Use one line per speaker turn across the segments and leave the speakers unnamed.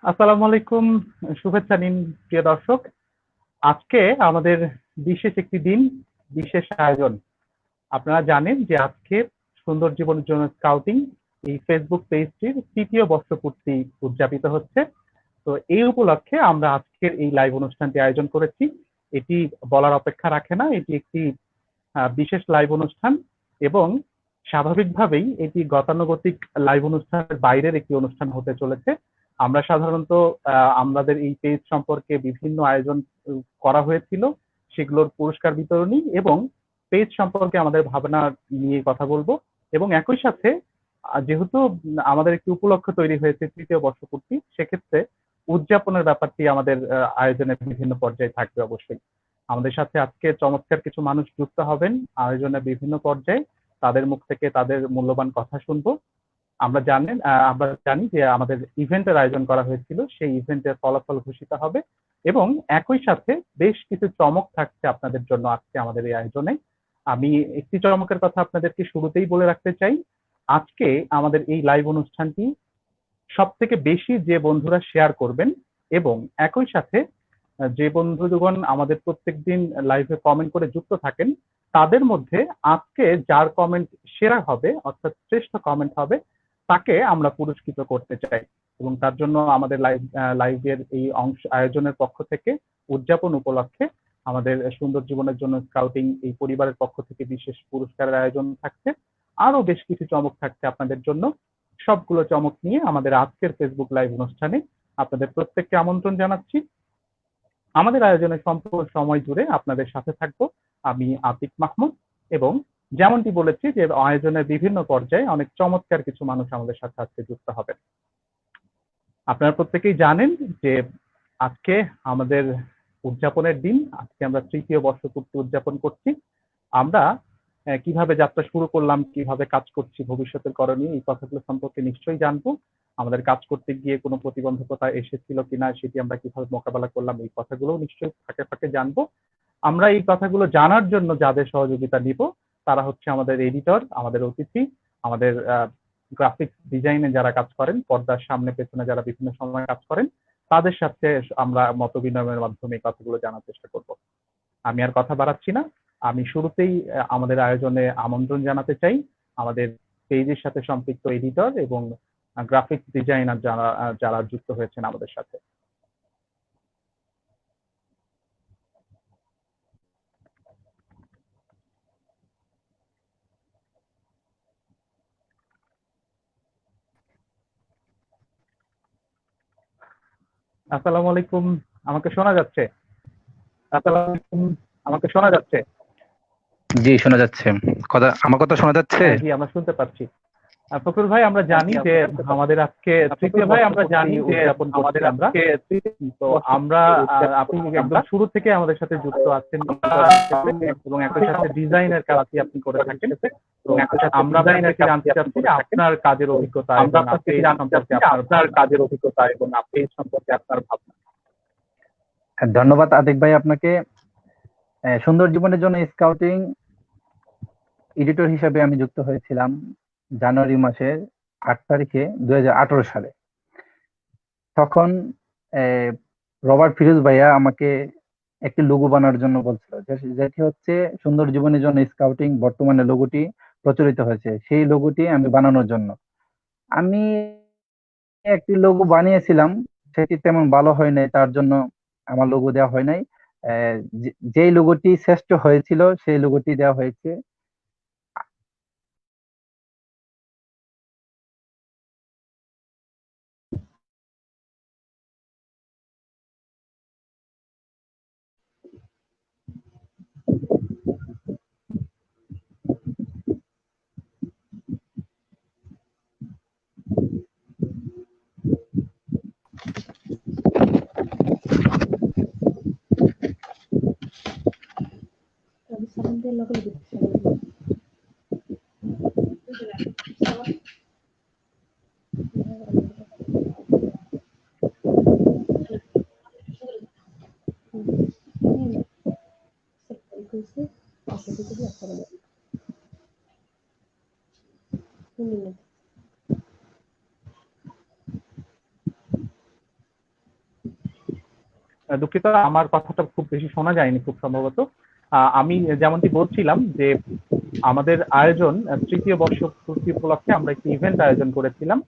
আসসালামু আলাইকুম, শুভেচ্ছা নিন প্রিয় দর্শক। আজকে আমাদের বিশেষ একটি দিন, বিশেষ আয়োজন। আপনারা জানেন যে আজকে সুন্দর জীবনের জন্য স্কাউটিং এই ফেসবুক পেজটির ৩য় বর্ষপূর্তি উদযাপিত হচ্ছে। তো এই উপলক্ষে আমরা আজকের এই লাইভ অনুষ্ঠানটি আয়োজন করেছি। এটি বলার অপেক্ষা রাখে না, এটি একটি বিশেষ লাইভ অনুষ্ঠান এবং স্বাভাবিকভাবেই এটি গতানুগতিক লাইভ অনুষ্ঠানের বাইরের একটি অনুষ্ঠান হতে চলেছে। আমরা সাধারণত আমাদের এই পেজ সম্পর্কে বিভিন্ন আয়োজন করা হয়েছিল, সেগুলোর পুরস্কার বিতরণী এবং পেজ সম্পর্কে আমাদের ভাবনা নিয়ে কথা বলবো। এবং একই সাথে যেহেতু আমাদের একটি উপলক্ষ তৈরি হয়েছে ৩য় বর্ষপূর্তি, সেক্ষেত্রে উদযাপনের ব্যাপারটি আমাদের আয়োজনের বিভিন্ন পর্যায়ে থাকবে অবশ্যই। আমাদের সাথে আজকে চমৎকার কিছু মানুষ যুক্ত হবেন আয়োজনের বিভিন্ন পর্যায়ে। তাদের মুখ থেকে তাদের মূল্যবান কথা শুনবো। আমরা জানি যে আমাদের ইভেন্টের আয়োজন করা হয়েছিল, সেই ইভেন্টের ফলাফল ঘোষিত হবে এবং একই সাথে বেশ কিছু চমক থাকছে আপনাদের জন্য আজকে আমাদের এই আয়োজনে। আমি একটি চমকের কথা আপনাদেরকে শুরুতেই বলে রাখতে চাই। আজকে আমাদের এই লাইভ অনুষ্ঠানটি সবথেকে বেশি যে বন্ধুরা শেয়ার করবেন এবং একই সাথে যে বন্ধুগণ আমাদের প্রত্যেকদিন লাইভে কমেন্ট করে যুক্ত থাকেন, তাদের মধ্যে আজকে যার কমেন্ট সেরা হবে অর্থাৎ শ্রেষ্ঠ কমেন্ট হবে, তাকে আমরা পুরস্কৃত করতে চাই। এবং তার জন্য আমাদের লাইভের এই অংশ আয়োজনের পক্ষ থেকে উদযাপন উপলক্ষে আমাদের সুন্দর জীবনের জন্য স্কাউটিং এই পরিবারের পক্ষ থেকে বিশেষ পুরস্কারের আয়োজন থাকছে। আরো বেশ কিছু চমক থাকছে আপনাদের জন্য। সবগুলো চমক নিয়ে আমাদের আজকের ফেসবুক লাইভ অনুষ্ঠানে আপনাদের প্রত্যেককে আমন্ত্রণ জানাচ্ছি। আমাদের আয়োজনের সম্পূর্ণ সময় জুড়ে আপনাদের সাথে থাকবো আমি আতিক মাহমুদ। এবং যেমনটি বলেছি যে আয়োজনের বিভিন্ন পর্যায়ে অনেক চমৎকার কিছু মানুষ আমাদের সাথে আজকে যুক্ত হবেন। আপনারা প্রত্যেকেই জানেন যে আজকে আমাদের উদযাপনের দিন। আজকে আমরা ৩য় বর্ষপূর্তি উদযাপন করছি। আমরা কিভাবে যাত্রা শুরু করলাম, কিভাবে কাজ করছি, ভবিষ্যতের করণীয়, এই কথাগুলো সম্পর্কে নিশ্চয়ই জানবো। আমাদের কাজ করতে গিয়ে কোনো প্রতিবন্ধকতা এসেছিল কিনা, সেটি আমরা কিভাবে মোকাবেলা করলাম, এই কথাগুলো নিশ্চয়ই ফাঁকে ফাঁকে জানবো। আমরা এই কথাগুলো জানার জন্য যাদের সহযোগিতা নিব, তারা হচ্ছে আমাদের এডিটর, আমাদের অতিথি, আমাদের গ্রাফিক্স ডিজাইনে যারা কাজ করেন, পর্দার সামনে পেছনে যারা বিভিন্ন সময় কাজ করেন, তাদের সাথে আমরা মত বিনিময়ের মাধ্যমে এই কথাগুলো জানার চেষ্টা করব। আমি আর কথা বাড়াচ্ছি না। আমি শুরুতেই আমাদের আয়োজনে আমন্ত্রণ জানাতে চাই আমাদের পেজের সাথে সম্পৃক্ত এডিটর এবং গ্রাফিক্স ডিজাইনার যারা যারা যুক্ত হয়েছেন আমাদের সাথে। আসসালামু আলাইকুম, আমাকে শোনা যাচ্ছে? আসসালামু আলাইকুম, আমাকে শোনা যাচ্ছে?
জি, শোনা যাচ্ছে। আমার কথা শোনা যাচ্ছে?
জি, আমরা শুনতে পাচ্ছি। ফখরুল ভাই, আমরা জানি যে আমাদের আজকে ৩য় বর্ষপূর্তি উদযাপন করছি আমরা। তো আমরা আপনি একদম শুরু থেকে আমাদের সাথে যুক্ত আছেন এবং একই সাথে ডিজাইনের কাজটি আপনি করে থাকেন। এবং আমরা আপনার থেকে জানতে চাচ্ছি যে আপনার কাজের অভিজ্ঞতা এবং পেজ সম্পর্কে আপনার ভাবনা।
ধন্যবাদ আতিক ভাই আপনাকে। সুন্দর জীবনের জন্য স্কাউটিং এডিটর হিসেবে আমি যুক্ত হয়েছিলাম জানুয়ারি মাসের ৮ তারিখে ২০১৮ সালে। তখন রবার্ট ফিরোজ ভাইয়া আমাকে একটি লোগো বানানোর জন্য বলছিল, যেটি হচ্ছে সুন্দর জীবনের জন্য স্কাউটিং বর্তমানে লোগোটি প্রচলিত হয়েছে, সেই লোগোটি আমি বানানোর জন্য আমি একটি লোগো বানিয়েছিলাম। সেটি তেমন ভালো হয় নাই, তার জন্য আমার লোগো দেওয়া হয় নাই। যেই লোগোটি শ্রেষ্ঠ হয়েছিল সেই লোগোটি দেওয়া হয়েছে।
দুঃখিত, আমার কথাটা খুব বেশি শোনা যায়নি খুব সম্ভবত। আমি যেমনটি বলছিলাম যে আমাদের আয়োজন তৃতীয় বর্ষ পূর্তি উপলক্ষে আমরা একটি ইভেন্ট আয়োজন করেছিলাম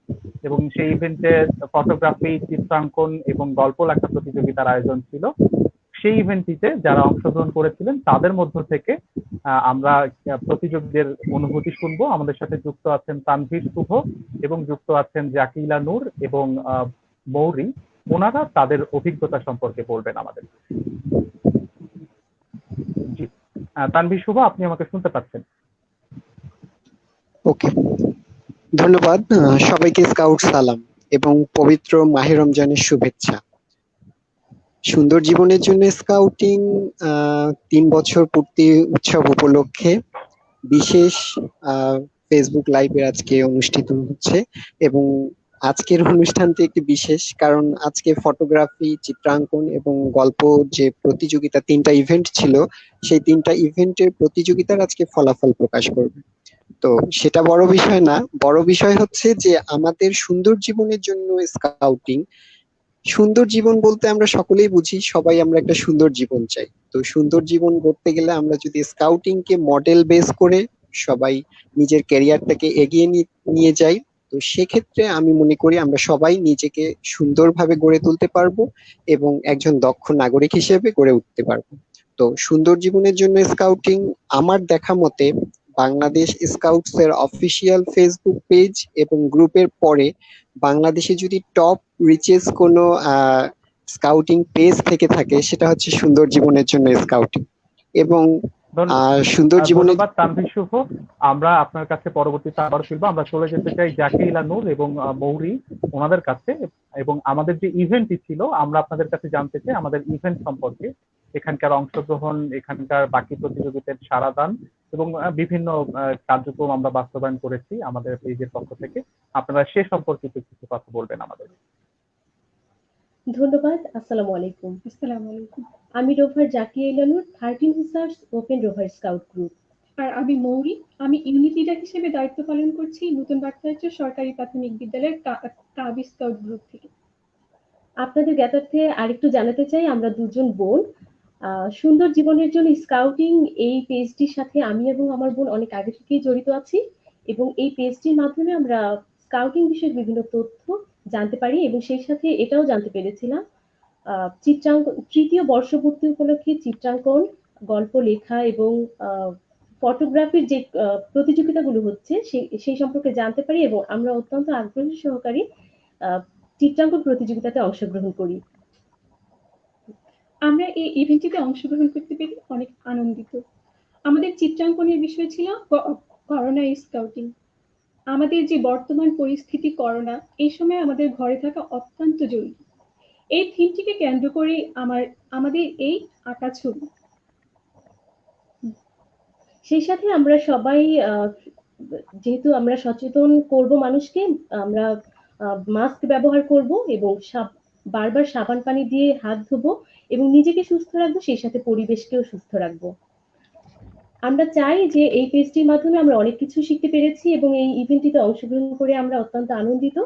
এবং সেই ইভেন্টে ফটোগ্রাফি, চিত্রাঙ্কন এবং গল্প লেখা প্রতিযোগিতার আয়োজন ছিল। সেই ইভেন্টটিতে যারা অংশগ্রহণ করেছিলেন তাদের মধ্য থেকে আমরা প্রতিযোগীদের অনুভূতি শুনবো। আমাদের সাথে যুক্ত আছেন তানভীর শুভ এবং যুক্ত আছেন জাকিলা নূর এবং মৌরি। ওনারা তাদের অভিজ্ঞতা সম্পর্কে বলবেন আমাদের। জি, তানভীর শুভ, আপনি আমাকে শুনতে পাচ্ছেন?
ওকে, ধন্যবাদ। সবাইকে স্কাউট সালাম এবং পবিত্র মাহে রমজানের শুভেচ্ছা। সুন্দর জীবনের জন্য স্কাউটিং ৩ বছর পূর্তি উৎসব উপলক্ষে বিশেষ ফেসবুক লাইভে আজকে অনুষ্ঠিত হচ্ছে এবং আজকের অনুষ্ঠানটি একটি বিশেষ, কারণ আজকে ফটোগ্রাফি, চিত্রাঙ্কন এবং গল্প যে প্রতিযোগিতা, 3টা ইভেন্ট ছিল, সেই 3টা ইভেন্টের প্রতিযোগিতার আজকে ফলাফল প্রকাশ করবে। তো সেটা বড় বিষয় না, বড় বিষয় হচ্ছে যে আমাদের সুন্দর জীবনের জন্য স্কাউটিং। সুন্দর জীবন বলতে আমরা সকলেই বুঝি, সবাই আমরা একটা সুন্দর জীবন চাই। তো সুন্দর জীবন গড়তে গেলে আমরা যদি স্কাউটিং কে মডেল বেস করে সবাই নিজের ক্যারিয়ারটাকে এগিয়ে নিয়ে যাই, তো সেক্ষেত্রে আমি মনে করি আমরা সবাই নিজেকে সুন্দরভাবে গড়ে তুলতে পারবো এবং একজন দক্ষ নাগরিক হিসেবে গড়ে উঠতে পারবো। তো সুন্দর জীবনের জন্য স্কাউটিং আমার দেখা মতে বাংলাদেশ স্কাউটস এর অফিসিয়াল ফেসবুক পেজ এবং গ্রুপের পরে বাংলাদেশে যদি টপ রিচেস কোনো স্কাউটিং পেজ থেকে থাকে, সেটা হচ্ছে সুন্দর জীবনের জন্য স্কাউটিং। এবং সুন্দর জীবনের
ধন্যবাদ তানভীর শুভ। আমরা আপনার কাছে পরবর্তীতে আবার ফিরবো। আমরা চলে যেতে চাই জাকিলা নূর এবং মৌরি ওনাদের কাছে। এবং আমাদের যে ইভেন্টটি ছিল, আমরা আপনাদের কাছে জানতে চাই আমাদের ইভেন্ট সম্পর্কে, এখানকার অংশগ্রহণ, এখানকার বাকি প্রতিযোগিতার সারাদান এবং বিভিন্ন কার্যক্রম আমরা বাস্তবায়ন করেছি আমাদের পেজের পক্ষ থেকে। আপনারা সে সম্পর্কিত কিছু কথা বলবেন আমাদের।
ধন্যবাদ। আসসালামু আলাইকুম। আমি rover Zakia Ilanur 13 hussars open rover scout group.
আর আমি মৌরি, আমি ইউনিট লিডার হিসেবে দায়িত্ব পালন করছি নতুন বাগদারাজ সরকারি প্রাথমিক বিদ্যালয়ের কাবি স্কাউট গ্রুপ থেকে।
আপনাদের জ্ঞাতার্থে আরেকটু জানাতে চাই, আমরা দুজন বোন। সুন্দর জীবনের জন্য স্কাউটিং এই পেজটির সাথে আমি এবং আমার বোন অনেক আগে থেকেই জড়িত আছি এবং এই পেজটির মাধ্যমে আমরা স্কাউটিং বিষয়ে বিভিন্ন তথ্য জানতে পারি এবং সেই সাথে এটাও জানতে পেরেছিলাম চিত্রাঙ্কন, তৃতীয় বর্ষপূর্তি উপলক্ষে চিত্রাঙ্কন, গল্প লেখা এবং ফটোগ্রাফির যে প্রতিযোগিতাগুলো হচ্ছে সেই সম্পর্কে জানতে পারি এবং আমরা অত্যন্ত আগ্রহী সহকারে চিত্রাঙ্কন প্রতিযোগিতাতে অংশগ্রহণ করি।
আমরা এই ইভেন্টটিতে অংশগ্রহণ করতে পেরে অনেক আনন্দিত। আমাদের চিত্রাঙ্কনের বিষয় ছিল করোনা স্কাউটিং। আমাদের যে বর্তমান পরিস্থিতি করোনা, এই সময় আমাদের ঘরে থাকা অত্যন্ত জরুরি। এই থিমটিকে কেন্দ্র করে আমাদের এই আঁকা ছবি।
সেই সাথে আমরা সবাই যেহেতু আমরা সচেতন করব মানুষকে, আমরা মাস্ক ব্যবহার করব এবং বারবার সাবান পানি দিয়ে হাত ধোবো এবং নিজেকে সুস্থ রাখবো, সেই সাথে পরিবেশকেও সুস্থ রাখবো। আমরা চাই যে এই পেজটির মাধ্যমে আমরা অনেক কিছু শিখতে পেরেছি এবং এই ইভেন্টটিতে অংশগ্রহণ করে আমরা অত্যন্ত আনন্দিত।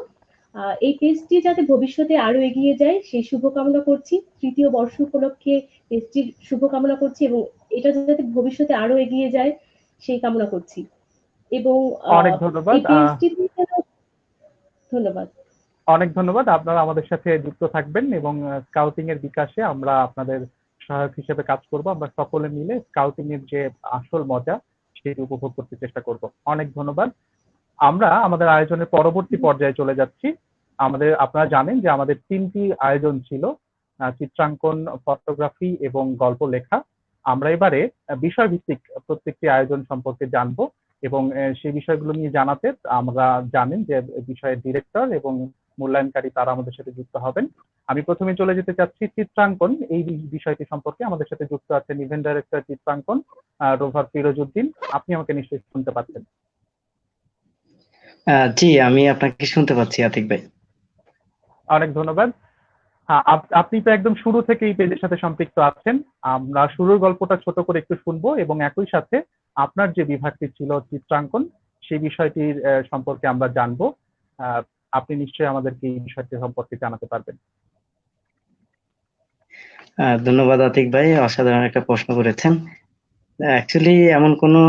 এই পেজটি যাতে ভবিষ্যতে আরো এগিয়ে যায় সেই শুভকামনা করছি। তৃতীয় বর্ষ উপলক্ষে পেজটির শুভকামনা করছি এবং এটা যাতে ভবিষ্যতে আরো এগিয়ে যায় সেই কামনা করছি। এবং
অনেক ধন্যবাদ।
ধন্যবাদ।
অনেক ধন্যবাদ। আপনারা আমাদের সাথে যুক্ত থাকবেন এবং স্কাউটিং এর বিকাশে আমরা আপনাদের সহায়ক হিসেবে কাজ করব। আমরা সকলে মিলে স্কাউটিং এর যে আসল মজা সেটি উপভোগ করতে চেষ্টা করব। অনেক ধন্যবাদ। আমরা আমাদের আয়োজনের পরবর্তী পর্যায়ে চলে যাচ্ছি। আপনারা জানেন যে আমাদের 3টি আয়োজন ছিল, চিত্রাঙ্কন, ফটোগ্রাফি এবং গল্প লেখা। আমরা এবারে বিষয়ভিত্তিক প্রত্যেকটি আয়োজন সম্পর্কে জানবো এবং সেই বিষয়গুলো নিয়ে জানাতে আমরা জানেন যে বিষয়ের ডিরেক্টর এবং মূল্যায়নকারী তারা আমাদের সাথে যুক্ত হবেন। আমি প্রথমে চলে যেতে চাচ্ছি চিত্রাঙ্কন এই বিষয়টি সম্পর্কে। আমাদের সাথে যুক্ত আছেন ইভেন্ট ডাইরেক্টর চিত্রাঙ্কন রোভার ফিরোজউদ্দিন। আপনি আমাকে নিশ্চয়ই শুনতে পাচ্ছেন?
জি, আমি আপনাকে শুনতে পাচ্ছি আতিক ভাই।
অনেক ধন্যবাদ। আপনি তো একদম শুরু থেকে এই পেজের সাথে সম্পৃক্ত আছেন। আমরা শুরুর গল্পটা ছোট করে একটু শুনবো এবং একই সাথে আপনার যে বিভাগটি ছিল চিত্রাঙ্কন সেই বিষয়টির সম্পর্কে আমরা জানবো। আপনি নিশ্চয়ই আমাদেরকে এই বিষয়টি সম্পর্কে জানাতে পারবেন।
ধন্যবাদ আতিক ভাই, অসাধারণ একটা প্রশ্ন করেছেন। অ্যাকচুয়ালি এমন কোনো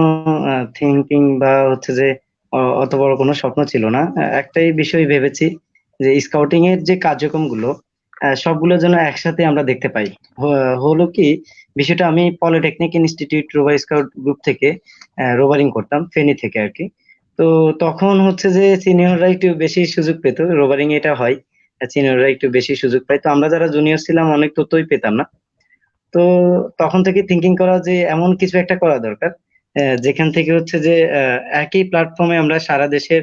থিঙ্কিং বা হচ্ছে যে অত বড় কোনো স্বপ্ন ছিল না। একটাই বিষয় ভেবেছি যে স্কাউটিং এর যে কার্যক্রমগুলো সবগুলো যেন একসাথে আমরা দেখতে পাই। হলো কি বিষয়টা, আমি polytechnic institute rover scout group থেকে রোভারিং করতাম, ফেনী থেকে আর কি। তো তখন হচ্ছে যে সিনিয়ররা একটু বেশি সুযোগ পেত, রোভারিং এটা হয় সিনিয়ররা একটু বেশি সুযোগ পায়, তো আমরা যারা জুনিয়র ছিলাম অনেক তথ্যই পেতাম না। তো তখন থেকে থিঙ্কিং করা যে এমন কিছু একটা করা দরকার যেখান থেকে হচ্ছে যে একই প্ল্যাটফর্মে আমরা সারা দেশের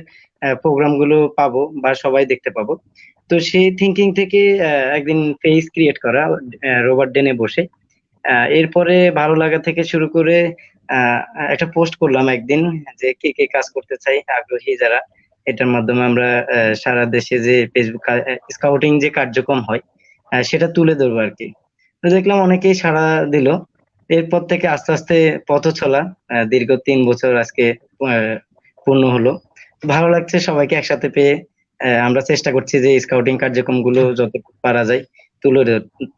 প্রোগ্রাম গুলো পাবো বা সবাই দেখতে পাবো। তো সেই থিঙ্কিং থেকে একদিন পেজ ক্রিয়েট করা রোবট ডেনে বসে। এরপরে ভালো লাগা থেকে শুরু করে আহ, একটা পোস্ট করলাম একদিন যে কে কে কাজ করতে চাই, আগ্রহী যারা। এটার মাধ্যমে আমরা সারা দেশে যে ফেসবুক স্কাউটিং যে কার্যক্রম হয় সেটা তুলে ধরবো আর কি। তো দেখলাম অনেকেই সাড়া দিল। এরপর থেকে আস্তে আস্তে পথ চলা দীর্ঘ 3 বছর আজকে আহ, পূর্ণ হলো। ভালো লাগছে সবাইকে একসাথে পেয়ে। আমরা চেষ্টা করছি যে স্কাউটিং কার্যক্রম গুলো যত পারা যায়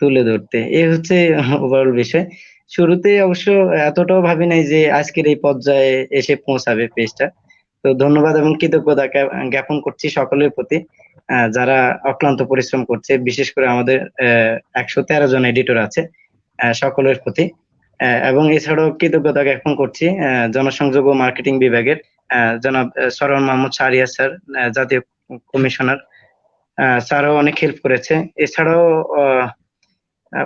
তুলে ধরতে। এই হচ্ছে ওভারঅল বিষয়। শুরুতে অবশ্য এতটাও ভাবি নাই যে আজকের এই পর্যায়ে এসে পৌঁছাবে পেজটা। তো ধন্যবাদ এবং কৃতজ্ঞতা জ্ঞাপন করছি সকলের প্রতি যারা অক্লান্ত পরিশ্রম করছে, বিশেষ করে আমাদের 113 জন এডিটর আছে, সকলের প্রতি। এবং এছাড়াও কৃতজ্ঞতা জ্ঞাপন করছি জনসংযোগ ও মার্কেটিং বিভাগের জনাব সরওয়ার মাহমুদ শাহরিয়ার স্যার, জাতীয় কমিশনার। স্যারও অনেক হেল্প করেছে। এছাড়াও আহ,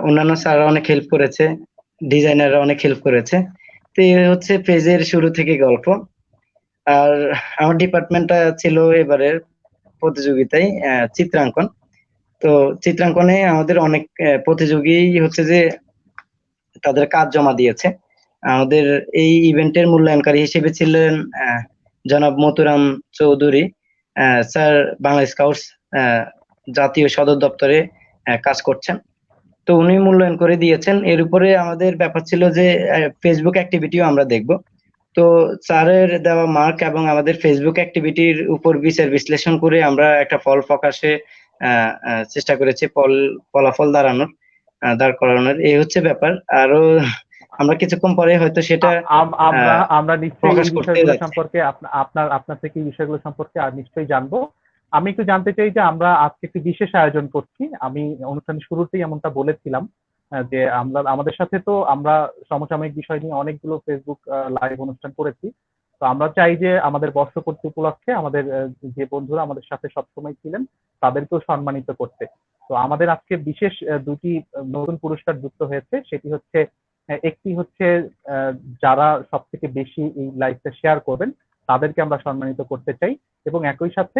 অন্যান্য স্যাররা অনেক হেল্প করেছে, ডিজাইনাররা অনেক হেল্প করেছে। তো এই হচ্ছে পেজের শুরু থেকে গল্প। আর আমার ডিপার্টমেন্টটা ছিল এবারের প্রতিযোগিতায় চিত্রাঙ্কন। তো চিত্রাঙ্কনে আমাদের অনেক প্রতিযোগী হচ্ছে যে তাদের কাজ জমা দিয়েছে। আমাদের এই ইভেন্টের মূল্যায়নকারী হিসেবে ছিলেন জনাব মতুরাম চৌধুরী স্যার, বাংলা স্কাউটস জাতীয় সদর দপ্তরে কাজ করছেন। তো উনি মূল্যায়ন করে দিয়েছেন। এর উপরে আমাদের ব্যাপার ছিল যে ফেসবুক অ্যাক্টিভিটিও আমরা দেখব। তো স্যারের দেওয়া মার্ক এবং আমাদের ফেসবুক অ্যাক্টিভিটির উপর বিচার বিশ্লেষণ করে আমরা একটা ফল প্রকাশে চেষ্টা করেছি, ফলাফল দাঁড় করানোর। এই হচ্ছে ব্যাপার। আরো আমরা কিছুক্ষণ পরে হয়তো সেটা
আমরা
আহ
আমরা নিশ্চয়ই
প্রকাশ
এই
করতে
বিষয়গুলো
যাচ্ছি।
সম্পর্কে আপনার থেকে এই বিষয়গুলো সম্পর্কে আর নিশ্চয়ই জানবো। আমি একটু জানতে চাই যে আমরা আজকে একটি বিশেষ আয়োজন করছি। আমি অনুষ্ঠানের শুরুতেই এমনটা বলেছিলাম যে আমরা আমাদের সাথে তো আমরা সমসাময়িক বিষয় নিয়ে অনেকগুলো ফেসবুক লাইভ অনুষ্ঠান করেছি। তো আমরা চাই যে আমাদের বর্ষপূর্তি উপলক্ষে আমাদের যে বন্ধুরা আমাদের সাথে সবসময় ছিলেন তাদেরকেও সম্মানিত করতে। তো আমাদের আজকে বিশেষ দুটি নতুন পুরস্কার যুক্ত হয়েছে। সেটি হচ্ছে একটি হচ্ছে আহ, যারা সব থেকে বেশি এই লাইভটা শেয়ার করবেন তাদেরকে আমরা সম্মানিত করতে চাই, এবং একই সাথে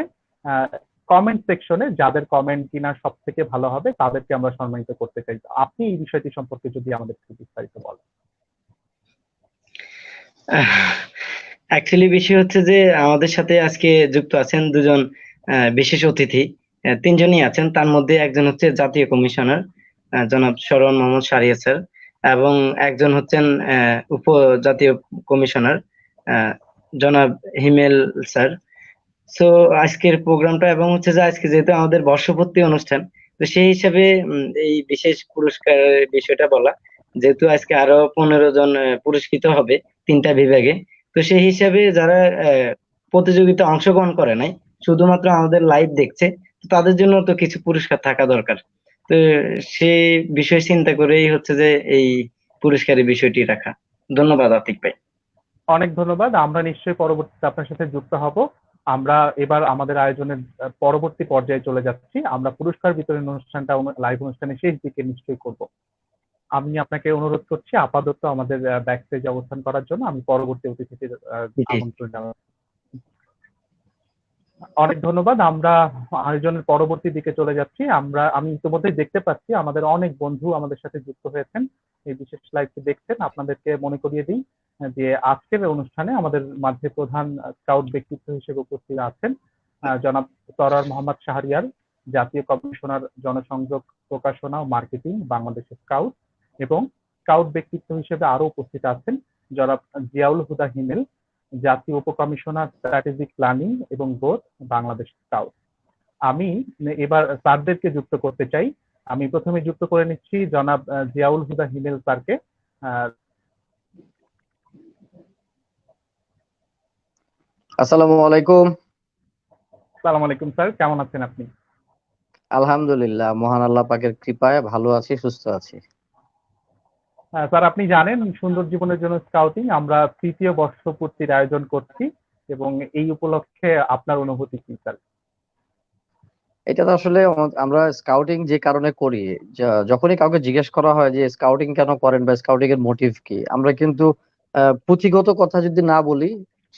কমেন্ট সেকশনে যাদের কমেন্ট কিনা সব থেকে ভালো হবে তাদেরকে আমরা সম্মানিত করতে চাই। তো আপনি এই বিষয়টি সম্পর্কে যদি আমাদের একটু বিস্তারিত বলেন।
অ্যাকচুয়ালি বিষয় হচ্ছে যে আমাদের সাথে আজকে যুক্ত আছেন দুজন বিশেষ অতিথি। তিনজনই আছেন, তার মধ্যে একজন হচ্ছে জাতীয় কমিশনার জনাব সরওয়ার মোহাম্মদ শাহরিয়ার স্যার, এবং একজন হচ্ছেন উপজাতীয় কমিশনার আহ, জনাব হিমেল স্যার। সো আজকের প্রোগ্রামটা এবং হচ্ছে যে আজকে যেহেতু আমাদের বর্ষপূর্তি অনুষ্ঠান, তো সেই হিসাবে এই বিশেষ পুরস্কারের বিষয়টা বলা, যেহেতু আজকে আরো 15 জন পুরস্কৃত হবে 3টা বিভাগে। তো সেই হিসাবে যারা প্রতিযোগিতা অংশগ্রহণ করে নাই, শুধুমাত্র আমাদের লাইভ দেখছে, তো তাদের জন্য তো কিছু পুরস্কার থাকা দরকার। তো সেই বিষয় চিন্তা করেই হচ্ছে যে এই পুরস্কারের বিষয়টি রাখা। ধন্যবাদ আতিক ভাই।
অনেক ধন্যবাদ। আমরা নিশ্চয়ই পরবর্তীতে আপনার সাথে যুক্ত হব। আমরা এবার আমাদের আয়োজনের পরবর্তী পর্যায়ে চলে যাচ্ছি। আমরা পুরস্কার বিতরণ অনুষ্ঠানটা লাইভ অনুষ্ঠানের শেষ দিকে নিশ্চয়ই করব। আমি আপনাকে অনুরোধ করছি আপাতত আমাদের ব্যাক স্টেজে অবস্থান করার জন্য। আমি পরবর্তী অতিথিদের
জি।
আমন্ত্রণ জানাচ্ছি। অনেক ধন্যবাদ। আমরা আয়োজনের পরবর্তী দিকে চলে যাচ্ছি। আমি ইতিমধ্যেই দেখতে পাচ্ছি আমাদের অনেক বন্ধু আমাদের সাথে যুক্ত হয়েছেন, এই বিশেষ লাইভটি দেখছেন। আপনাদেরকে মনে করিয়ে দিই যে আজকের অনুষ্ঠানে আমাদের মাঝে প্রধান স্কাউট ব্যক্তিত্ব হিসেবে উপস্থিত আছেন জনাব সরওয়ার মোহাম্মদ শাহরিয়ার, জাতীয় কমিশনার জনসংযোগ, প্রকাশনা ও মার্কেটিং, বাংলাদেশ স্কাউট। এবং স্কাউট ব্যক্তিত্ব হিসেবে আরো উপস্থিত আছেন জনাব জিয়াউল হুদা হিমেল, জাতীয় উপকমিশনার স্ট্র্যাটেজিক প্ল্যানিং এবং গ্রোথ, বাংলাদেশ স্কাউট। আমি এবার স্যারদেরকে যুক্ত করতে চাই। আমি প্রথমে যুক্ত করে নিচ্ছি জনাব জিয়াউল হুদা হিমেল স্যারকে। আহ,
আসসালামু আলাইকুম।
আসসালামু আলাইকুম স্যার, কেমন আছেন আপনি?
আলহামদুলিল্লাহ, মহান আল্লাহ পাকের কৃপায় ভালো আছি, সুস্থ আছি।
স্যার, আপনি জানেন সুন্দর জীবনের জন্য স্কাউটিং আমরা 3য় বর্ষপূর্তির আয়োজন করছি, এবং এই উপলক্ষে আপনার অনুভূতি কি স্যার?
এটা তো আসলে আমরা স্কাউটিং যে কারণে করি, যখনই কাউকে জিজ্ঞেস করা হয় যে স্কাউটিং কেন করেন বা স্কাউটিং এর মোটিভ কি, আমরা কিন্তু পুঁথিগত কথা যদি না বলি,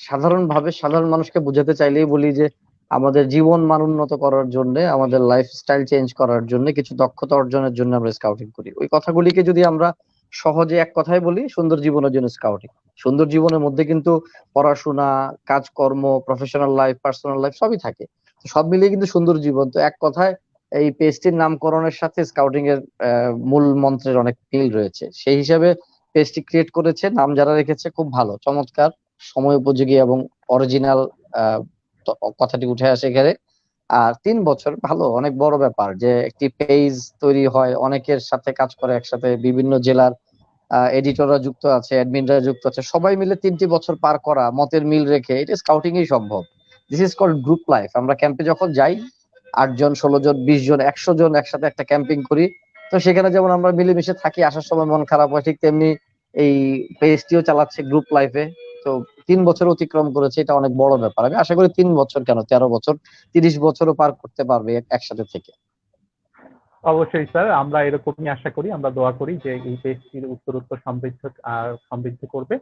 সাধারণভাবে সাধারণ মানুষকে বোঝাতে চাইলেই বলি যে আমাদের জীবন মান উন্নত করার জন্য, আমাদের লাইফস্টাইল চেঞ্জ করার জন্য, কিছু দক্ষতা অর্জনের জন্য আমরা স্কাউটিং করি। ওই কথাগুলিকে যদি আমরা সহজে এক কথায় বলি, সুন্দর জীবনের জন্য স্কাউটিং। সুন্দর জীবনের মধ্যে কিন্তু পড়াশোনা, কাজকর্ম, প্রফেশনাল লাইফ, পার্সোনাল লাইফ সবই থাকে। তো সব মিলিয়ে কিন্তু সুন্দর জীবন। তো এক কথায় এই পেজটির নামকরণের সাথে স্কাউটিং এর মূল মন্ত্রের অনেক মিল রয়েছে। সেই হিসাবে পেজটি ক্রিয়েট করেছে, নাম যারা রেখেছে খুব ভালো, চমৎকার, সময় উপযোগী এবং অরিজিনাল কথাটি উঠে আসে এখানে। আর 3 বছর ভালো, অনেক বড় ব্যাপার যে একটি পেজ তৈরি হয়, অনেকের সাথে কাজ করে একসাথে, বিভিন্ন জেলার এডিটররা যুক্ত আছে, অ্যাডমিনরা যুক্ত আছে, সবাই মিলে 3টি বছর পার করা মতের মিল রেখে, এটা স্কাউটিং এই সম্ভব। This is called group life. আমরা ক্যাম্পে যখন যাই, 8 জন, 16 জন, 20 জন, 100 জন একসাথে একটা ক্যাম্পিং করি, তো সেখানে যেমন আমরা মিলেমিশে থাকি, আসার সময় মন খারাপ হয়, ঠিক তেমনি এই পেজটিও চালাচ্ছে গ্রুপ লাইফে। তো 3 বছর অতিক্রম করেছে, এটা অনেক বড় ব্যাপার। আমি আশা করি 3 বছর কেন, 13 বছর, 30 বছরও পার করতে পারবে একসাথে থেকে।
অবশ্যই স্যার, আমরা এরকমই আশা করি, আমরা দোয়া করি যে এই দেশটির উত্তরোত্তর সমৃদ্ধ করবে।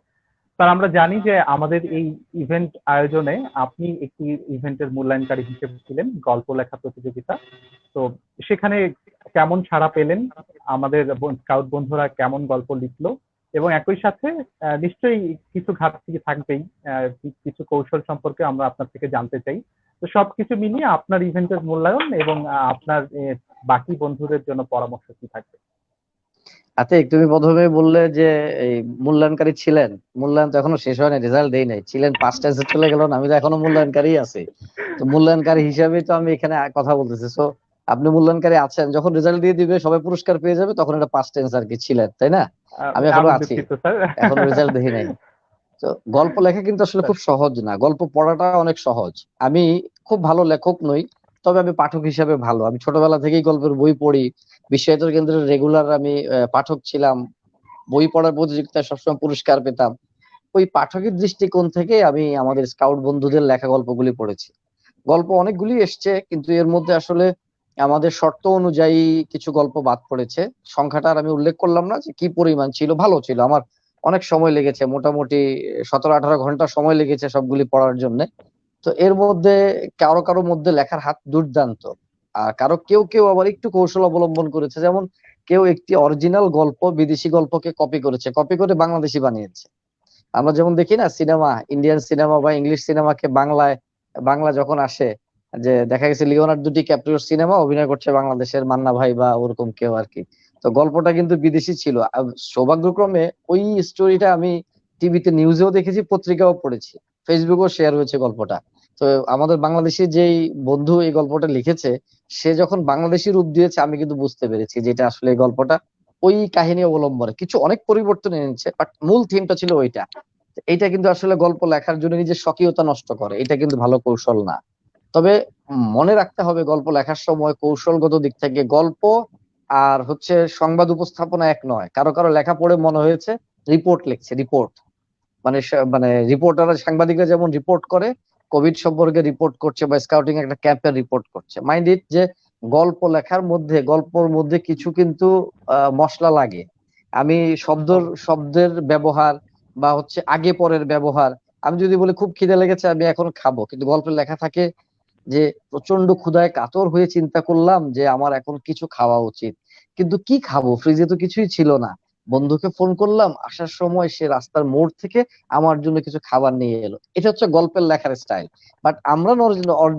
স্যার, আমরা জানি যে আমাদের এই ইভেন্ট আয়োজনে আপনি একটি ইভেন্টের মূল্যায়নকারী হিসেবে ছিলেন, গল্প লেখা প্রতিযোগিতা। তো সেখানে কেমন সাড়া পেলেন? আমাদের স্কাউট বন্ধুরা কেমন গল্প লিখলো? এবং একই সাথে নিশ্চয়ই কিছু ঘাটতি থাকবেই, কিছু কৌশল সম্পর্কে আমরা আপনার থেকে জানতে চাই। তো সবকিছু মিলিয়ে আপনার ইভেন্টের মূল্যায়ন এবং আপনার বাকি বন্ধুদের জন্য পরামর্শ কি থাকবে?
আচ্ছা, তুমি প্রথমে বললে যে এই মূল্যায়নকারী ছিলেন। মূল্যায়ন তো এখনো শেষ হয়নি, রেজাল্ট দেই নাই। ছিলেন পাস্ট টেন্সে চলে গেল না, আমি তো এখনো মূল্যায়নকারী আছি। তো মূল্যায়নকারী হিসাবেই তো আমি এখানে কথা বলতেছি। সো আপনি মূল্যায়নকারী আছেন, যখন রেজাল্ট দিয়ে দিবে, সবাই পুরস্কার পেয়ে যাবে, তখন এটা পাস্ট টেন্স আর কি, ছিলেন, তাই না? আমি এখনো
আমি
আছি,
দুঃখিত স্যার।
এখনো রেজাল্ট দেখি নাই। তো গল্প লেখা কিন্তু আসলে খুব সহজ না, গল্প পড়াটা অনেক সহজ। আমি খুব ভালো লেখক নই, তবে আমি পাঠক হিসাবে ভালো। আমি ছোটবেলা থেকেই গল্পের বই পড়ি, বিশ্বায়িত কেন্দ্রের রেগুলার আমি পাঠক ছিলাম, বই পড়ার প্রতিযোগিতায় সবসময় পুরস্কার পেতাম। ওই পাঠকের দৃষ্টিকোণ থেকে আমি আমাদের স্কাউট বন্ধুদের লেখা গল্পগুলি পড়েছি। গল্প অনেকগুলি এসছে, কিন্তু এর মধ্যে আসলে আমাদের শর্ত অনুযায়ী কিছু গল্প বাদ পড়েছে। সংখ্যাটা আর আমি উল্লেখ করলাম না যে কি পরিমাণ ছিল, ভালো ছিল। আমার অনেক সময় লেগেছে, মোটামুটি 17-18 ঘন্টা সময় লেগেছে সবগুলি পড়ার জন্য। তো এর মধ্যে কারো কারো মধ্যে লেখার হাত দুর্দান্ত, আর কারো কেউ কেউ আবার একটু কৌশল অবলম্বন করেছে। যেমন কেউ একটি অরিজিনাল গল্প বিদেশি গল্পকে কপি করেছে, কপি করে বাংলাদেশি বানিয়েছে। আমরা যেমন দেখি না সিনেমা, ইন্ডিয়ান সিনেমা বা ইংলিশ সিনেমাকে বাংলায়, বাংলা যখন আসে, যে দেখা গেছে লিওনার্দো ডিক্যাপ্রিওর সিনেমা অভিনয় করছে বাংলাদেশের মান্না ভাই বা ওরকম কেউ আর কি। তো গল্পটা কিন্তু বিদেশি ছিল। সৌভাগ্যক্রমে ওই স্টোরিটা আমি টিভিতে, নিউজেও দেখেছি, পত্রিকাও পড়েছি, ফেসবুকেও শেয়ার হয়েছে গল্পটা। তো আমাদের বাংলাদেশি যেই বন্ধু এই গল্পটা লিখেছে, সে যখন বাংলাদেশি রূপ দিয়েছে, আমি কিন্তু বুঝতে পেরেছি যে এটা আসলে এই গল্পটা ওই কাহিনী অবলম্বনে কিছু অনেক পরিবর্তন এনেছে, বাট মূল থিমটা ছিল ওইটা। এইটা কিন্তু আসলে গল্প লেখার জন্য নিজের স্বকীয়তা নষ্ট করে, এটা কিন্তু ভালো কৌশল না। তবে মনে রাখতে হবে, গল্প লেখার সময় কৌশলগত দিক থেকে গল্প আর হচ্ছে সংবাদ উপস্থাপনা এক নয়। কারো কারো লেখা পড়ে মনে হয়েছে রিপোর্ট লিখছে, রিপোর্ট মানে মানে রিপোর্টাররা, সাংবাদিকরা যেমন রিপোর্ট করে, কোভিড সম্পর্কে রিপোর্ট করছে বা স্কাউটিং একটা ক্যাম্পের রিপোর্ট করছে। মাইন্ড ইট যে গল্প লেখার মধ্যে, গল্পের মধ্যে কিছু কিন্তু মশলা লাগে। আমি শব্দের ব্যবহার বা হচ্ছে আগে পরের ব্যবহার, আমি যদি বলি খুব খিদে লেগেছে আমি এখন খাবো, কিন্তু গল্পে লেখা থাকে যে প্রচন্ড ক্ষুধায় কাতর হয়ে চিন্তা করলাম যে আমার এখন কিছু খাওয়া উচিত, কিন্তু কি খাবো, ফ্রিজে তো কিছুই ছিল না। বন্ধুকে ফোন করলাম, আসার সময় সে রাস্তার মোড় থেকে আমার জন্য কিছু খাবার নিয়ে এলো। এটা হচ্ছে গল্পের লেখার স্টাইল। বাট আমরা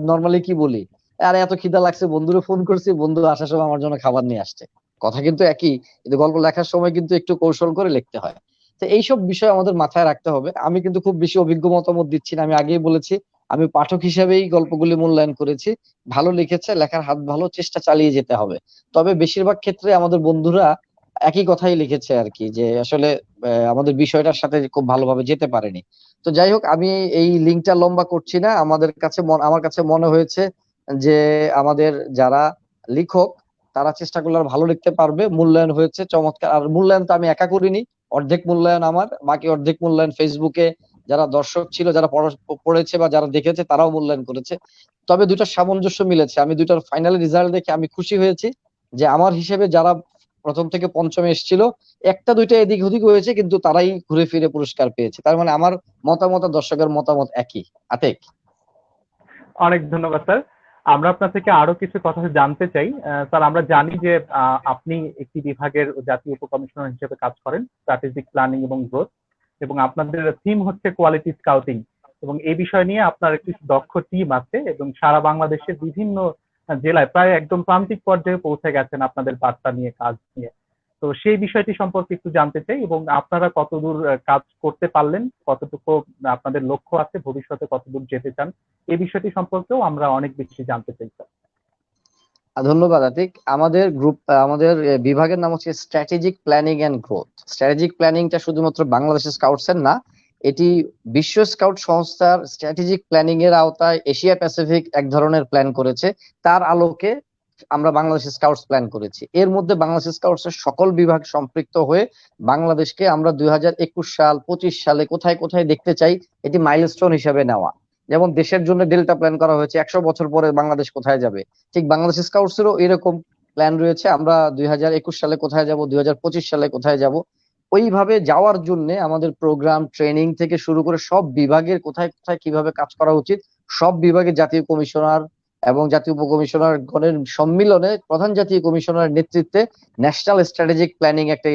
নর্মালি কি বলি, আরে এত খিদা লাগছে, বন্ধুরে ফোন করছি, বন্ধু আসার সময় আমার জন্য খাবার নিয়ে আসছে। কথা কিন্তু একই, কিন্তু গল্প লেখার সময় কিন্তু একটু কৌশল করে লিখতে হয়। তো এইসব বিষয় আমাদের মাথায় রাখতে হবে। আমি কিন্তু খুব বেশি অভিজ্ঞ মতামত দিচ্ছি না, আমি আগেই বলেছি আমি পাঠক হিসেবেই গল্পগুলি মূল্যায়ন করেছি। ভালো লিখেছে, লেখার হাত ভালো, চেষ্টা চালিয়ে যেতে হবে। তবে বেশিরভাগ ক্ষেত্রে আমাদের বন্ধুরা একই কথাই লিখেছে আর কি, যে আসলে আমাদের বিষয়টার সাথে খুব ভালোভাবে যেতে পারেনি। তো যাই হোক, আমি এই লিঙ্কটা লম্বা করছি না। আমার কাছে মনে হয়েছে যে আমাদের যারা লিখক তারা চেষ্টা করলে আর ভালো লিখতে পারবে। মূল্যায়ন হয়েছে চমৎকার। আর মূল্যায়ন তো আমি একা করিনি, অর্ধেক মূল্যায়ন আমার, বাকি অর্ধেক মূল্যায়ন ফেসবুকে যারা দর্শক ছিল, যারা পড়েছে বা যারা দেখেছে তারাও মূল্যায়ন করেছে। তবে দুটার সামঞ্জস্য মিলেছে। আমি দুটার ফাইনাল রেজাল্ট দেখে আমি খুশি হয়েছি যে আমার হিসেবে যারা প্রথম থেকে পঞ্চমে এসেছিল, একটা দুইটা এদিক ওদিক হয়েছে, কিন্তু তারাই ঘুরে ফিরে পুরস্কার পেয়েছে। তার মানে আমার মতামত আর দর্শকের মতামত একই। আতিক।
অনেক ধন্যবাদ স্যার। আমরা আপনার থেকে আরো কিছু কথা জানতে চাই। স্যার, আমরা জানি যে আপনি একটি বিভাগের জাতীয় উপকমিশনার হিসেবে কাজ করেন, স্ট্র্যাটেজিক প্ল্যানিং এবং গ্রোথ, এবং আপনাদের থিম হচ্ছে কোয়ালিটি স্কাউটিং, এবং এই বিষয় নিয়ে আপনার একটি দক্ষ টিম আছে এবং সারা বাংলাদেশের বিভিন্ন জেলায় প্রায় একদম প্রান্তিক পর্যায়ে পৌঁছে গেছেন আপনাদের বার্তা নিয়ে, কাজ নিয়ে। তো সেই বিষয়টি সম্পর্কে একটু জানতে চাই, এবং আপনারা কতদূর কাজ করতে পারলেন, কতটুকু আপনাদের লক্ষ্য আছে, ভবিষ্যতে কতদূর যেতে চান, এই বিষয়টি সম্পর্কেও আমরা অনেক বেশি জানতে চাই স্যার।
ধন্যবাদ আতিক। আমাদের বিভাগের নাম হচ্ছে strategic planning and growth. Strategic প্ল্যানিংটা শুধুমাত্র বাংলাদেশের স্কাউটস এর না, এটি বিশ্ব স্কাউট সংস্থার স্ট্র্যাটেজিক প্ল্যানিং এর আওতায় এশিয়া প্যাসিফিক এক ধরনের প্ল্যান করেছে। তার আলোকে আমরা বাংলাদেশ স্কাউটস প্ল্যান করেছি। এর মধ্যে বাংলাদেশ স্কাউটস এর সকল বিভাগ সম্পৃক্ত হয়ে বাংলাদেশকে আমরা 2021 সাল 25 সালে কোথায় কোথায় দেখতে চাই, এটি মাইলস্টোন হিসেবে নেওয়া। যেমন দেশের জন্য ডেল্টা প্ল্যান করা হয়েছে, 100 বছর পরে বাংলাদেশ কোথায় যাবে, ঠিক বাংলাদেশ স্কাউটস এরও এরকম প্ল্যান রয়েছে। আমরা 2021 সালে কোথায় যাব, 2025 সালে কোথায় যাব। ওইভাবে যাওয়ার জন্য আমাদের প্রোগ্রাম, ট্রেনিং থেকে শুরু করে সব বিভাগের কোথায় কোথায় কিভাবে কাজ করা উচিত, সব বিভাগের জাতীয় কমিশনার এবং জাতীয় উপকমিশনার গণের সম্মিলনে প্রধান জাতীয় কমিশনারের নেতৃত্বে ন্যাশনাল স্ট্র্যাটেজিক প্ল্যানিং একটা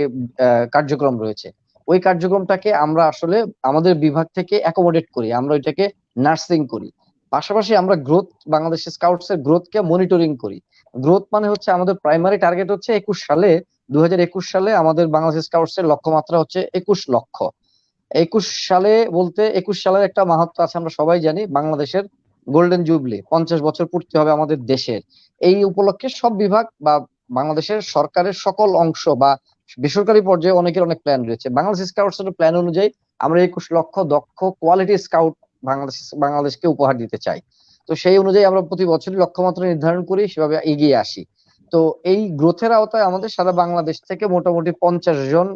কার্যক্রম রয়েছে। ওই কার্যক্রমটাকে আমরা আসলে আমাদের বিভাগ থেকে অ্যাকোমোডেট করি, আমরা ওইটাকে নার্সিং করি। পাশাপাশি আমরা গ্রোথ, বাংলাদেশ স্কাউটস এর গ্রোথকে মনিটরিং করি। গ্রোথ মানে হচ্ছে আমাদের প্রাইমারি টার্গেট হচ্ছে 2021 সালে আমাদের বাংলাদেশ স্কাউটস এর লক্ষ্যমাত্রা হচ্ছে 21 লক্ষ। 21 সালে বলতে 21 সালের একটা মাহাত্ম্য আছে, আমরা সবাই জানি। বাংলাদেশের গোল্ডেন জুবলি, 50 বছর পূর্তি হবে আমাদের দেশের। এই উপলক্ষে সব বিভাগ বা বাংলাদেশের সরকারের সকল অংশ বা বেসরকারি পর্যায়ে অনেকের অনেক প্ল্যান রয়েছে। বাংলাদেশ স্কাউটস এর প্ল্যান অনুযায়ী আমরা 21 লক্ষ দক্ষ কোয়ালিটি স্কাউট বাংলাদেশকে উপহার দিতে চাই। তো সেই অনুযায়ী আমরা প্রতি বছরই লক্ষ্যমাত্রা নির্ধারণ করি, সেভাবে এগিয়ে আসি। তো এই গ্রোথের আওতায় আমাদের সারা বাংলাদেশ থেকে মোটামুটি 50 জন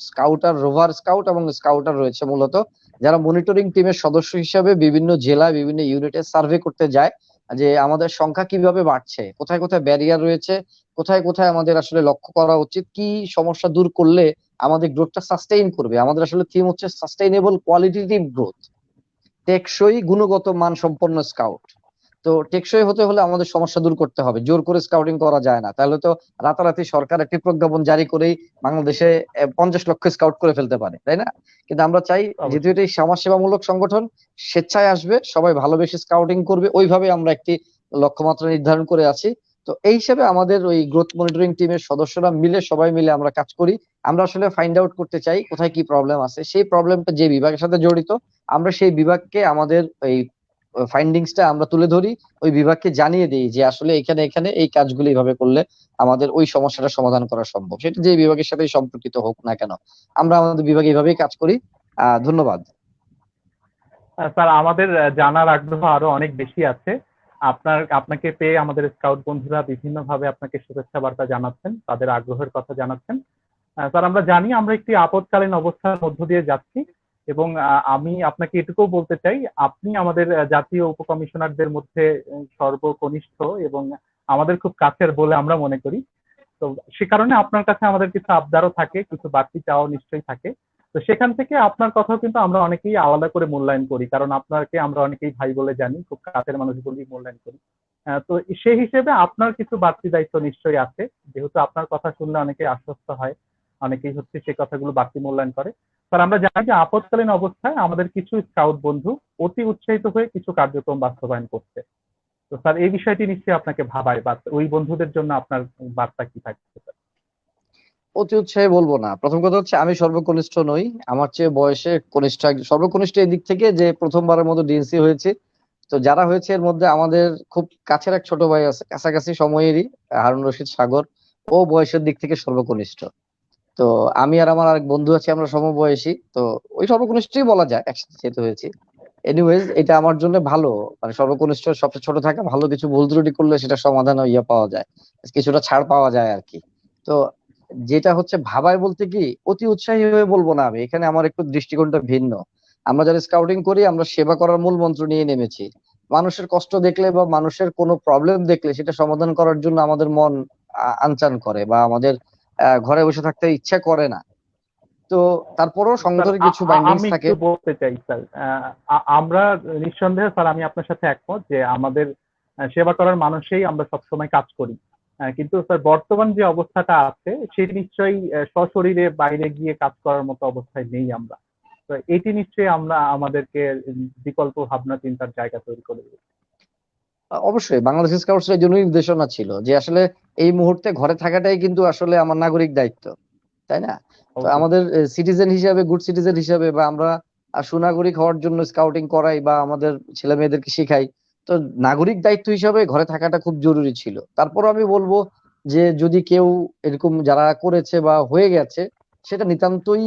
স্কাউটার, রোভার স্কাউট এবং স্কাউটার রয়েছে মূলত, যারা মনিটরিং টিমের সদস্য হিসাবে বিভিন্ন জেলা, বিভিন্ন ইউনিটে সার্ভে করতে যায় যে আমাদের সংখ্যা কিভাবে বাড়ছে, কোথায় কোথায় ব্যারিয়ার রয়েছে, কোথায় কোথায় আমাদের আসলে লক্ষ্য করা উচিত, কি সমস্যা দূর করলে আমাদের গ্রোথটা সাস্টেইন করবে। আমাদের আসলে থিম হচ্ছে সাস্টেইনেবল কোয়ালিটেটিভ গ্রোথ, টেকসই গুণগত মান সম্পন্ন স্কাউট। তো টেকসই হতে হলে আমাদের সমস্যা দূর করতে হবে, জোর করে স্কাউটিং করা যায় না, তাহলে তো রাতারাতি সরকার একটি প্রজ্ঞাপন জারি করেই বাংলাদেশে 50 লক্ষ স্কাউট করে ফেলতে পারে, তাই না? কিন্তু আমরা চাই, যেহেতু এটি সমাজসেবামূলক সংগঠন, স্বেচ্ছায় আসবে, সবাই ভালোবেসে স্কাউটিং করবে, ওইভাবে আমরা একটি লক্ষ্যমাত্রা নির্ধারণ করে আছি। তো এই হিসেবে আমাদের ওই গ্রোথ মনিটরিং টিমের সদস্যরা মিলে, সবাই মিলে আমরা কাজ করি। আমরা আসলে ফাইন্ড আউট করতে চাই কোথায় কি প্রবলেম আছে, সেই প্রবলেমটা যে বিভাগের সাথে জড়িত আমরা সেই বিভাগকে আমাদের এই ফাইন্ডিংসটা আমরা তুলে ধরি, ওই বিভাগকে জানিয়ে দিই যে আসলে এখানে এখানে এই কাজগুলো এইভাবে করলে আমাদের ওই সমস্যাটা সমাধান করা সম্ভব, সেটা যে বিভাগের সাথে সম্পর্কিত হোক না কেন। আমরা আমাদের বিভাগে এইভাবেই কাজ করি। ধন্যবাদ।
স্যার, আমাদের জানার আগ্রহ আরো অনেক বেশি আছে। আপনাকে পেয়ে আমাদের স্কাউট বন্ধুরা বিভিন্নভাবে আপনাকে শুভেচ্ছা বার্তা জানাচ্ছেন, তাদের আগ্রহের কথা জানাচ্ছেন। স্যার, আমরা জানি আমরা একটি আপদকালীন অবস্থার মধ্য দিয়ে যাচ্ছি, এবং আমি আপনাকে এটুকুও বলতে চাই, আপনি আমাদের জাতীয় উপকমিশনারদের মধ্যে সর্বকনিষ্ঠ এবং আমাদের খুব কাছের বলে আমরা মনে করি। তো সে কারণে আপনার কাছে আমাদের কিছু আবদারও থাকে, কিছু বাড়তি চাওয়া নিশ্চয়ই থাকে। তো সেখান থেকে আপনার কথাও কিন্তু আমরা অনেকেই আলাদা করে মূল্যায়ন করি, কারণ আপনাকে আমরা অনেকেই ভাই বলে জানি, খুব কাছের মানুষ বলেই মূল্যায়ন করি। তো সেই হিসেবে আপনার কিছু বাড়তি দায়িত্ব নিশ্চয়ই আছে, যেহেতু আপনার কথা শুনলে অনেকেই আশ্বস্ত হয়, অনেকেই হচ্ছে সেই কথাগুলো বাড়তি মূল্যায়ন করে। স্যার, আমরা জানি যে আপদকালীন অবস্থায় আমাদের কিছু স্কাউট বন্ধু অতি উৎসাহিত হয়ে কিছু কার্যক্রম বাস্তবায়ন করছে। তো স্যার, এই বিষয়টি নিশ্চয়ই আপনাকে ভাবায়, বা ওই বন্ধুদের জন্য আপনার বার্তা কি থাকছে?
অতি উৎসাহে বলবো না। প্রথম কথা হচ্ছে আমি সর্বকনিষ্ঠ নই, আমার চেয়ে বয়সে কনিষ্ঠ, সর্বকনিষ্ঠ এই দিক থেকে যে প্রথমবারের মতো ডিএনসি হয়েছে, তো যারা হয়েছে এর মধ্যে আমাদের খুব কাছের এক ছোট ভাই আছে, কাছাকাছি সময়েরই, হারুন রশিদ সাগর। ও বয়সের দিক থেকে সর্বকনিষ্ঠ। তো আমি আর আমার আরেক বন্ধু আছি, আমরা সমবয়সী। তো ওই সর্বকনিষ্ঠই বলা যায়, একসাথে যেতে হয়েছে। এনিওয়েজ, এটা আমার জন্য ভালো। মানে সর্বকনিষ্ঠ সবচেয়ে ছোট থাকা ভালো, কিছু ভুল ত্রুটি করলে সেটা সমাধান পাওয়া যায়, কিছুটা ছাড় পাওয়া যায় আর কি। তো যেটা হচ্ছে ভাবায় বলতে কি, অতি উৎসাহী হয়ে বলবো না আমি, এখানে আমার একটু দৃষ্টিকোণটা ভিন্ন। আমরা যারা স্কাউটিং করি, আমরা সেবা করার মূল মন্ত্র নিয়ে নেমেছি। মানুষের কষ্ট দেখলে বা মানুষের কোনো প্রবলেম দেখলে সেটা সমাধান করার জন্য আমাদের মন আনচান করে, বা আমাদের ঘরে বসে থাকতে ইচ্ছা করে না। তো তারপরেও
স্যার,
সংগঠনের কিছু বাইন্ডিংস
আমি
থাকে।
একটু বলতে চাই স্যার, আমরা নিঃসন্দেহে স্যার, আমি আপনার সাথে একমত যে আমাদের সেবা করার মানুষেই আমরা সবসময় কাজ করি। কিন্তু স্যার, বর্তমান যে অবস্থাটা আছে সেটি নিশ্চয়ই সশরীরে বাইরে গিয়ে কাজ করার মতো অবস্থায় নেই আমরা। তো এটি নিশ্চয়ই আমরা আমাদেরকে বিকল্প ভাবনা চিন্তার জায়গা তৈরি করে দেবে।
অবশ্যই বাংলাদেশ স্কাউটস এর জন্য নির্দেশনা ছিল যে আসলে এই মুহূর্তে ঘরে থাকাটাই কিন্তু আসলে আমার নাগরিক দায়িত্ব, তাই না? তো
অবশ্যই।
আমাদের সিটিজেন হিসাবে, গুড সিটিজেন হিসাবে, বা আমরা সুনাগরিক হওয়ার জন্য স্কাউটিং করাই বা আমাদের ছেলে মেয়েদেরকে শিখাই। তো নাগরিক দায়িত্ব হিসাবে ঘরে থাকাটা খুব জরুরি ছিল। তারপর আমি বলবো যে যদি কেউ এরকম যারা করেছে বা হয়ে গেছে, সেটা নিতান্তই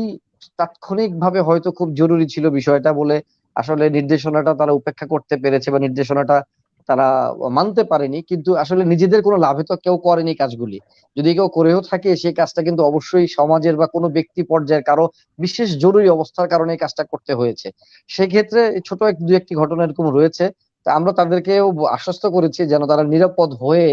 তাৎক্ষণিক ভাবে হয়তো খুব জরুরি ছিল বিষয়টা বলে আসলে নির্দেশনাটা তারা উপেক্ষা করতে পেরেছে, বা নির্দেশনাটা তারা মানতে পারেনি। কিন্তু আসলে নিজেদের কোনো লাভে তো কেউ করেনি কাজগুলি। যদি কেউ করেও থাকে, সেই কাজটা কিন্তু অবশ্যই সমাজের বা কোনো ব্যক্তি পর্যায়ের কারো বিশেষ জরুরি অবস্থার কারণে এই কাজটা করতে হয়েছে। সেক্ষেত্রে ছোট দু একটি ঘটনা এরকম রয়েছে। তা আমরা তাদেরকেও আশ্বস্ত করেছি যেন তারা নিরাপদ হয়ে,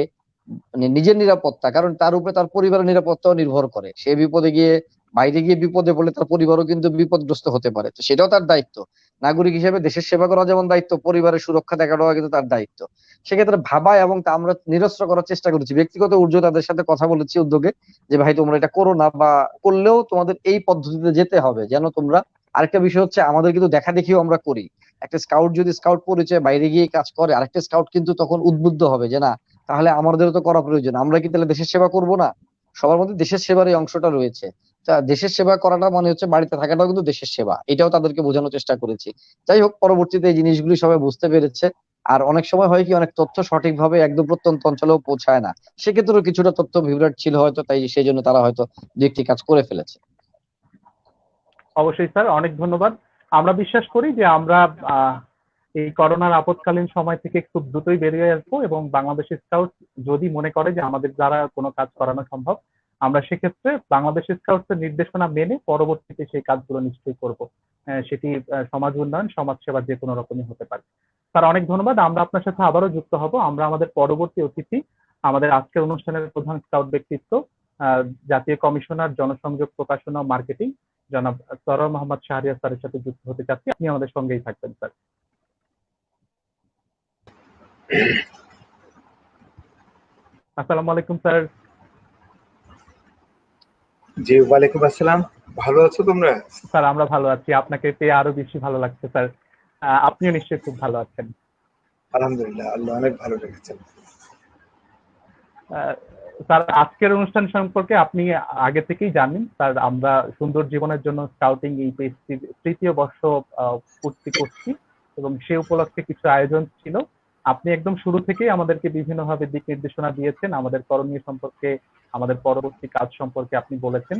মানে নিজের নিরাপত্তা, কারণ তার উপরে তার পরিবারের নিরাপত্তাও নির্ভর করে। সে বিপদে গিয়ে, বাইরে গিয়ে বিপদে পড়লে তার পরিবারও কিন্তু বিপদগ্রস্ত হতে পারে। তো সেটাও তার দায়িত্ব। নাগরিক হিসেবে দেশের সেবা করা যেমন দায়িত্ব, পরিবারের সুরক্ষা দেখাটাও কিন্তু তার দায়িত্ব। সেক্ষেত্রে ভাবা এবং তা আমরা নিরস্ত্র করার চেষ্টা করেছি। ব্যক্তিগত উদ্যোগে তাদের সাথে কথা বলেছি, উদ্যোগে, যে ভাই তোমরা এটা করো না, বা করলেও তোমাদের এই পদ্ধতিতে যেতে হবে যেন তোমরা। আরেকটা বিষয় হচ্ছে, আমাদের কিন্তু দেখা দেখিও আমরা করি। একটা স্কাউট যদি স্কাউট পরিচয় বাইরে গিয়ে কাজ করে, আরেকটা স্কাউট কিন্তু তখন উদ্বুদ্ধ হবে যে না, তাহলে আমাদেরও তো করা প্রয়োজন, আমরা কি তাহলে দেশের সেবা করব না? সবার মধ্যে দেশের সেবার এই অংশটা রয়েছে। তা দেশের সেবা করাটা মানে হচ্ছে বাড়িতে থাকাটাও কিন্তু দেশের সেবা, এটাও তাদেরকে বোঝানোর চেষ্টা করেছি। যাই হোক, পরবর্তীতে এই জিনিসগুলি সবাই বুঝতে পেরেছে। আর অনেক সময় হয় কি, অনেক তথ্য সঠিকভাবে একদম প্রত্যন্ত অঞ্চলেও পৌঁছায় না। সেক্ষেত্রেও কিছুটা তথ্য বিভ্রাট ছিল হয়তো, তাই সেই জন্য তারা হয়তো দু একটি কাজ করে ফেলেছে।
অবশ্যই স্যার, অনেক ধন্যবাদ। আমরা বিশ্বাস করি যে আমরা এই করোনার আপৎকালীন সময় থেকে খুব দ্রুতই বেরিয়ে আসবো, এবং বাংলাদেশ স্কাউট যদি মনে করে যে আমাদের দ্বারা কোনো কাজ করানো সম্ভব, আমরা সেক্ষেত্রে বাংলাদেশ স্কাউটস এর নির্দেশনা মেনে পরবর্তীতে সেই কাজগুলো নিশ্চয়ই করব। সেটি সমাজ উন্নয়ন, সমাজ সেবা যে কোনো রকমই হতে পারে। স্যার, অনেক ধন্যবাদ। আমরা আপনার সাথে আবারও যুক্ত হব। আমরা আমাদের পরবর্তী অতিথি, আমাদের আজকের অনুষ্ঠানের প্রধান স্কাউট ব্যক্তিত্ব, জাতীয় কমিশনার জনসংযোগ, প্রকাশনা ও মার্কেটিং, জনাব সরওয়ার মোহাম্মদ শাহরিয়ার স্যারের সাথে যুক্ত হতে চাচ্ছি। আপনি আমাদের সঙ্গেই থাকবেন স্যার। আসসালামু আলাইকুম স্যার।
জি, ওয়ালাইকুম আসসালাম। ভালো আছো তোমরা?
স্যার, আমরা ভালো আছি। আপনাকে পেয়ে আরো বেশি ভালো লাগছে স্যার। আপনিও নিশ্চয়ই খুব ভালো আছেন।
আলহামদুলিল্লাহ, আল্লাহ অনেক ভালো রেখেছেন।
স্যার, আজকের অনুষ্ঠান সম্পর্কে আপনি আগে থেকেই জানেন স্যার, আমরা সুন্দর জীবনের জন্য স্কাউটিং এই পেজটির ৩য় বর্ষ পূর্তি করছি, এবং সে উপলক্ষে কিছু আয়োজন ছিল। আপনি একদম শুরু থেকেই আমাদেরকে বিভিন্নভাবে দিক নির্দেশনা দিয়েছেন, আমাদের করণীয় সম্পর্কে, আমাদের পরবর্তী কাজ সম্পর্কে আপনি বলেছেন,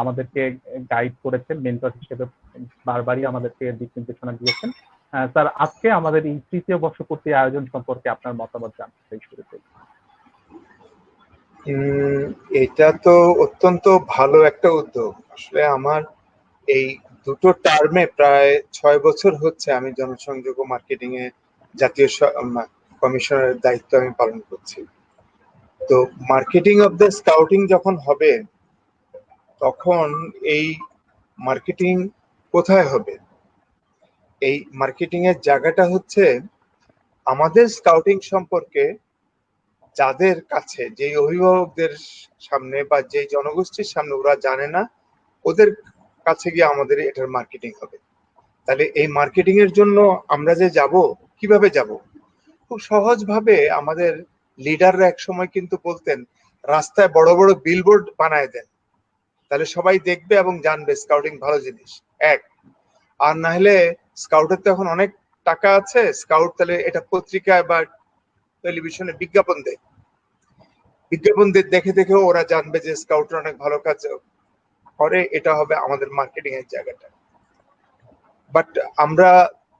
আমাদেরকে গাইড করেছেন মেন্টর হিসেবে, বারবারই আমাদেরকে দিক নির্দেশনা দিয়েছেন। স্যার, আজকে আমাদের এই ৩য় বর্ষপূর্তি আয়োজন সম্পর্কে আপনার মতামত জানতে চাই শুরুতে।
এটা তো অত্যন্ত ভালো একটা উদ্যোগ। আসলে আমার এই দুটো টার্মে প্রায় ৬ বছর হচ্ছে আমি জনসংযোগ ও মার্কেটিং এ জাতীয় কমিশনারের দায়িত্ব আমি পালন করছি। তো মার্কেটিং অফ দ্য স্কাউটিং যখন হবে, তখন এই মার্কেটিং কোথায় হবে? এই মার্কেটিং এর জায়গাটা হচ্ছে আমাদের স্কাউটিং সম্পর্কে যাদের কাছে, যে অভিভাবকদের সামনে বা যে জনগোষ্ঠীর সামনে ওরা জানে না, ওদের কাছে গিয়ে আমাদের এটার মার্কেটিং হবে। তাহলে এই মার্কেটিং এর জন্য আমরা যে যাব, কিভাবে যাব? খুব সহজ ভাবে আমাদের লিডাররা এক সময় কিন্তু বলতেন, রাস্তায় বড় বড় বিলবোর্ড বানায় দেন, তাহলে সবাই দেখবে এবং জানবে স্কাউটিং ভালো জিনিস। এক, আর না হলে স্কাউটের তো এখন অনেক টাকা আছে, স্কাউট তাহলে এটা পত্রিকায় বা টেলিভিশনে বিজ্ঞাপন দেয়, বিজ্ঞাপন দেখে দেখে ওরা জানবে যে স্কাউটরা অনেক ভালো কাজ করে, এটা হবে আমাদের মার্কেটিং এর জায়গাটা। বাট আমরা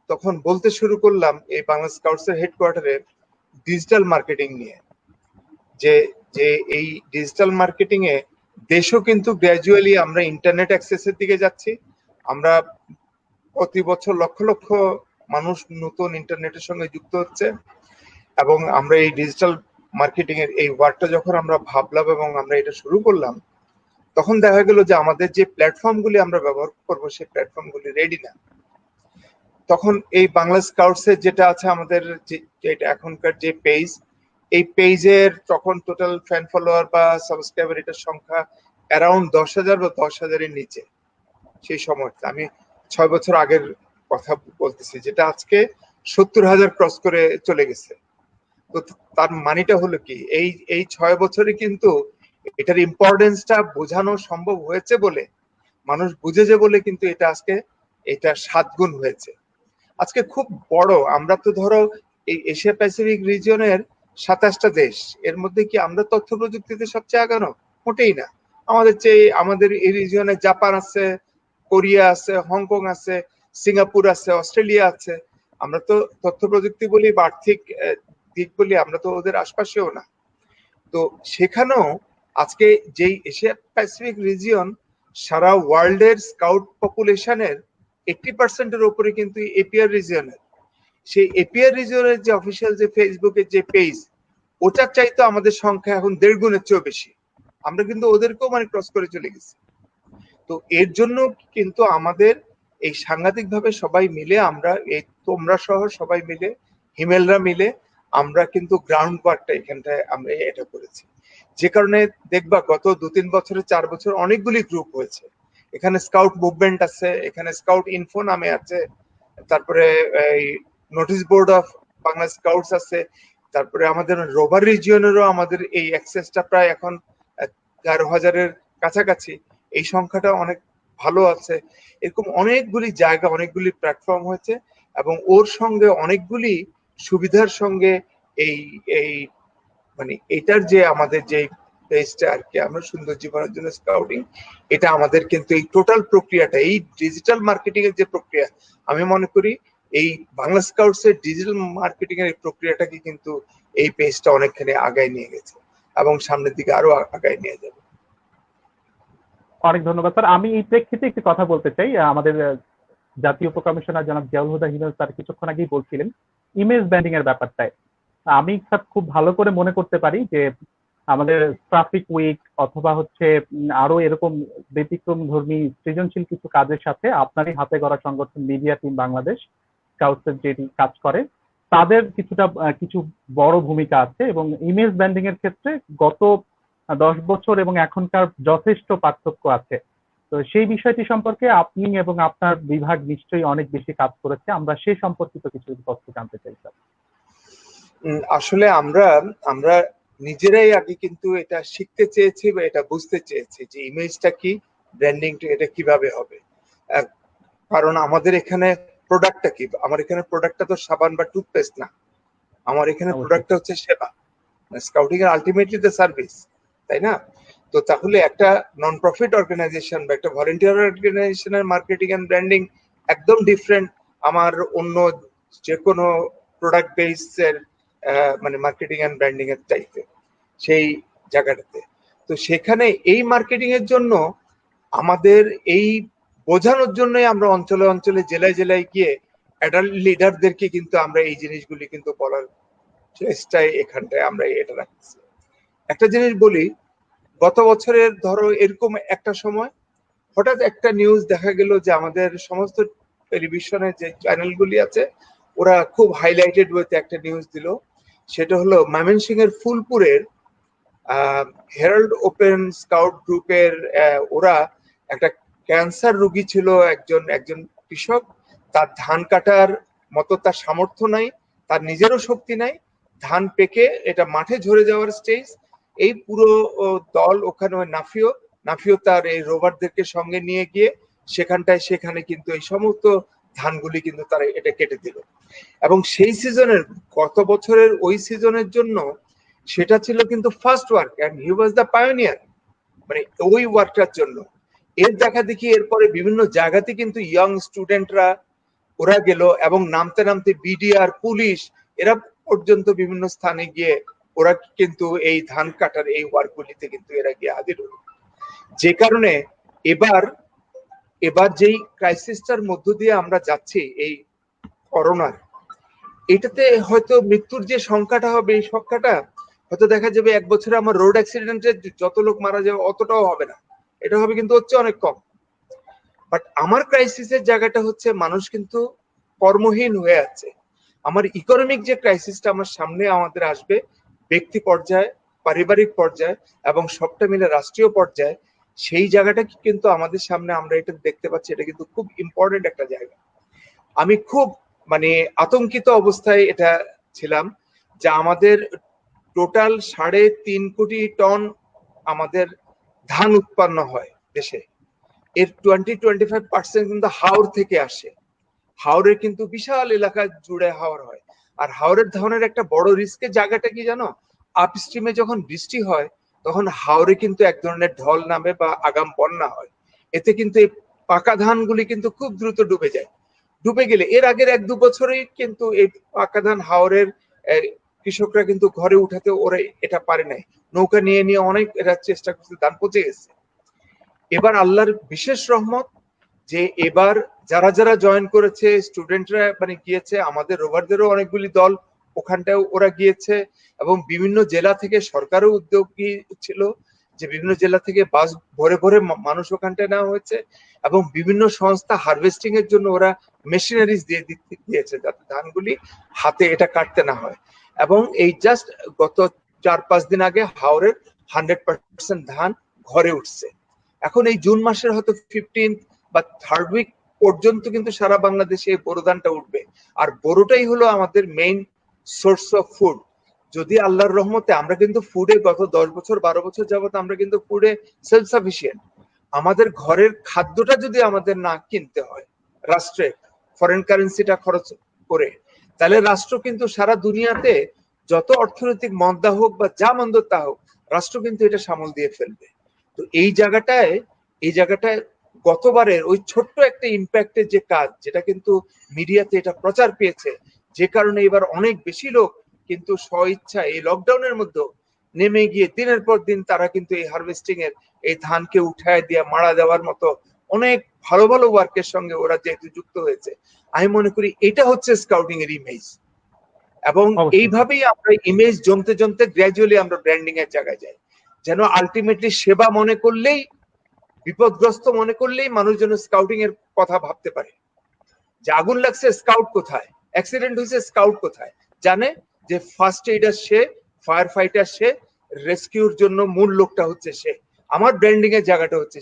তখন বলতে শুরু করলাম এই বাংলা স্কাউটস এর হেডকোয়ার্টারে ডিজিটাল মার্কেটিং নিয়ে, যে যে এই ডিজিটাল মার্কেটিং এ দেশও কিন্তু গ্র্যাজুয়ালি আমরা ইন্টারনেট অ্যাক্সেসের দিকে যাচ্ছি। আমরা প্রতি বছর লক্ষ লক্ষ মানুষ নতুন ইন্টারনেটের সঙ্গে যুক্ত হচ্ছে, এবং আমরা এই ডিজিটাল মার্কেটিং এর এই ওয়ার্ডটা যখন আমরা ভাবলাম এবং আমরা এটা শুরু করলাম, তখন দেখা গেল যে আমাদের যে প্ল্যাটফর্মগুলি আমরা ব্যবহার করবো সেই প্ল্যাটফর্মগুলি রেডি না। তখন এই বাংলা স্কাউটস এর যেটা আছে আমাদের যেটা এখনকার যে পেজ, এই পেজের তখন টোটাল ফ্যান ফলোয়ার বা সাবস্ক্রাইবার এটার সংখ্যা অ্যারাউন্ড 10,000 বা 10,000-এর নিচে। সেই সময়টা আমি 6 বছর আগের কথা বলতেছি, যেটা আজকে 70,000 ক্রস করে চলে গেছে। তো তার মানেটা হলো কি, এই 6 বছরে কিন্তু এটার ইম্পর্টেন্সটা বোঝানো সম্ভব হয়েছে বলে, মানুষ বুঝেছে বলে কিন্তু এটা আজকে এটা 7 গুণ হয়েছে। আজকে খুব বড়, আমরা তো ধরো এই এশিয়া প্যাসিফিক রিজিয়নের 27টা দেশ, এর মধ্যে কি আমরা তথ্য প্রযুক্তিতে সবচেয়ে আগানো? মোটেই না। আমাদের এই রিজিয়নে জাপান আছে, কোরিয়া আছে, হংকং আছে, সিঙ্গাপুর আছে, অস্ট্রেলিয়া আছে। আমরা তো তথ্য প্রযুক্তি বলি বা আর্থিক দিক বলি, আমরা তো ওদের আশপাশেও না। তো সেখানেও আজকে যেই এশিয়া প্যাসিফিক রিজিয়ন সারা ওয়ার্ল্ডের স্কাউট পপুলেশনের 80%-এর উপরে কিন্তু এপিআর রিজিয়নের, সেই এপিআর রিজিয়নের যে অফিসিয়াল যে ফেসবুকের যে পেজ, ওটার চাইতে আমাদের সংখ্যা এখন 1.5 গুণের চেয়েও বেশি। আমরা কিন্তু ওদেরকেও মানে ক্রস করে চলে গেছি। তো এর জন্য কিন্তু আমাদের এই সাংঘাতিক ভাবে সবাই মিলে, আমরা এই তোমরা সহ সবাই মিলে, হিমেলরা মিলে আমরা কিন্তু গ্রাউন্ড ওয়ার্কটা এখানটায় আমরা এটা করেছি। যে কারণে দেখবা গত 2-3 বছরে 4 বছর অনেকগুলি গ্রুপ হয়েছে। এখানে স্কাউট মুভমেন্ট আছে, এখানে স্কাউট ইনফো নামে আছে, তারপরে এই notice board of Bangla scouts আছে, তারপরে আমাদের রোভার রিজিয়নেরও আমাদের এই অ্যাক্সেসটা প্রায় এখন 11,000-এর কাছাকাছি। এই সংখ্যাটা অনেক ভালো আছে। এরকম অনেকগুলি জায়গা, অনেকগুলি প্ল্যাটফর্ম হয়েছে, এবং ওর সঙ্গে অনেকগুলি সুবিধার সঙ্গে এই এই মানে এটার যে আমাদের যে পেজটা আর কি, আমরা সুন্দর জীবনের জন্য স্কাউটিং, এটা আমাদের কিন্তু এই টোটাল প্রক্রিয়াটা, এই ডিজিটাল মার্কেটিং এর যে প্রক্রিয়া, আমি মনে করি এই বাংলা স্কাউটস এর ডিজিটাল মার্কেটিং এর এই প্রক্রিয়াটাকে কিন্তু এই পেজটা অনেকখানি আগায় নিয়ে গেছে এবং সামনের দিকে আরো আগায় নিয়ে যাবে।
অনেক ধন্যবাদ স্যার। আমি এই প্রেক্ষিতে একটি কথা বলতে চাই। আমাদের জাতীয় উপকমিশনার জনাব জিয়াউল হুদা হিমেল স্যার কিছুক্ষণ আগেই বলছিলেন ইমেজ ব্র্যান্ডিং এর ব্যাপারটায়। আমি স্যার খুব ভালো করে মনে করতে পারি যে আমাদের ট্রাফিক উইক অথবা হচ্ছে আরো এরকম ব্যতিক্রম ধর্মী সৃজনশীল কিছু কাজের সাথে আপনারই হাতে গড়া সংগঠন মিডিয়া টিম বাংলাদেশ স্কাউটসের যে কাজ করে, তাদের কিছু বড় ভূমিকা আছে, এবং ইমেজ ব্র্যান্ডিং এর ক্ষেত্রে গত 10 বছর এবং এখনকার যথেষ্ট পার্থক্য আছে। তো সেই বিষয়টি সম্পর্কে আপনি এবং আপনার বিভাগ নিশ্চয়ই অনেক বেশি কাজ করেছে, আমরা সেই সম্পর্কিত কিছু তথ্য জানতে চাই স্যার।
আসলে আমরা নিজেরাই আগে কিন্তু এটা শিখতে চেয়েছি বা এটা বুঝতে চেয়েছি যে ইমেজটা কি, ব্র্যান্ডিং এটা কিভাবে হবে। কারণ আমাদের এখানে প্রোডাক্টটা কি, আমার এখানে প্রোডাক্টটা তো সাবান বা টুথপেস্ট না, আমার এখানে প্রোডাক্টটা হচ্ছে সেবা। স্কাউটিং এর আলটিমেটলি দ্য সার্ভিস, তাই না? তো তাহলে একটা নন প্রফিট অর্গানাইজেশন বা একটা ভলেন্টিয়ার অর্গানাইজেশনের মার্কেটিং এন্ড ব্র্যান্ডিং একদম ডিফারেন্ট আমার অন্য যে কোনো প্রোডাক্ট বেসড মানে মার্কেটিং এন্ড ব্র্যান্ডিং এর চাইতে সেই জায়গাটাতে। তো সেখানে এই মার্কেটিং এর জন্য আমাদের এই বোঝানোর জন্যই আমরা অঞ্চলে অঞ্চলে জেলায় জেলায় গিয়ে অ্যাডাল্ট লিডারদেরকে কিন্তু আমরা এই জিনিসগুলি কিন্তু বলার চেষ্টায় এখানটায় আমরা এটা রাখছি। একটা জিনিস বলি, গত বছরের ধরো এরকম একটা সময় হঠাৎ একটা নিউজ দেখা গেল যে আমাদের সমস্ত টেলিভিশনের যে চ্যানেলগুলি আছে ওরা খুব হাইলাইটেড ওয়েতে একটা নিউজ দিল। সেটা হলো ময়মনসিংহের ফুলপুরের হেরাল্ড ওপেন স্কাউট গ্রুপের ওরা একটা ক্যান্সার রোগী ছিল, একজন কৃষক, তার ধান কাটার মতো তার সামর্থ্য নাই, তার নিজেরও শক্তি নাই, ধান পেকে এটা মাঠে ঝরে যাওয়ার স্টেজ। এই পুরো দল ওখানে নাফিও তার এই রোভারদেরকে সঙ্গে নিয়ে গিয়ে সেখানে কিন্তু এই সমস্ত ধানগুলি কিন্তু তারা এটা কেটে দিল। এবং সেই সিজনের গত বছরের ওই সিজনের জন্য সেটা ছিল কিন্তু first work, and he was the pioneer, মানে ওই ওয়ার্কটার জন্য। এর দেখা দেখি এরপরে বিভিন্ন জায়গাতে কিন্তু ইয়াং স্টুডেন্টরা ওরা গেল, এবং নামতে নামতে বিডিআর, পুলিশ এরা পর্যন্ত বিভিন্ন স্থানে গিয়ে ওরা কিন্তু এই ধান কাটার এই ওয়ার্কগুলিতে কিন্তু এরা গিয়ে হাজির হলো। যে কারণে এবার যেই ক্রাইসিসটার মধ্য দিয়ে আমরা যাচ্ছি এই করোনার, এটাতে হয়তো মৃত্যুর যে সংখ্যাটা হবে, এই সংখ্যাটা হয়তো দেখা যাবে 1 বছরে আমার রোড অ্যাক্সিডেন্টে যত লোক মারা যাবে অতটাও হবে না, এটা হবে কিন্তু হচ্ছে অনেক কম। বাট আমার ক্রাইসিসের জায়গাটা হচ্ছে মানুষ কিন্তু কর্মহীন হয়ে আছে। আমার ইকোনমিক যে ক্রাইসিসটা আমার সামনে আমাদের আসবে ব্যক্তি পর্যায়ে, পারিবারিক পর্যায়ে এবং সবটা মিলে রাষ্ট্রীয় পর্যায়ে, সেই জায়গাটা কিন্তু আমাদের সামনে আমরা এটা দেখতে পাচ্ছি। এটা কিন্তু খুব ইম্পর্টেন্ট একটা জায়গা। আমি খুব মানে আতঙ্কিত অবস্থায় এটা ছিলাম যে আমাদের টোটাল 3.5 কোটি টন আমাদের ধান উৎপন্ন হয় দেশে, এর 20-25% কিন্তু হাওর থেকে আসে। হাওরের কিন্তু বিশাল এলাকা জুড়ে হাওর হয়। আর হাওরের ধানের একটা বড় রিস্কের জায়গাটা কি জানো, আপস্ট্রিমে যখন বৃষ্টি হয় তখন হাওরে কিন্তু এক ধরনের ঢল নামে বা আগাম বন্যা হয়। এতে কিন্তু এই পাকা ধানগুলি কিন্তু খুব দ্রুত ডুবে যায়। ডুবে গেলে এর আগের 1-2 বছরেই কিন্তু এই পাকা ধান হাওরের কৃষকরা কিন্তু ঘরে উঠাতে ওরা এটা পারে নাই, নৌকা নিয়ে নিয়ে অনেক এরা চেষ্টা করতে ধান পচে গেছে। এবার আল্লাহর বিশেষ রহমত যে এবার যারা যারা জয়েন করেছে স্টুডেন্টরা মানে গিয়েছে, আমাদের রোভারদেরও অনেকগুলি দল ওখানটায় ওরা গিয়েছে, এবং বিভিন্ন জেলা থেকে সরকারও উদ্যোগী ছিল যে বিভিন্ন জেলা থেকে বাস ভরে ভরে মানুষ ওখানটায় নেওয়া হয়েছে, এবং বিভিন্ন সংস্থা হারভেস্টিং এর জন্য ওরা মেশিনারিজ দিয়েছে যাতে ধানগুলি হাতে এটা কাটতে না হয়। এবং এই জাস্ট গত 4-5 দিন আগে হাওরের 100% ধান ঘরে উঠছে। এখন এই জুন মাসের হয়তো 15 বা 3rd উইক পর্যন্ত কিন্তু সারা বাংলাদেশে এই বোরো ধানটা উঠবে। আর বোরোটাই হলো আমাদের মেইন সোর্স অফ ফুড। যদি আল্লাহর রহমতে আমরা কিন্তু ফুডে গত 10 বছর 12 বছর যাবত আমরা কিন্তু ফুডে সেলফ সাফিসিয়েন্ট। আমাদের ঘরের খাদ্যটা যদি আমাদের না কিনতে হয় রাষ্ট্রে ফরেন কারেন্সিটা খরচ করে, তাহলে রাষ্ট্র কিন্তু সারা দুনিয়াতে যত অর্থনৈতিক মন্দা হোক বা যা মন্দ তা হোক, রাষ্ট্র কিন্তু এটা সামল দিয়ে ফেলবে। তো এই জায়গাটায় গতবারের ওই ছোট্ট একটা ইম্প্যাক্টের যে কাজ, যেটা কিন্তু মিডিয়াতে এটা প্রচার পেয়েছে, যে কারণে এবার অনেক বেশি লোক কিন্তু স্বইচ্ছা এই লকডাউনের মধ্যে নেমে গিয়ে দিনের পর দিন তারা কিন্তু এই হারভেস্টিং এর এই ধানকে উঠায় দিয়ে মারা দেওয়ার মতো অনেক ভালো ভালো ওয়ার্কের সঙ্গে ওরা যেহেতু যুক্ত হয়েছে, আমি মনে করি এটা হচ্ছে স্কাউটিং এর ইমেজ। এবং এইভাবেই আমরা ইমেজ জমতে জমতে গ্র্যাজুয়ালি আমরা ব্র্যান্ডিং এর জায়গায় যাই, যেন আলটিমেটলি সেবা মনে করলেই, বিপদগ্রস্ত মনে করলেই মানুষ যেন স্কাউটিং এর কথা ভাবতে পারে। যে আগুন লাগছে স্কাউট কোথায়, অ্যাক্সিডেন্ট হয়েছে স্কাউট কোথায়, জানে যে ফার্স্ট এইডার সে, ফায়ার ফাইটার সে, রেস্কিউর জন্য মূল লোকটা হচ্ছে সে। আমার ব্র্যান্ডিং এর জায়গাটা হচ্ছে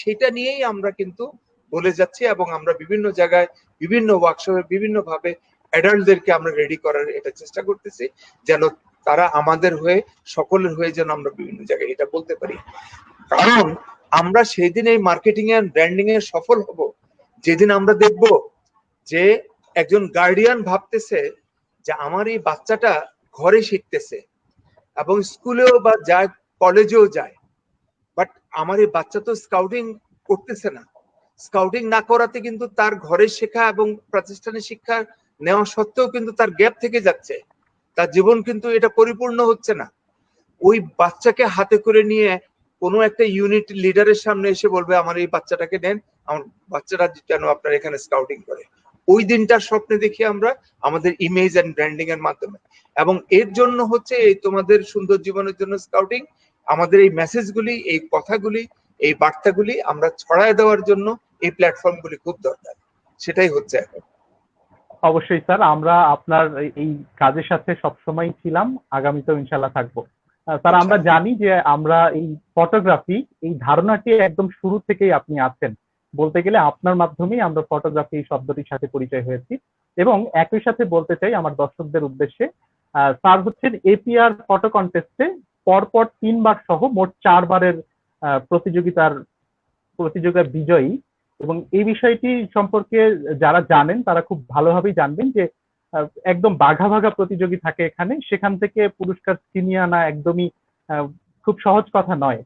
সেটা নিয়েই আমরা কিন্তু বলে যাচ্ছি, এবং আমরা বিভিন্ন জায়গায় বিভিন্ন ওয়ার্কশপে বিভিন্ন ভাবে অ্যাডাল্টদেরকে আমরা রেডি করার এটা চেষ্টা করতেছি, যেন তারা আমাদের হয়ে, সকলের হয়ে যেন আমরা বিভিন্ন জায়গায় এটা বলতে পারি। কারণ আমরা সেই দিন এই মার্কেটিং এর ব্র্যান্ডিং এ সফল হব যেদিন আমরা দেখব যে একজন গার্ডিয়ান ভাবতেছে যে আমার এই বাচ্চাটা ঘরে শিখতেছে এবং স্কুলেও বা যায়, কলেজেও যায়, বাট আমার এই বাচ্চা তো স্কাউটিং করতেছে না। স্কাউটিং না করাতে কিন্তু তার ঘরের শেখা এবং প্রাতিষ্ঠানিক শিক্ষা নেওয়া সত্ত্বেও কিন্তু তার গ্যাপ থেকে যাচ্ছে, তার জীবন কিন্তু এটা পরিপূর্ণ হচ্ছে না। ওই বাচ্চাকে হাতে করে নিয়ে কোনো একটা ইউনিট লিডারের সামনে এসে বলবে আমার এই বাচ্চাটাকে নেন, আমার বাচ্চাটা যেন আপনার এখানে স্কাউটিং করে, ওই দিনটার স্বপ্নে দেখি আমরা আমাদের ইমেজ এন্ড ব্র্যান্ডিং এর মাধ্যমে। এবং এর জন্য হচ্ছে এই তোমাদের সুন্দর জীবনের জন্য স্কাউটিং, আমাদের এই মেসেজগুলি, এই কথাগুলি, এই বার্তাগুলি আমরা ছড়ায় দেওয়ার জন্য এই প্ল্যাটফর্মগুলি খুব দরকার। সেটাই হচ্ছে এখন।
অবশ্যই স্যার, আমরা আপনার এই কাজের সাথে সবসময় ছিলাম, আগামীতেও ইনশাল্লাহ থাকবো। স্যার, আমরা জানি যে আমরা এই ফটোগ্রাফি, এই ধারণাটি একদম শুরু থেকেই আপনি আছেন, বলতে গেলে আপনার মাধ্যমেই আমরা ফটোগ্রাফি এই শব্দটির সাথে পরিচয় হয়েছি। এবং একই সাথে বলতে চাই আমার দর্শকদের উদ্দেশ্যে, স্যার হচ্ছেন এপিআর ফটো কন্টেস্টে পরপর 3 বার সহ মোট 4 বারের প্রতিযোগিতার বিজয়ী এবং এই বিষয়টি সম্পর্কে যারা জানেন তারা খুব ভালোভাবেই জানবেন যে একদম বাঘা বাঘা প্রতিযোগী থাকে এখানে, সেখান থেকে পুরস্কার ছিনিয়ে আনা একদমই খুব সহজ কথা নয়।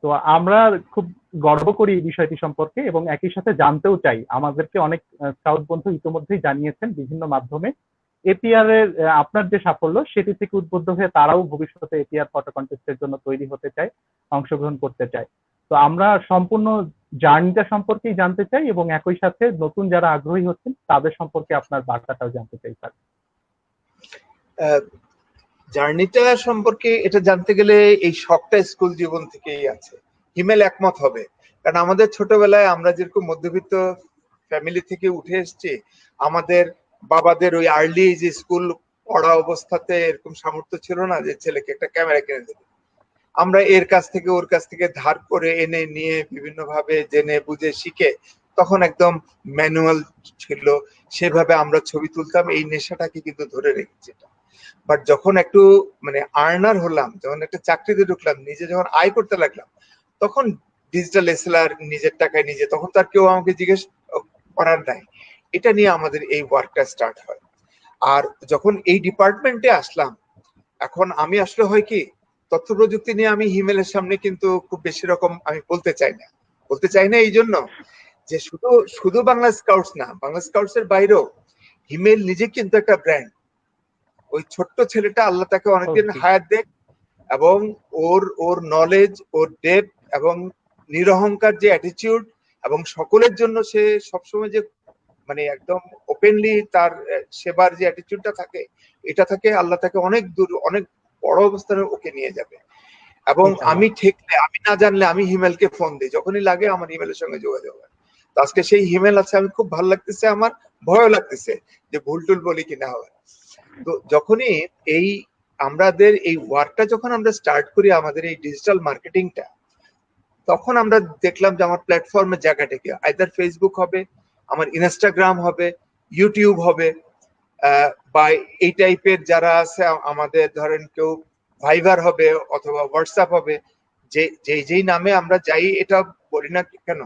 তো আমরা খুব গর্ব করি এই বিষয়টি সম্পর্কে এবং একই সাথে জানতেও চাই। আমাদেরকে অনেক স্কাউট বন্ধু ইতিমধ্যেই জানিয়েছেন বিভিন্ন মাধ্যমে এপিআর এর আপনার যে সাফল্য সেটি থেকে উদ্বুদ্ধ হয়ে তারাও ভবিষ্যতে এপিআর ফটো কন্টেস্টের জন্য তৈরি হতে চায়, অংশগ্রহণ করতে চায়। তো আমরা সম্পূর্ণ জার্নিটা সম্পর্কেই জানতে চাই এবং একই সাথে নতুন যারা আগ্রহী হচ্ছেন তাদের সম্পর্কে আপনার বার্তাটাও জানতে চাই স্যার।
জার্নিটা সম্পর্কে এটা জানতে গেলে এই শখটা স্কুল জীবন থেকেই আছে। হিমেল একমত হবে, কারণ আমাদের ছোটবেলায় আমরা যেরকম মধ্যবিত্ত ফ্যামিলি থেকে উঠে এসেছি, আমাদের বাবাদের ওই আর্লি যে স্কুল পড়া অবস্থাতে এরকম সামর্থ্য ছিল না যে ছেলেকে একটা ক্যামেরা কিনে দেবে। আমরা এর কাছ থেকে ওর কাছ থেকে ধার করে এনে নিয়ে বিভিন্ন ভাবে জেনে বুঝে শিখে তখন একদম ম্যানুয়াল ছিল, সেভাবে আমরা ছবি তুলতাম। এই নেশাটাকে কিন্তু ধরে রেখেছি। বাট যখন একটু মানে আর্নার হলাম, যখন একটা চাকরিতে ঢুকলাম, নিজে যখন আয় করতে লাগলাম, তখন ডিজিটাল এসএলআর নিজের টাকায় নিজে, তখন তার কেউ আমাকে জিজ্ঞেস করার নাই। এটা নিয়ে আমাদের এই ওয়ার্কটা স্টার্ট হয়। আর যখন এই ডিপার্টমেন্টে আসলাম, এখন আমি আসলে হয় কি, তথ্য প্রযুক্তি নিয়ে আমি হিমেলের সামনে কিন্তু খুব বেশি রকম আমি বলতে চাই না এই জন্য যে শুধু শুধু বাংলা স্কাউটস না, বাংলা স্কাউটস এর বাইরেও হিমেল নিজে কিন্তু একটা ব্র্যান্ড। ওই ছোট্ট ছেলেটা আল্লাহ তাকে অনেকদিন হায়াত দেখ এবং ওর নলেজ, ওর ডেপথ এবং নিরহংকার যে অ্যাটিটিউড এবং সকলের জন্য সে সবসময় যে মানে একদম ওপেনলি তার সেবার যে অ্যাটিটিউডটা থাকে, এটা থাকে আল্লাহ তাকে অনেক দূর অনেক বড় অবস্থানে ওকে নিয়ে যাবে। এবং আমি ঠেকলে, আমি না জানলে আমি হিমেলকে ফোন দিই, যখনই লাগে আমার হিমেলের সঙ্গে যোগাযোগ হয়। তো আজকে সেই হিমেল আছে, আমি খুব ভালো লাগতেছে, আমার ভয়ও লাগতেছে যে ভুল টুল বলি কিনা হবে। তো যখনই এই আমাদের এই ওয়ার্কটা যখন আমরা স্টার্ট করি, আমাদের এই ডিজিটাল মার্কেটিংটা, তখন আমরা দেখলাম যে আমার প্ল্যাটফর্মের জায়গাটাকে আইদার ফেসবুক হবে, আমার ইনস্টাগ্রাম হবে, ইউটিউব হবে, বা এই টাইপের যারা আছে আমাদের ধরেন কেউ ভাইবার হবে অথবা হোয়াটসঅ্যাপ হবে, যেই নামে আমরা যাই এটা বলি না কেন,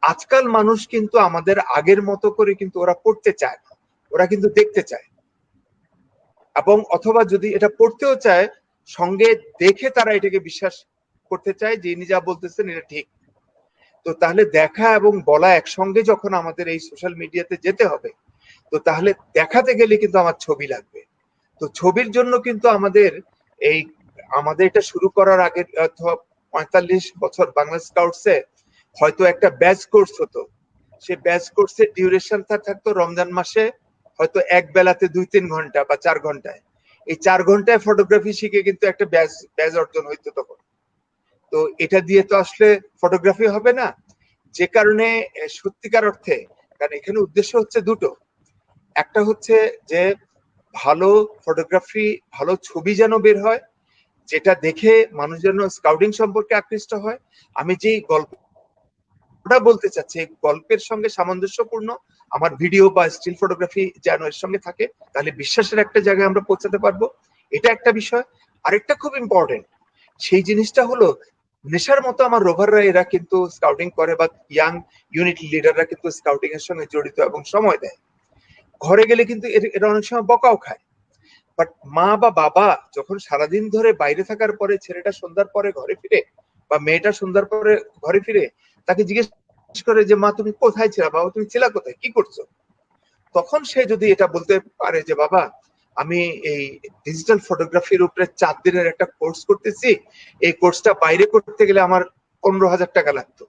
আজকাল মানুষ কিন্তু আমাদের আগের মতো করে কিন্তু ওরা পড়তে চায় না, ওরা কিন্তু দেখতে চায়। এবং অথবা যদি এটা পড়তেও চায়, সঙ্গে দেখে তারা এটাকে বিশ্বাস করতে চায় যে ইনি যা বলতেছেন এটা ঠিক। তো তাহলে দেখা এবং বলা একসঙ্গে যখন আমাদের এই সোশ্যাল মিডিয়াতে যেতে হবে, তো তাহলে দেখাতে গেলে কিন্তু আমার ছবি লাগবে। তো ছবির জন্য কিন্তু আমাদের এটা শুরু করার আগে 45 বছর বাংলা স্কাউটসে হয়তো একটা ব্যাচ কোর্স হতো। সে ব্যাচ কোর্সের ডিউরেশন থাকতো রমজান মাসে হয়তো এক বেলাতে 2-3 ঘন্টা বা 4 ঘন্টায়। এই 4 ঘন্টায় ফটোগ্রাফি শিখে কিন্তু একটা ব্যাচ অর্জন হইতো তখন। তো এটা দিয়ে তো আসলে ফটোগ্রাফি হবে না, যে কারণে সত্যিকার অর্থে, কারণ এখানে উদ্দেশ্য হচ্ছে দুটো। একটা হচ্ছে যে ভালো ফটোগ্রাফি, ভালো ছবি যেন বের হয়, যেটা দেখে মানুষ যেন স্কাউটিং সম্পর্কে আকৃষ্ট হয়। আমি যে গল্পটা বলতে চাচ্ছি, গল্পের সঙ্গে সামঞ্জস্যপূর্ণ আমার ভিডিও বা স্টিল ফটোগ্রাফি যেন এর সঙ্গে থাকে, তাহলে বিশ্বাসের একটা জায়গায় আমরা পৌঁছাতে পারবো। এটা একটা বিষয়। আরেকটা খুব ইম্পর্টেন্ট, সেই জিনিসটা হলো নেশার মতো আমার রোভাররা এরা কিন্তু স্কাউটিং করে, বা ইয়াং ইউনিট লিডাররা কিন্তু স্কাউটিং এর সঙ্গে জড়িত এবং সময় দেয়। ঘরে গেলে কিন্তু এরা অনেক সময় বকাও খায়। বাট মা বা বাবা যখন সারাদিন ধরে বাইরে থাকার পরে ছেলেটা সন্ধ্যার পরে ঘরে ফিরে, বা মেয়েটা সন্ধ্যার পরে ঘরে ফিরে, তাকে জিজ্ঞেস করে যে মা তুমি কোথায় ছিলা, বাবা তুমি ছিলা কোথায়, কি করছো, তখন সে যদি এটা বলতে পারে যে বাবা আমি এই ডিজিটাল ফটোগ্রাফির উপরে 4 দিনের একটা কোর্স করতেছি, এই কোর্সটা বাইরে করতে গেলে আমার 15,000 টাকা লাগতো,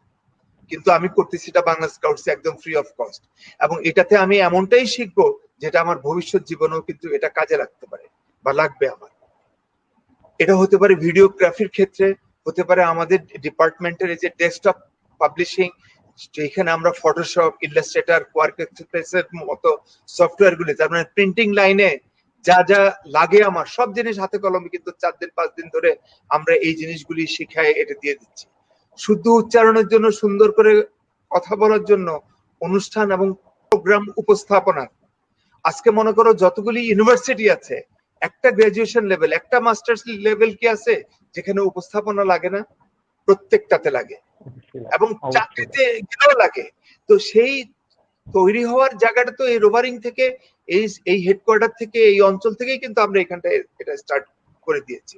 কিন্তু আমি করতেছি এটা বাংলা স্কাউটস একদম ফ্রি অফ কস্ট, এবং এটাতে আমি এমনটাই শিখবো যেটা আমার ভবিষ্যৎ জীবনেও কিন্তু এটা কাজে লাগতে পারে বা লাগবে আমার। এটা হতে পারে ভিডিওগ্রাফির ক্ষেত্রে, হতে পারে আমাদের ডিপার্টমেন্টের এই যে ডেস্কটপ পাবলিশিং, যেখানে আমরা ফটোশপ, ইলাস্ট্রেটর, কোয়ার্ক এক্সপ্রেসের মতো সফটওয়্যার গুলি, তার মানে প্রিন্টিং লাইনে যা যা লাগে আমার সব জিনিস হাতে কলমে কিন্তু 4 দিন 5 দিন ধরে আমরা এই জিনিসগুলি শিখায় এটা দিয়ে দিচ্ছি। শুদ্ধ উচ্চারণের জন্য, সুন্দর করে কথা বলার জন্য অনুষ্ঠান এবং প্রোগ্রাম উপস্থাপনা। আজকে মনে করো যতগুলি ইউনিভার্সিটি আছে, একটা গ্রাজুয়েশন লেভেল, একটা মাস্টার্স লেভেল কি আছে যেখানে উপস্থাপনা লাগে না? প্রত্যেকটাতে লাগে।
অবশ্যই
এবং
অবশ্যই
চাকরিতে গেলেও লাগে। তো সেই তৈরি হওয়ার জায়গাটা তো এই রোভারিং থেকে, এই হেডকোয়ার্টার থেকে, এই অঞ্চল থেকেই কিন্তু আমরা এখানটায় এটা স্টার্ট করে দিয়েছি।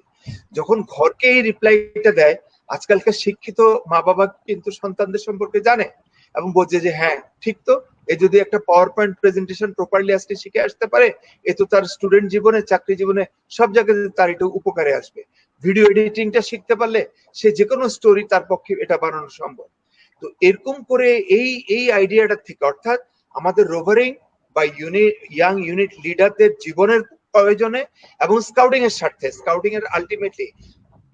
যখন ঘরকে এই রিপ্লাইটা দেয়, আজকালকার শিক্ষিত মা বাবা কিন্তু সন্তানদের সম্পর্কে জানে এবং বোঝে যে হ্যাঁ ঠিক তো, এ যদি একটা পাওয়ার পয়েন্ট প্রেজেন্টেশন প্রপারলি আজকে শিখে আসতে পারে, এ তো তার স্টুডেন্ট জীবনে, চাকরি জীবনে সব জায়গাতে তার এটা উপকারে আসবে। ভিডিও এডিটিংটা শিখতে পারলে সে যে কোনো স্টোরি তার পক্ষে এটা বানানো সম্ভব। তো এরকম করে এই আইডিয়াটা থেকে, অর্থাৎ আমাদের রোভারিং বা ইয়াং ইউনিট লিডারদের জীবনের প্রয়োজনে এবং স্কাউটিং এর স্বার্থে, স্কাউটিং এর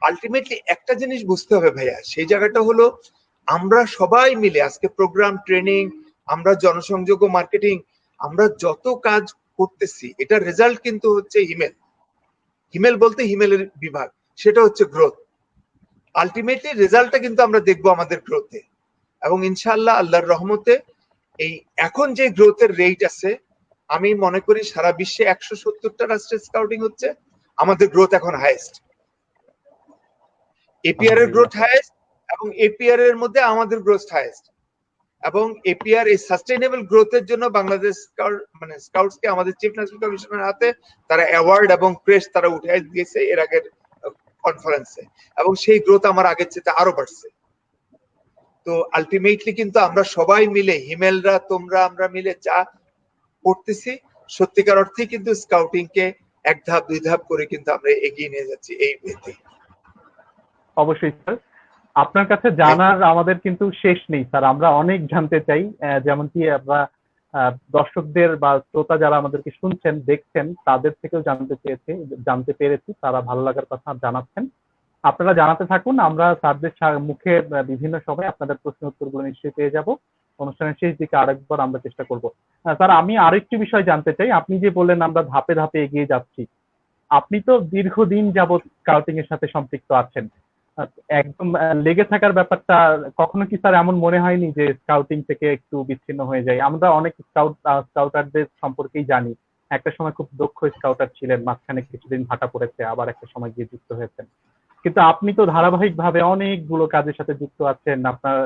আলটিমেটলি একটা জিনিস বুঝতে হবে ভাইয়া, সেই জায়গাটা হলো আমরা সবাই মিলে আজকে প্রোগ্রাম, ট্রেনিং, আমরা জনসংযোগ ও মার্কেটিং, আমরা যত কাজ করতেছি এটার রেজাল্ট কিন্তু হচ্ছে হিমেল বলতে হিমেলের বিভাগ, সেটা হচ্ছে গ্রোথ। আলটিমেটলি রেজাল্টটা কিন্তু আমরা দেখবো আমাদের গ্রোথে, এবং ইনশাআল্লাহ আল্লাহর রহমতে এই এখন যে গ্রোথের রেট আছে, আমি মনে করি সারা বিশ্বে 170টা রাষ্ট্রে স্কাউটিং হচ্ছে, আমাদের গ্রোথ এখন হাইয়েস্ট। এপিআর এর গ্রোথ হাইয়েস্ট এবং এপিআর এর মধ্যে আমাদের গ্রোথ হাইয়েস্ট। এবং এপিআর এই সাস্টেইনেবল গ্রোথের জন্য বাংলাদেশ স্কাউটসকে আমাদের চিফ ন্যাশনাল কমিশনের হাতে তারা অ্যাওয়ার্ড এবং ক্রেস্ট তারা উঠে দিয়েছে এর আগের কনফারেন্সে, এবং সেই গ্রোথ আমার আগের চেয়ে আরো বাড়ছে। তো আলটিমেটলি কিন্তু আমরা সবাই মিলে, হিমেলরা, তোমরা, আমরা মিলে যা করতেছি, সত্যিকার অর্থে কিন্তু স্কাউটিং কে এক ধাপ দুই ধাপ করে কিন্তু আমরা এগিয়ে নিয়ে যাচ্ছি এই ওয়েতে।
অবশ্যই স্যার, আপনার কাছে জানার আমাদের কিন্তু শেষ নেই স্যার, আমরা অনেক জানতে চাই। যেমনকি আমরা দর্শকদের বা শ্রোতা যারা আমাদেরকে শুনছেন, দেখছেন, তাদের থেকেও জানতে পেরেছি, তারা ভালো লাগার কথা জানাচ্ছেন। আপনারা জানাতে থাকুন, আমরা স্যারদের মুখে বিভিন্ন সময় আপনাদের প্রশ্ন উত্তরগুলো নিশ্চয়ই পেয়ে যাব। অনুষ্ঠানের শেষ দিকে আরেকবার আমরা চেষ্টা করব। স্যার, আমি আরেকটি বিষয় জানতে চাই, আপনি যে বললেন আমরা ধাপে ধাপে এগিয়ে যাচ্ছি, আপনি তো দীর্ঘদিন যাবৎ স্কাউটিং এর সাথে সম্পৃক্ত আছেন, একদম লেগে থাকার ব্যাপারটা কখনো কি স্যার এমন মনে হয়নি যে স্কাউটিং থেকে একটু বিচ্ছিন্ন হয়ে যায়? আমরা অনেক স্কাউটারদের সম্পর্কেই জানি, একটা সময় খুব দক্ষ স্কাউটার ছিলেন, মাঝখানে কিছুদিন ভাটা পড়েছে, আবার একটা সময় গিয়ে যুক্ত হয়েছেন। কিন্তু আপনি তো ধারাবাহিকভাবে অনেকগুলো কাজের সাথে যুক্ত আছেন, আপনার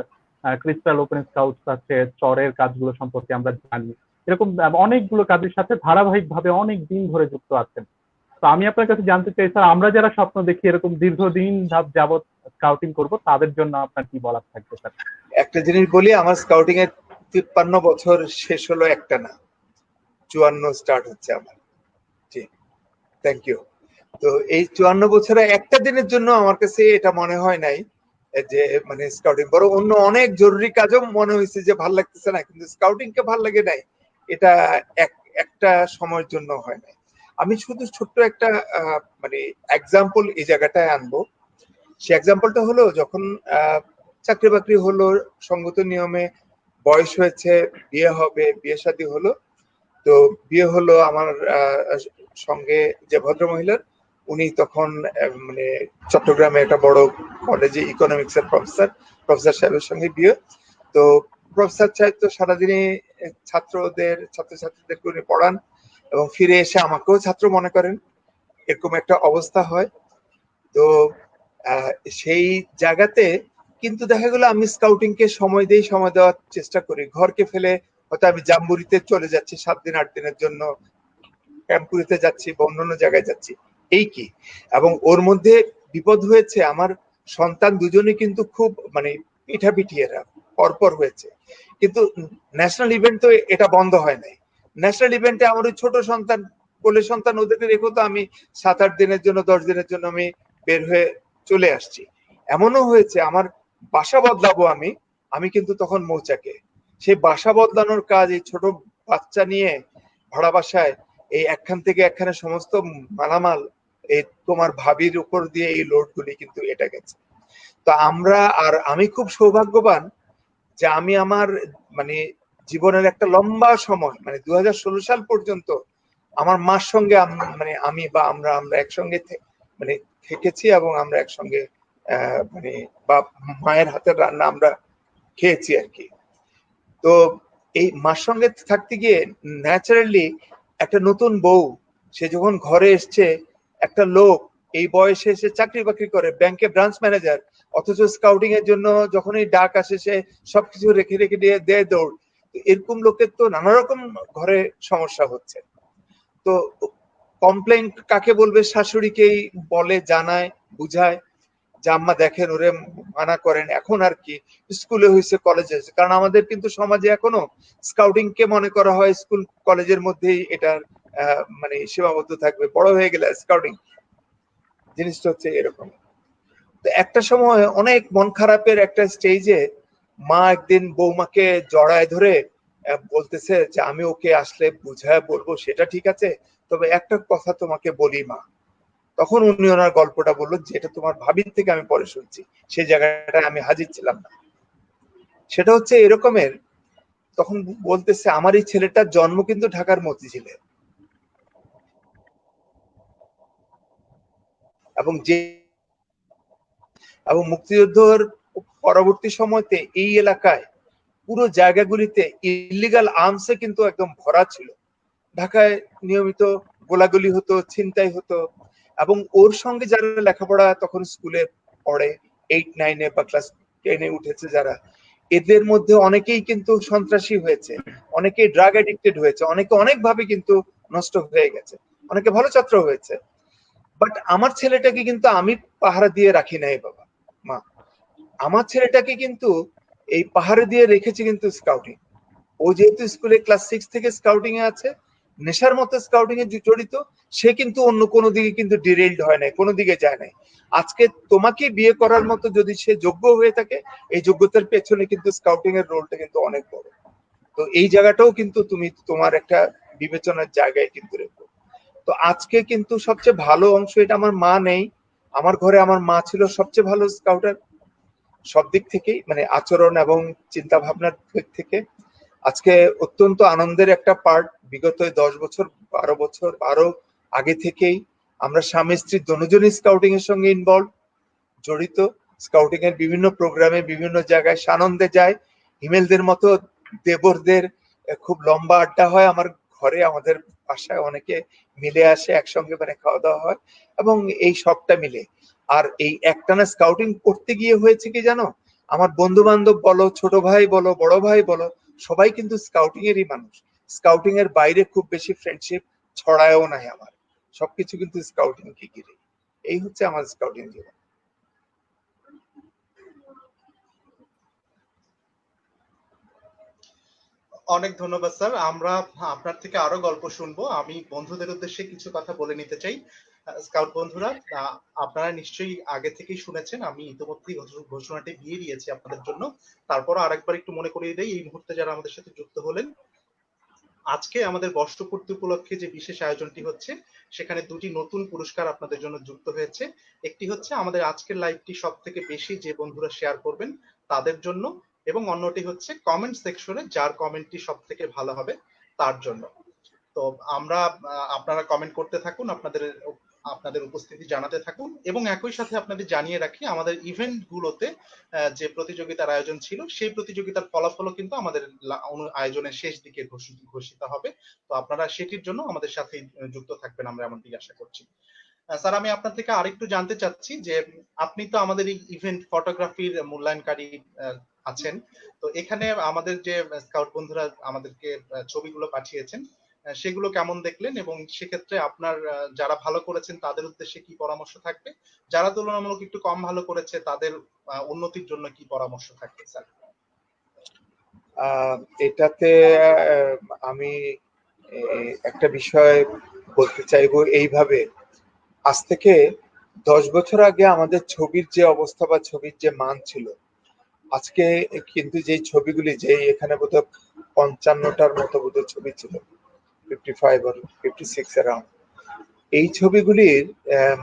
ক্রিস্টাল ওপেন স্কাউটস আছে, চরের কাজগুলো সম্পর্কে আমরা জানি, এরকম অনেকগুলো কাজের সাথে ধারাবাহিকভাবে অনেক দিন ধরে যুক্ত আছেন। তো আমি আপনার কাছে জানতে চাই স্যার, আমরা যারা স্বপ্ন দেখি এরকম দীর্ঘদিন যাবৎ স্কাউটিং করব, তাদের জন্য আপনার কি বলার থাকবে স্যার?
একটা জিনিস বলি, আমার স্কাউটিং এর 53 বছর শেষ হলো একটা না, 54 স্টার্ট হচ্ছে আমার। জি, থ্যাংক ইউ। তো এই 54 বছরে একটা দিনের জন্য আমার কাছে এটা মনে হয় নাই যে স্কাউটিং, বড় অন্য অনেক জরুরি কাজও মনে হয়েছে যে ভাল লাগতেছে না, কিন্তু স্কাউটিং কে ভাল লাগে নাই, এটা একটা সময়ের জন্য হয় নাই। আমি শুধু ছোট্ট একটা এক্সাম্পল এই জায়গাটায় আনবো। সেই এক্সাম্পলটা হলো, যখন চাকরি বাকরি হলো, সঙ্গত নিয়মে বয়স হয়েছে, বিয়ে হবে, বিয়ে শাদী হলো। তো বিয়ে হলো আমার সঙ্গে যে ভদ্র মহিলার, উনি তখন চট্টগ্রামে একটা বড় কলেজে ইকোনমিক্স এর প্রফেসর সাহেবের সঙ্গে বিয়ে। তো প্রফেসর সাহেব তো সারাদিনই ছাত্রছাত্রীদেরকে উনি পড়ান এবং ফিরে এসে আমাকেও ছাত্র মনে করেন, এরকম একটা অবস্থা হয়। তো সেই জায়গাতে কিন্তু দেখা গেল আমি স্কাউটিং কে সময় দেওয়ার চেষ্টা করি। ঘরকে ফেলে হয়তো আমি জাম্বুরিতে চলে যাচ্ছি 7 দিন 8 দিনের জন্য, ক্যাম্পুরিতে যাচ্ছি বা অন্যান্য জায়গায় যাচ্ছি, এই কি। এবং ওর মধ্যে বিপদ হয়েছে, আমার সন্তান দুজনে কিন্তু খুব পিঠাপিঠি, এরা পরপর হয়েছে, কিন্তু ন্যাশনাল ইভেন্ট তো এটা বন্ধ হয় নাই। ন্যাশনাল ইভেন্টে আমার ওই ছোট সন্তান, কোলে সন্তান, ওদেরকে রেখো তো আমি 7-8 দিনের জন্য, 10 দিনের জন্য আমি বের হয়ে চলে আসছি। এমনও হয়েছে আমার বাসা বদলাবো আমি কিন্তু তখন মৌচাকে, সেই বাসা বদলানোর কাজ এই ছোট বাচ্চা নিয়ে ভাড়া বাসায়, এই একখান থেকে একখানে সমস্ত মালামাল এই তোমার ভাবির উপর দিয়ে এই লোড গুলি কিন্তু এটা গেছে। তো আমি খুব সৌভাগ্যবান যে আমি আমার জীবনের একটা লম্বা সময় 2016 সাল পর্যন্ত আমার মার সঙ্গে আমরা একসঙ্গে থেকেছি, এবং আমরা একসঙ্গে বা মায়ের হাতের রান্না আমরা খেয়েছি আর কি। তো এই মার সঙ্গে থাকতে গিয়ে ন্যাচারালি একটা নতুন বউ, সে যখন ঘরে এসছে, একটা লোক এই বয়সে এসে চাকরি বাকরি করে, ব্যাংকে ব্রাঞ্চ ম্যানেজার, অথচ স্কাউটিং এর জন্য যখনই ডাক আসে সে সবকিছু রেখে রেখে দিয়ে দেয় দৌড়। এরকম লোকের তো নানা রকম ঘরে সমস্যা হচ্ছে। তো কমপ্লেইন কাকে বলবে? শাশুড়িকেই বলে, জানায়, বুঝায় যে আম্মা দেখেন ওরে মানা করেন। এখন আর কি স্কুলে হয়েছে, কলেজে হয়েছে, কারণ আমাদের কিন্তু সমাজে এখনো স্কাউটিং কে মনে করা হয় স্কুল কলেজের মধ্যেই এটার মানে সীমাবদ্ধ থাকবে, বড় হয়ে গেলে স্কাউটিং জিনিসটা হচ্ছে এরকম। তো একটা সময় অনেক মন খারাপের একটা স্টেজে মা একদিন বৌমাকে জড়ায় ধরে বলতেছে যে আমি ওকে আসলে বুঝায় বলবো, সেটা ঠিক আছে, তবে একটা কথা তোমাকে বলি মা। তখন উনি ওনার গল্পটা বললো, যেটা তোমার ভাবির থেকে আমি পরে শুনছি, সেই জায়গাটায় আমি হাজির ছিলাম না। সেটা হচ্ছে এরকমের, তখন বলতেছে আমার এই ছেলেটার জন্ম কিন্তু ঢাকার মতিঝিলে, এবং মুক্তিযুদ্ধের পরবর্তী সময়তে এই এলাকায় পুরো জায়গাগুলিতে ইলিগাল আর্মসে কিন্তু একদম ভরা ছিল। ঢাকায় নিয়মিত গোলাগুলি হতো, ছিনতাই হতো, এবং ওর সঙ্গে যারা লেখাপড়া তখন স্কুলে পড়ে, 8-9 বা ক্লাস 10 উঠেছে যারা, এদের মধ্যে অনেকেই কিন্তু সন্ত্রাসী হয়েছে, অনেকেই ড্রাগ অ্যাডিক্টেড হয়েছে, অনেকে অনেকভাবে কিন্তু নষ্ট হয়ে গেছে, অনেকে ভালো ছাত্র হয়েছে। বাট আমার ছেলেটাকে কিন্তু আমি পাহারা দিয়ে রাখি নাই বাবা মা, আমার ছেলেটাকে কিন্তু এই পাহাড়ে দিয়ে রেখেছি কিন্তু স্কাউটিং। ও যেহেতু স্কুলে ক্লাস 6 থেকে স্কাউটিং এ আছে, নেশার মতো স্কাউটিং এ জড়িত, সে কিন্তু অন্য কোনো দিকে কিন্তু ডিরেইলড হয় নাই, কোনো দিকে যায় নাই। আজকে তোমাকে বিয়ে করার মতো যদি সে যোগ্য হয়ে থাকে, এই যোগ্যতার পেছনে কিন্তু স্কাউটিং এর রোলটা কিন্তু অনেক বড়। তো এই জায়গাটাও কিন্তু তুমি তোমার একটা বিবেচনার জায়গায় কিন্তু রেখো। তো আজকে কিন্তু সবচেয়ে ভালো অংশ এটা, আমার মা নেই, আমার ঘরে আমার মা ছিল সবচেয়ে ভালো স্কাউটার, সব দিক থেকেই, মানে আচরণ এবং চিন্তা ভাবনার দিক থেকে। আজকে অত্যন্ত আনন্দের একটা পার্ট, বিগত 10 বছর 12 বছর আরো আগে থেকেই আমরা স্বামী স্ত্রী দুজনই স্কাউটিং এর সঙ্গে ইনভলভ, জড়িত। স্কাউটিং এর বিভিন্ন প্রোগ্রামে বিভিন্ন জায়গায় সানন্দে যায়, হিমেলদের মতো দেবরদের খুব লম্বা আড্ডা হয় আমার ঘরে, আমাদের বাসায় অনেকে মিলে আসে একসঙ্গে, মানে খাওয়া দাওয়া হয়, এবং এই সবটা মিলে। আর এই একটানা স্কাউটিং করতে গিয়ে হয়েছে কি জানো, আমার বন্ধু বান্ধব বলো, ছোট ভাই বলো, বড় ভাই বলো, সবাই কিন্তু স্কাউটিং এরই মানুষ। স্কাউটিং এর বাইরে খুব বেশি ফ্রেন্ডশিপ ছড়ায়ও নাই আমার, সবকিছু কিন্তু স্কাউটিং কে ঘিরে। এই হচ্ছে আমার স্কাউটিং জীবন।
অনেক ধন্যবাদ স্যার। আমরা আপনার থেকে আরো গল্প শুনবো। আমি বন্ধুদের উদ্দেশ্যে কিছু কথা বলে নিতে চাই। স্কাউট বন্ধুরা, আপনারা নিশ্চয়ই আগে থেকেই শুনেছেন, আমি ইতিমধ্যেই ঘোষণাটি দিয়ে দিয়েছি আপনাদের জন্য। তারপর আরেকবার একটু মনে করিয়ে দেই, এই মুহূর্তে যারা আমাদের সাথে যুক্ত হলেন, আজকে আমাদের বর্ষপূর্তি উপলক্ষে যে বিশেষ আয়োজনটি হচ্ছে, সেখানে দুটি নতুন পুরস্কার আপনাদের জন্য যুক্ত হয়েছে। একটি হচ্ছে আমাদের আজকের লাইভটি সব থেকে বেশি যে বন্ধুরা শেয়ার করবেন তাদের জন্য, এবং অন্যটি হচ্ছে কমেন্ট সেকশনে যার কমেন্টটি সব থেকে ভালো হবে তার জন্য। তো আমরা আপনারা কমেন্ট করতে থাকুন, আপনাদের উপস্থিতি জানাতে থাকুন, এবং একই সাথে আপনাদের জানিয়ে রাখি, আমাদের ইভেন্ট গুলোতে যে প্রতিযোগিতার আয়োজন ছিল, সেই প্রতিযোগিতার ফলাফলও কিন্তু আমাদের আয়োজনের শেষ দিকে ঘোষিত হবে। তো আপনারা সেটির জন্য আমাদের সাথে যুক্ত থাকবেন, আমরা এমনটি আশা করছি। স্যার, আমি আপনার থেকে আরেকটু জানতে চাচ্ছি যে আপনি তো আমাদের এই ইভেন্ট ফটোগ্রাফির মূল্যায়নকারী আছেন, তো এখানে আমাদের যে স্কাউট বন্ধুরা আমাদেরকে ছবিগুলো পাঠিয়েছেন, সেগুলো কেমন দেখলেন, এবং সেক্ষেত্রে আপনার যারা ভালো করেছেন তাদের উদ্দেশ্যে কি পরামর্শ থাকবে, যারা তুলনামূলক একটু কম ভালো করেছে তাদের উন্নতির জন্য কি পরামর্শ থাকবে স্যার?
এটাতে আমি একটা বিষয় বলতে চাইবো এইভাবে, আজ থেকে 10 বছর আগে আমাদের ছবির যে অবস্থা বা ছবির যে মান ছিল, আজকে কিন্তু যে ছবিগুলি, যে এখানে বোধহয় 55টার মতো বোধহয় ছবি ছিল, 55 or 56 অ্যারাউন্ড, এই ছবিগুলির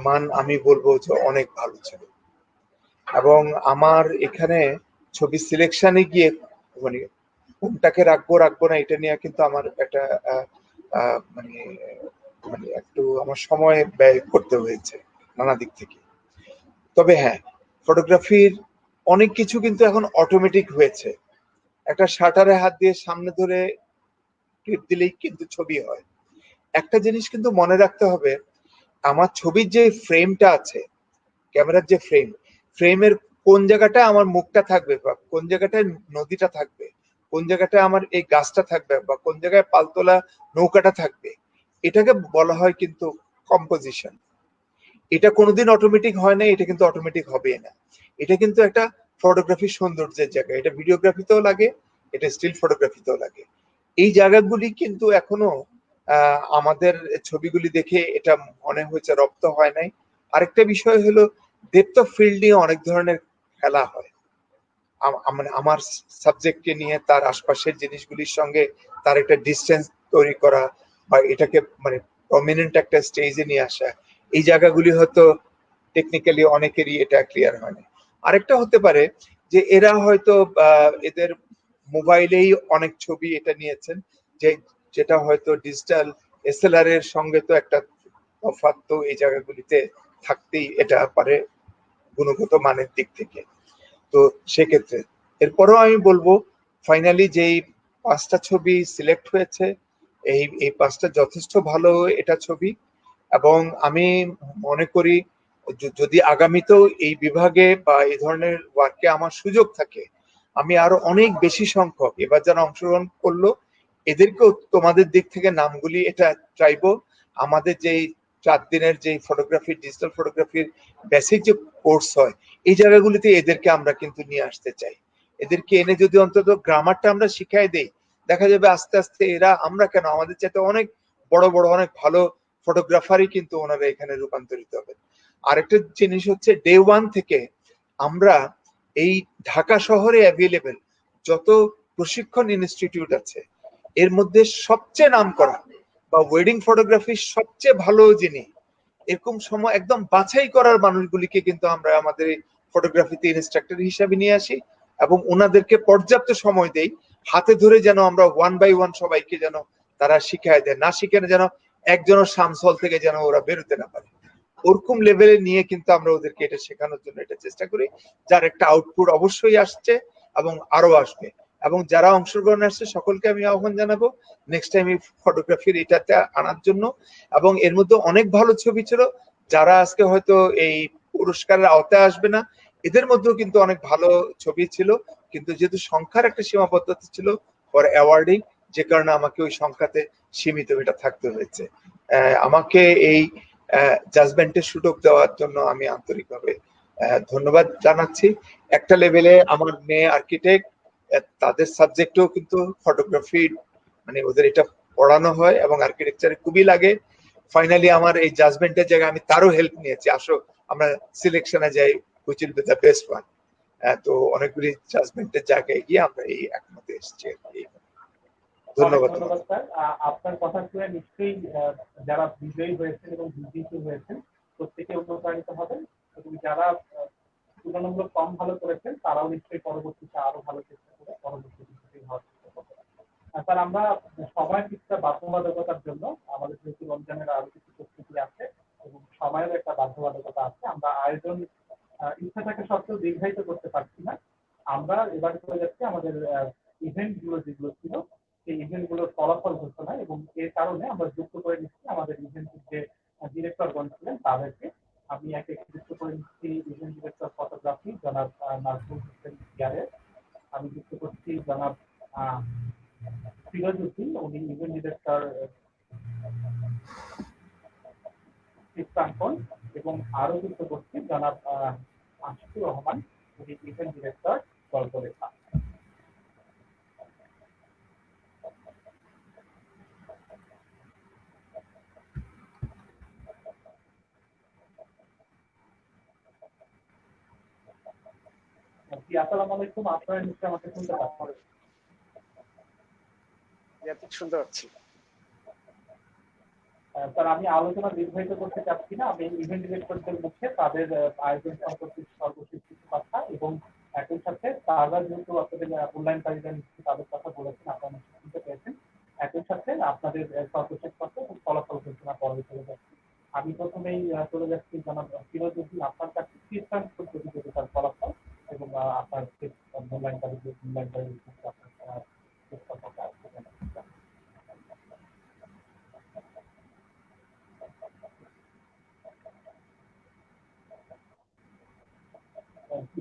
মান আমি বলবো যে অনেক ভালো ছিল। এবং আমার এখানে ছবি সিলেকশনে গিয়ে মানে কোনটাকে রাখবো না এটা নিয়ে কিন্তু আমার একটা মানে মানে একটু আমার সময় ব্যয় করতে হয়েছে নানা দিক থেকে। তবে হ্যাঁ, ফটোগ্রাফির অনেক কিছু কিন্তু এখন অটোমেটিক হয়েছে, একটা শাটারে হাত দিয়ে সামনে ধরে ক্লিপ দিলেই কিন্তু ছবি হয়। একটা জিনিস কিন্তু মনে রাখতে হবে, আমার ছবির যে ফ্রেমটা আছে, ক্যামেরার যে ফ্রেমের কোন জায়গাটায় আমার মুখটা থাকবে বা কোন জায়গাটায় নদীটা থাকবে, কোন জায়গাটায় আমার এই গাছটা থাকবে বা কোন জায়গায় পালতোলা নৌকাটা থাকবে, এটাকে বলা হয় কিন্তু কম্পোজিশন। এটা কোনোদিন অটোমেটিক হয় না, এটা কিন্তু অটোমেটিক হবে না। এটা কিন্তু একটা ফটোগ্রাফির সৌন্দর্যের জায়গা, এটা ভিডিওগ্রাফিতেও লাগে, এটা স্টিল ফটোগ্রাফিতেও লাগে। এই জায়গাগুলি কিন্তু এখনো আমাদের ছবিগুলি দেখে এটা মনে হয়েছে রপ্ত হয় নাই। আরেকটা বিষয় হলো ডেপথ অফ ফিল্ড নিয়ে অনেক ধরনের খেলা হয়। মানে আমার সাবজেক্টকে নিয়ে তার আশপাশের জিনিসগুলির সঙ্গে তার একটা ডিস্টেন্স তৈরি করা বা এটাকে মানে প্রমিনেন্ট একটা স্টেজে নিয়ে আসা, এই জায়গাগুলি হয়তো টেকনিক্যালি অনেকেরই এটা ক্লিয়ার হয় না। আরেকটা হতে পারে যে এরা হয়তো এদের মোবাইলেই অনেক ছবি এটা নিয়েছেন, যেটা হয়তো ডিজিটাল এসএলআর এর সঙ্গে তো একটা তফাৎ তো এই জায়গাগুলিতে থাকতেই এটা পারে গুণগত মানের দিক থেকে। তো সেক্ষেত্রে এরপরও আমি বলবো ফাইনালি যেই 5টা ছবি সিলেক্ট হয়েছে, এই 5টা যথেষ্ট ভালো এটা ছবি, এবং আমি মনে করি যদি আগামীতেও এই বিভাগে বা এই ধরনের ওয়ার্কে আমার সুযোগ থাকে, আমি আরো অনেক বেশি সংখ্যক এবার যারা অংশগ্রহণ করলো এদেরকেও তোমাদের দিক থেকে নামগুলি এটা চাইবো। আমাদের যেই 4 দিনের যে ফটোগ্রাফি ডিজিটাল ফটোগ্রাফির বেসিক যে কোর্স হয়, এই জায়গাগুলিতে এদেরকে আমরা কিন্তু নিয়ে আসতে চাই। এদেরকে এনে যদি অন্তত গ্রামারটা আমরা শিখাই দেই, দেখা যাবে আস্তে আস্তে এরা আমরা কেন আমাদের চাইতে অনেক বড় বড় অনেক ভালো ফটোগ্রাফারই কিন্তু ওনারা এখানে রূপান্তরিত হবে। আরেকটা জিনিস হচ্ছে ডে 1 থেকে আমরা এই ঢাকা শহরে অ্যাভেলেবেল যত প্রশিক্ষণ ইনস্টিটিউট আছে এর মধ্যে সবচেয়ে নামকরা বা ওয়েডিং ফটোগ্রাফির সবচেয়ে ভালো যিনি, এরকম সময় একদম বাছাই করার মানুষগুলিকে কিন্তু আমরা আমাদের ফটোগ্রাফিতে ইনস্ট্রাক্টর হিসাবে নিয়ে আসি এবং ওনাদেরকে পর্যাপ্ত সময় দেই, হাতে ধরে যেন আমরা 1 বাই 1 সবাইকে যেন তারা শিখায় দেয়, না শিখে যেন একজনের সামসল থেকে যেন ওরা বেরোতে না পারে, ওরকম লেভেলে নিয়ে কিন্তু আমরা ওদেরকে এটা শেখানোর জন্য এটা চেষ্টা করি, যার একটা আউটপুট অবশ্যই আসছে এবং আরো আসবে। এবং যারা অংশগ্রহণ আসছে সকলকে আমি আহ্বান জানাবো নেক্সট টাইম এই ফটোগ্রাফির এটাতে আনার জন্য। এবং এর মধ্যে অনেক ভালো ছবি ছিল, যারা আজকে হয়তো এই পুরস্কারের আওতায় আসবে না, এদের মধ্যেও কিন্তু অনেক ভালো ছবি ছিল, কিন্তু যেহেতু সংখ্যার একটা সীমাবদ্ধতা ছিল ফর অ্যাওয়ার্ডিং, যে কারণে আমাকে ওই সংখ্যাতে সীমিত এটা থাকতে হয়েছে। আমাকে এই জাজমেন্টের সুযোগ দেওয়ার জন্য আমি আন্তরিকভাবে ধন্যবাদ জানাচ্ছি। একটা লেভেলে আমার মেয়ে আর্কিটেক্ট, তাদের সাবজেক্টেও কিন্তু ফটোগ্রাফি মানে ওদের এটা পড়ানো হয় এবং আর্কিটেকচারে খুবই লাগে। ফাইনালি আমার এই জাজমেন্টের জায়গায় আমি তারও হেল্প নিয়েছি, আসো আমরা সিলেকশনে যাই which will be the best one. তো অনেকগুলি জাজমেন্টের জায়গায় গিয়ে আমরা এই একমতে এসেছি। ধন্যবাদ।
ধন্যবাদ স্যার। আপনার কথা শুনে নিশ্চয়ই যারা বিজয়ী হয়েছেন এবং বিজয়ী হয়েছেন প্রত্যেকে অনুপ্রাণিত হবেন এবং যারা তুলনামূলক কম ভালো করেছেন তারাও নিশ্চয়ই পরবর্তীতে আরো ভালো চেষ্টা করে পরবর্তী বিজয়ী হওয়ার চেষ্টা করবেন। স্যার আমরা সময় কিছুটা বাধ্যবাধকতার জন্য আমাদের যেহেতু রমজানের আরো কিছু প্রস্তুতি আছে এবং সময়ের একটা বাধ্যবাধকতা আছে, আমরা আয়োজন ইচ্ছা থাকা সত্ত্বেও দীর্ঘায়িত করতে পারছি না। আমরা এবার চলে যাচ্ছি আমাদের ইভেন্ট গুলো যেগুলো ছিল সেই ইভেন্ট গুলোর ফলাফল ঘোষণা, এবং এর কারণে আমরা যুক্ত করে নিচ্ছি আমাদের ইভেন্টের যে ডিরেক্টরগণ ছিলেন তাদেরকে। আমি একে যুক্ত করে নিচ্ছি ইভেন্ট ডিরেক্টর ফটোগ্রাফি জনাব নাজমুল হোসেন ইয়ারের, আমি যুক্ত করছি জনাব ফিরোজ উদ্দিন, উনি ইভেন্ট ডিরেক্টর চিত্রাঙ্কন, এবং আরো যুক্ত করছি জনাব আশিকুর রহমান, উনি ইভেন্ট ডিরেক্টর গল্পলেখা। জি, আসসালামু আলাইকুম। আপনারা নিশ্চয়ই আমাকে শুনতে পাচ্ছেন?
শুনতে পাচ্ছি।
স্যার আমি আলোচনা দীর্ঘায়িত করতে চাচ্ছি না, আমি ইভেন্ট ডিরেক্টরদের মুখে তাদের আয়োজন সম্পর্কে সর্বশেষ কিছু কথা এবং একই সাথে তারা যেহেতু আপনাদের মূল্যায়নকারীরা নিশ্চয়ই তাদের কথা বলেছেন, আপনারা নিশ্চয়ই শুনতে পেয়েছেন, একই সাথে আপনাদের সর্বশেষ কথা এবং ফলাফল ঘোষণা পর্বে চলে যাচ্ছি। আমি প্রথমেই চলে যাচ্ছি জনাব ফিরোজ উদ্দিন, আপনার কাছে চিত্রাঙ্কন প্রতিযোগিতার ফলাফল এবং আপনার মূল্যায়নকারীদের আপনার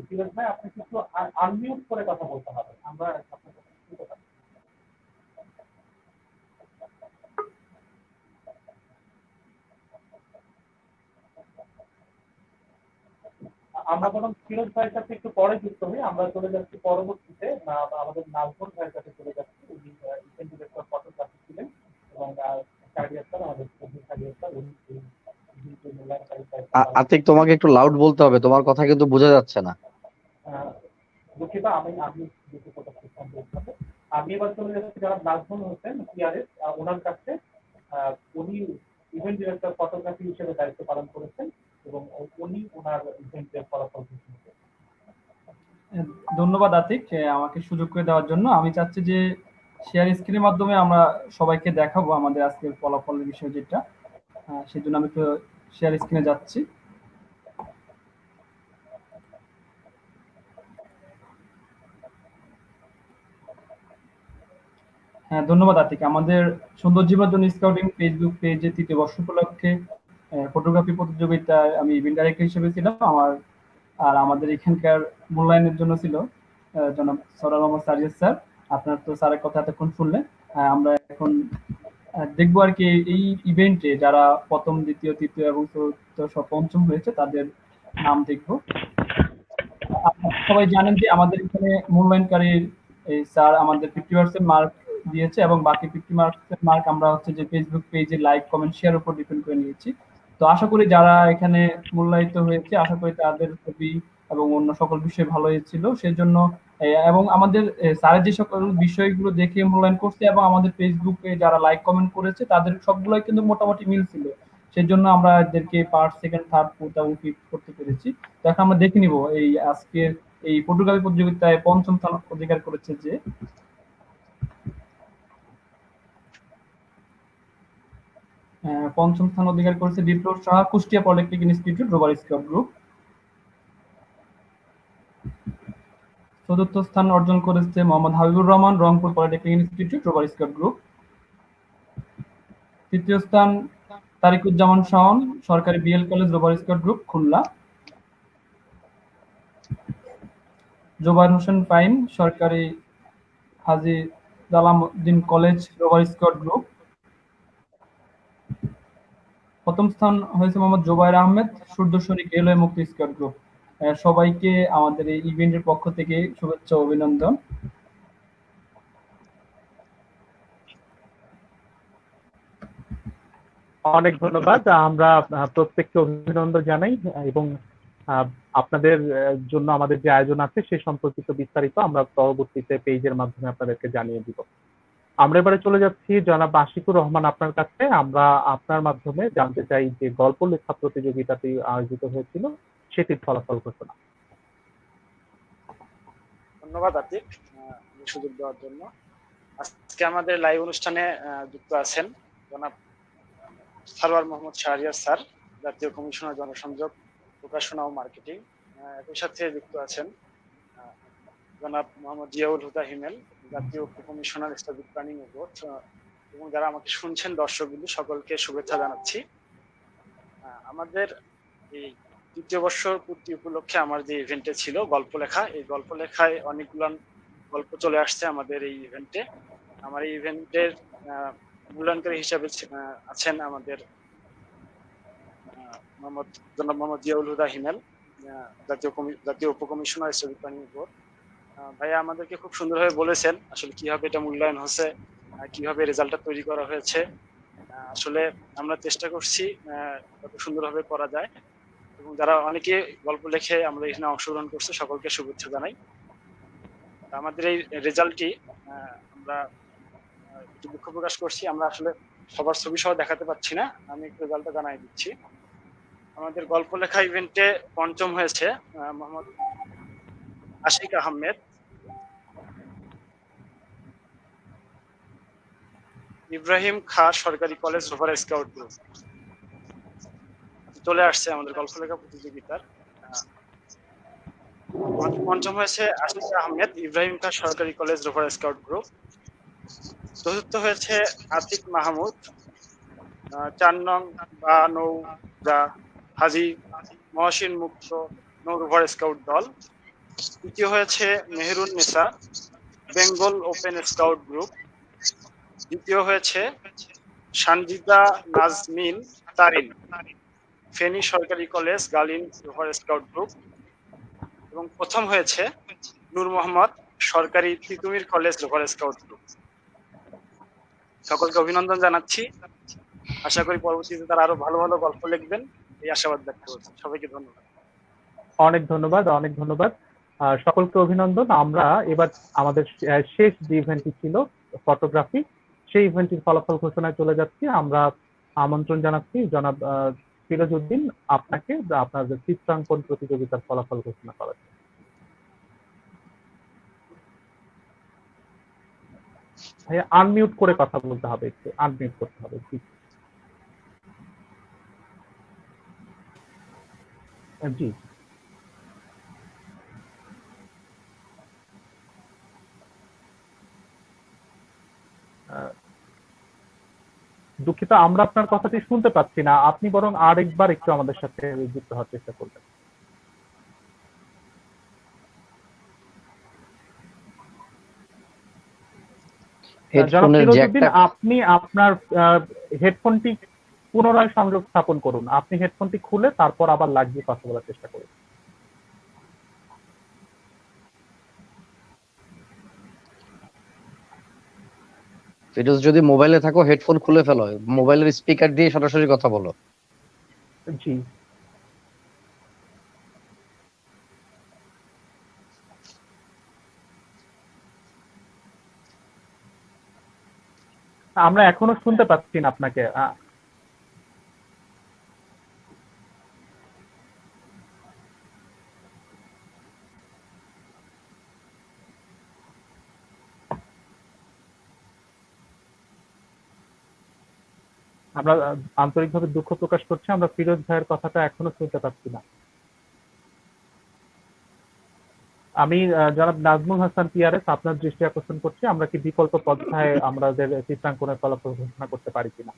ফিরোজ ভাই আপনি কিছু আনমিউট করে কথা বলতে হবে, আমরা আপনার কথা শুনতে পাচ্ছি। আমরা বরং ফিরোজ ভাইয়ের সাথে একটু পরে যুক্ত হই, আমরা চলে যাচ্ছি পরবর্তীতে আমাদের নাজমুল ভাইয়ের কাছে চলে যাচ্ছি। উনি ইভেন্ট ডিরেক্টর ফটোগ্রাফি ছিলেন এবং কারিয়ার স্যার আমাদের কারিয়ার স্যার উনি মূল্যায়নকারী দায়িত্ব পালন
আতিক, তোমাকে একটু লাউড বলতে হবে, তোমার কথা কিন্তু বোঝা যাচ্ছে না।
দুঃখিত, আমি দুটো কথা বলতে হবে। আমি এবার চলে যাচ্ছি যারা নাজমুল হোসেন সিআরএস, ওনার কাছে। উনি ইভেন্ট ডিরেক্টর ফটোগ্রাফি হিসেবে দায়িত্ব পালন করেছেন এবং উনি ওনার ইভেন্টের ফলাফল ঘোষণা করেছেন।
ধন্যবাদ আতিক আমাকে সুযোগ করে দেওয়ার জন্য। আমি চাচ্ছি যে শেয়ার স্ক্রিনের মাধ্যমে আমরা সবাইকে দেখাবো আমাদের আজকের ফলাফলের বিষয় যেটা, সেই জন্য আমি তো শেয়ার স্ক্রিনে যাচ্ছি। হ্যাঁ, ধন্যবাদ আতিক। আমাদের সুন্দর জীবনের জন্য স্কাউটিং ফেসবুক পেজে 3য় বর্ষ উপলক্ষে ফটোগ্রাফি প্রতিযোগিতায় আমি ইভেন্ট ডাইরেক্টর হিসেবে ছিলাম। আর আমাদের এখানকার মূল্যায়নের জন্য ছিল জনাব সরার মোহাম্মদ সাজিদ স্যার। আপনার তো স্যারের কথা এতক্ষণ শুনলেন। আমরা এখন দেখবো আর কি এই ইভেন্টে যারা প্রথম, দ্বিতীয়, তৃতীয় এবং চতুর্থ পঞ্চম হয়েছে তাদের নাম দেখবো। আপনারা সবাই জানেন যে আমাদের এখানে মূল্যায়নকারীর এই স্যার আমাদের 50% মার্ক দিয়েছে এবং বাকি 50% মার্ক আমরা হচ্ছে যে ফেসবুক পেজে লাইক, কমেন্ট, শেয়ার উপর ডিপেন্ড করে নিয়েছি। তো আশা করি যারা এখানে মূল্যায়িত হয়েছে আশা করি তাদের ছবি এবং অন্য সকল বিষয় ভালো হয়েছিল। সেজন্য এবং আমাদের স্যারের যে সকল বিষয়গুলো দেখে মূল্যায়ন করছে এবং আমাদের ফেসবুকে যারা লাইক কমেন্ট করেছে তাদের সবগুলোই কিন্তু মোটামুটি মিল ছিল। সেজন্য আমরা এদেরকে ফার্স্ট, সেকেন্ড, থার্ড, ফোর্থ এবং ফিফথ করতে পেরেছি। তো এখন আমরা দেখে নিব এই আজকের এই ফটোগ্রাফি প্রতিযোগিতায় পঞ্চম স্থান অধিকার করেছে যে পঞ্চম স্থান অধিকার করেছে Biplob Saha, Kushtia polytechnic institute, rover scout group. চতুর্থ স্থান অর্জন করেছে Mohammad Habibur Rahman, Rangpur polytechnic institute, rover scout group. তৃতীয় স্থান তারিকুজ্জামান শাওন, সরকারি BL college, rover scout group, Khulna. Jobayer Hossain ফাইন, সরকারি Haji Jalaluddin college, rover scout group. প্রথম স্থান হয়েছে Mohammad Jobayer Ahmed, Surjosoinik railway Mukti scout group. সবাইকে আমাদের এই ইভেন্টের পক্ষ থেকে শুভেচ্ছা ও অভিনন্দন।
অনেক ধন্যবাদ। আমরা প্রত্যেককে অভিনন্দন জানাই এবং আপনাদের জন্য আমাদের যে আয়োজন আছে সে সম্পর্কিত বিস্তারিত আমরা পরবর্তীতে পেজের মাধ্যমে আপনাদেরকে জানিয়ে দিব। আমরা এবারে চলে যাচ্ছি জনাব আশিকুর রহমান আপনার কাছে। আমরা আপনার মাধ্যমে জানতে চাই যে গল্প লেখা প্রতিযোগিতাটি আয়োজিত হয়েছিল সেটির ফলাফল ঘোষণা।
ধন্যবাদ আতিক সুযোগ দেওয়ার জন্য। আজকে আমাদের লাইভ অনুষ্ঠানে যুক্ত আছেন জনাব সারওয়ার মোহাম্মদ শাহরিয়ার স্যার, জাতীয় কমিশনার জনসংযোগ, প্রকাশনা ও মার্কেটিং। একই সাথে যুক্ত আছেন জনাব মোহাম্মদ জিয়াউল হুদা হিমেল, জাতীয় কমিশনার স্ট্র্যাটেজিক প্ল্যানিং বোর্ড। এবং যারা আমাকে শুনছেন দর্শকবৃন্দ সকলকে শুভেচ্ছা জানাচ্ছি। আমাদের এই তৃতীয় বর্ষ পূর্তি উপলক্ষে আমার যে ইভেন্টে ছিল গল্প লেখা, এই গল্প লেখায় অনেকগুলো গল্প চলে আসছে আমাদের এই ইভেন্টে। আমার এই ইভেন্টের মূল্যায়নকারী হিসাবে আছেন আমাদের জনাব মোহাম্মদ জিয়াউল হুদা হিমেল, জাতীয় উপকমিশনার স্ট্র্যাটেজিক প্ল্যানিং বোর্ড। ভাইয়া আমাদেরকে খুব সুন্দরভাবে বলেছেন আসলে কিভাবে এটা মূল্যায়ন হচ্ছে, কিভাবে রেজাল্টটা তৈরি করা হয়েছে। আসলে আমরা চেষ্টা করছি যত সুন্দরভাবে করা যায় এবং যারা অনেকে গল্প লেখে আমরা এখানে অংশগ্রহণ করছে সকলকে শুভেচ্ছা জানাই। আমাদের এই রেজাল্টটি আমরা একটু দুঃখ প্রকাশ করছি, আমরা আসলে সবার ছবি সহ দেখাতে পারছি না, আমি একটু রেজাল্টটা জানাই দিচ্ছি। আমাদের গল্প লেখা ইভেন্টে পঞ্চম হয়েছে মোহাম্মদ আশিক আহমেদ, ইব্রাহিম খাঁ, সরকারি কলেজ, রোভার স্কাউট গ্রুপ। চলে আসছে আমাদের গল্প লেখা প্রতিযোগিতার। পঞ্চম হয়েছে আশিক আহমেদ, ইব্রাহিম খাঁ, সরকারি কলেজ, রোভার স্কাউট গ্রুপ। চতুর্থ হয়েছে আতিক মাহমুদ, 4 নং বা নৌ হাজী মহসিন মুক্ত নৌ রোভার স্কাউট দল। তৃতীয় হয়েছে Meherun Nessa, Bengal open scout group. দ্বিতীয় হয়েছে সানজিদা নাজমিন তারিন, ফেনী সরকারি কলেজ গার্লস লোহার স্কাউট গ্রুপ। এবং প্রথম হয়েছে নূর মোহাম্মদ, সরকারি তিতুমির কলেজ লোহার স্কাউট গ্রুপ। সকলকে অভিনন্দন জানাচ্ছি। আশা করি পরবর্তীতে তারা আরো ভালো ভালো গল্প লিখবেন, এই আশাবাদ ব্যক্ত করছি। সবাইকে ধন্যবাদ।
অনেক ধন্যবাদ, অনেক ধন্যবাদ। সকলকে অভিনন্দন। আমরা এবার আমাদের শেষ যে ইভেন্টটি ছিল ফটোগ্রাফি, সেই ইভেন্টটির ফলাফল ঘোষণায় চলে যাচ্ছি। আমরা আমন্ত্রণ জানাচ্ছি জনাব ফিরোজ উদ্দিন আপনাকে আপনার চিত্রাঙ্কন প্রতিযোগিতার ফলাফল ঘোষণা করার জন্য। ভাইয়া আনমিউট করে কথা বলতে হবে, একটু আনমিউট করতে হবে। জি, দুঃখিত, আমরা আপনার কথাটি শুনতে পাচ্ছি না। আপনি বরং আরেকবার একটু আমাদের সাথে যুক্ত হওয়ার চেষ্টা করবেন। জনাব ফিরোজ উদ্দিন, আপনি আপনার হেডফোনটি পুনরায় সংযোগ স্থাপন করুন। আপনি হেডফোনটি খুলে তারপর আবার লাগিয়ে কথা বলার চেষ্টা করুন।
ফিরোজ, যদি মোবাইলে থাকো হেডফোন খুলে ফেলো, মোবাইলের স্পিকার দিয়ে সরাসরি কথা বলো।
জি, আমরা এখনো শুনতে পাচ্ছি না আপনাকে। আমরা আন্তরিকভাবে দুঃখ প্রকাশ করছি, আমরা ফিরোজ ভাইয়ের কথাটা এখনো শুনতে পাচ্ছি না। আমি জনাব নাজমুল হাসান পিয়ারেস আপনার দৃষ্টি আকর্ষণ করছি, আমরা কি বিকল্প পন্থায় আমাদের চিত্রাঙ্কনের ফলাফল ঘোষণা করতে পারি কিনা?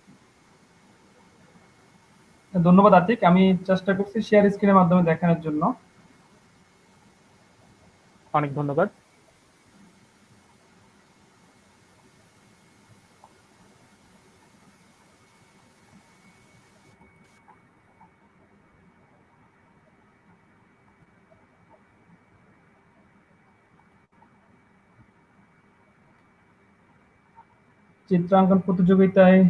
ধন্যবাদ আতিক, আমি চেষ্টা করছি শেয়ার স্ক্রিনের মাধ্যমে দেখানোর জন্য।
অনেক ধন্যবাদ।
চিত্রাঙ্কন প্রতিযোগিতায়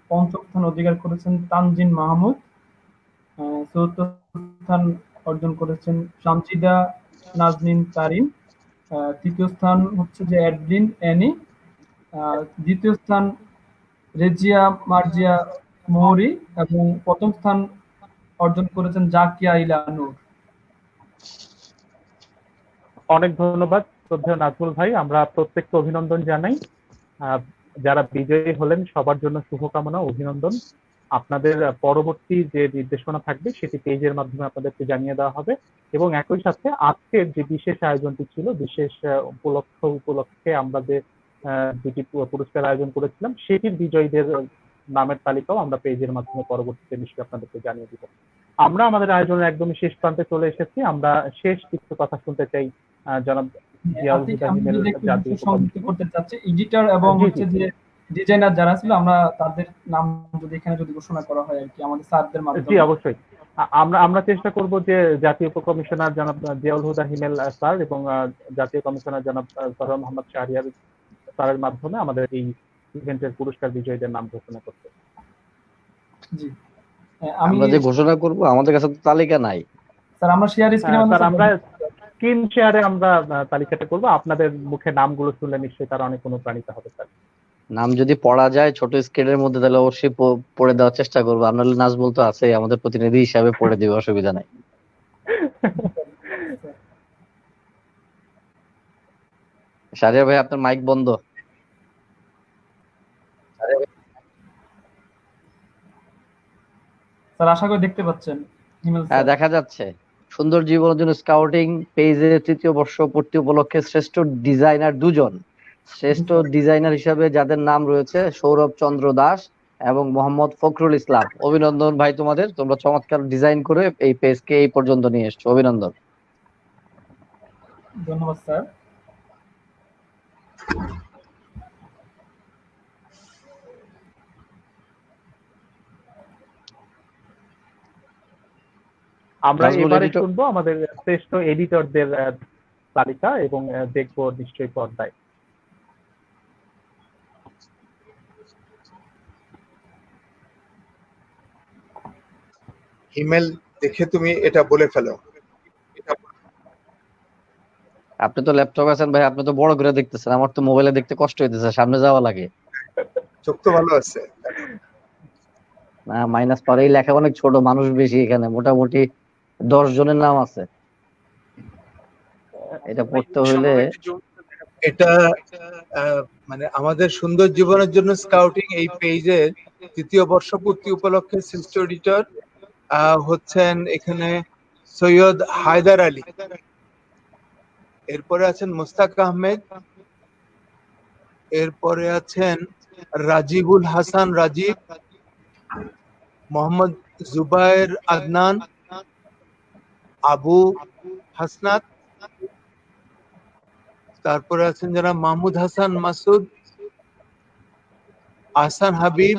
পঞ্চম স্থান অধিকার করেছেন তানজিন মাহমুদ, চতুর্থ স্থান অর্জন করেছেন সানজিদা নাজনীন তারিন, তৃতীয় স্থান হচ্ছে যে অ্যাডলিন অ্যানি, দ্বিতীয় স্থান রেজিয়া মার্জিয়া মৌরি এবং প্রথম স্থান অর্জন করেছেন জাকিয়া ইলা নূর।
অনেক ধন্যবাদ শ্রদ্ধেয় নাজমুল ভাই, আমরা প্রত্যেককে অভিনন্দন জানাই। যারা বিজয়ী হলেন সবার জন্য শুভকামনা, অভিনন্দন। আপনাদের পরবর্তী যে নির্দেশনা থাকবে সেটি পেজের মাধ্যমে আপনাদেরকে জানিয়ে দেওয়া হবে এবং একই সাথে আজকের যে বিশেষ আয়োজনটি ছিল, বিশেষ উপলক্ষে আমরা যে দুটি পুরস্কার আয়োজন করেছিলাম সেটির বিজয়ীদের নামের তালিকাও আমরা পেজের মাধ্যমে পরবর্তীতে নিশ্চয়ই আপনাদেরকে জানিয়ে দিব। আমরা আমাদের আয়োজনের একদমই শেষ প্রান্তে চলে এসেছি। আমরা শেষ কিছু কথা শুনতে চাই জনাব জিয়াউল হুদা হিমেল
করতে চাচ্ছি এডিটর এবং হচ্ছে যে ডিজাইনার যারা ছিল, আমরা তাদের নাম যদি এখানে যদি ঘোষণা করা হয় আর কি আমাদের স্যারদের মাধ্যমে।
জি অবশ্যই, আমরা চেষ্টা করব যে জাতীয় উপকমিশনার জনাব জিয়াউল হুদা হিমেল স্যার এবং জাতীয় কমিশনার জনাব সরওয়ার মোহাম্মদ শাহরিয়ার স্যারের মাধ্যমে আমাদের এই ইভেন্টের পুরস্কার বিজয়ীদের নাম ঘোষণা করতে।
জি,
আমরা যে ঘোষণা করব আমাদের কাছে তো তালিকা নাই
স্যার। আমরা শেয়ার
স্ক্রিন শেয়ারে আমরা তালিকাটা করব, আপনাদের মুখে নামগুলো শুনলে নিশ্চয়ই তারা অনেক অনুপ্রাণিত হবে। স্যার
নাম যদি পড়া যায় ছোট স্ক্রিনের মধ্যে তাহলে অবশ্যই পড়ে দেওয়ার চেষ্টা করবো। আপনার নাজমুল তো আছে, আমাদের প্রতিনিধি হিসাবে পড়ে দিবে, অসুবিধা নাই। শাহরিয়ার ভাই আপনার মাইক বন্ধ।
স্যার আশা করি দেখতে পাচ্ছেন।
হ্যাঁ দেখা যাচ্ছে। সুন্দর জীবনের জন্য স্কাউটিং পেজে তৃতীয় বর্ষ পূর্তি উপলক্ষে শ্রেষ্ঠ ডিজাইনার দুজন, শ্রেষ্ঠ ডিজাইনার হিসাবে যাদের নাম রয়েছে সৌরভ চন্দ্র দাস এবং মোহাম্মদ ফখরুল ইসলাম। অভিনন্দন ভাই তোমাদের, তোমরা চমৎকার ডিজাইন করে এই পেজকে এই পর্যন্ত নিয়ে এসছো, অভিনন্দন।
ধন্যবাদ স্যার।
আমরা
নাজমুল
এবারে
এডিটর।
শুনবো আমাদের শ্রেষ্ঠ এডিটরদের তালিকা এবং দেখবো নিশ্চয়ই পর্দায়।
ইমেল দেখে তুমি এটা বলে ফেলো।
আপনি তো ল্যাপটপ আছেন ভাই, আপনি তো বড় করে দেখতেছেন, আমার তো মোবাইলে দেখতে কষ্ট হইতেছে, সামনে যাওয়া লাগে।
চোখ তো ভালো আছে।
না মাইনাস পারে, এই লেখা অনেক ছোট, মানুষ বেশি এখানে, মোটামুটি 10 জনের নাম আছে, এটা পড়তে হইলে।
এটা মানে আমাদের সুন্দর জীবনের জন্য স্কাউটিং এই পেজের 3য় বর্ষপূর্তি উপলক্ষে শ্রেষ্ঠ এডিটর হচ্ছেন এখানে সৈয়দ হায়দার আলী, এরপরে আছেন মুস্তাক আহমেদ, এরপরে আছেন রাজীবুল হাসান রাজীব, মোহাম্মদ জুবায়ের আদনান, আবু হাসনাত, তারপরে আছেন যারা মাহমুদ হাসান মাসুদ, আহসান হাবিব,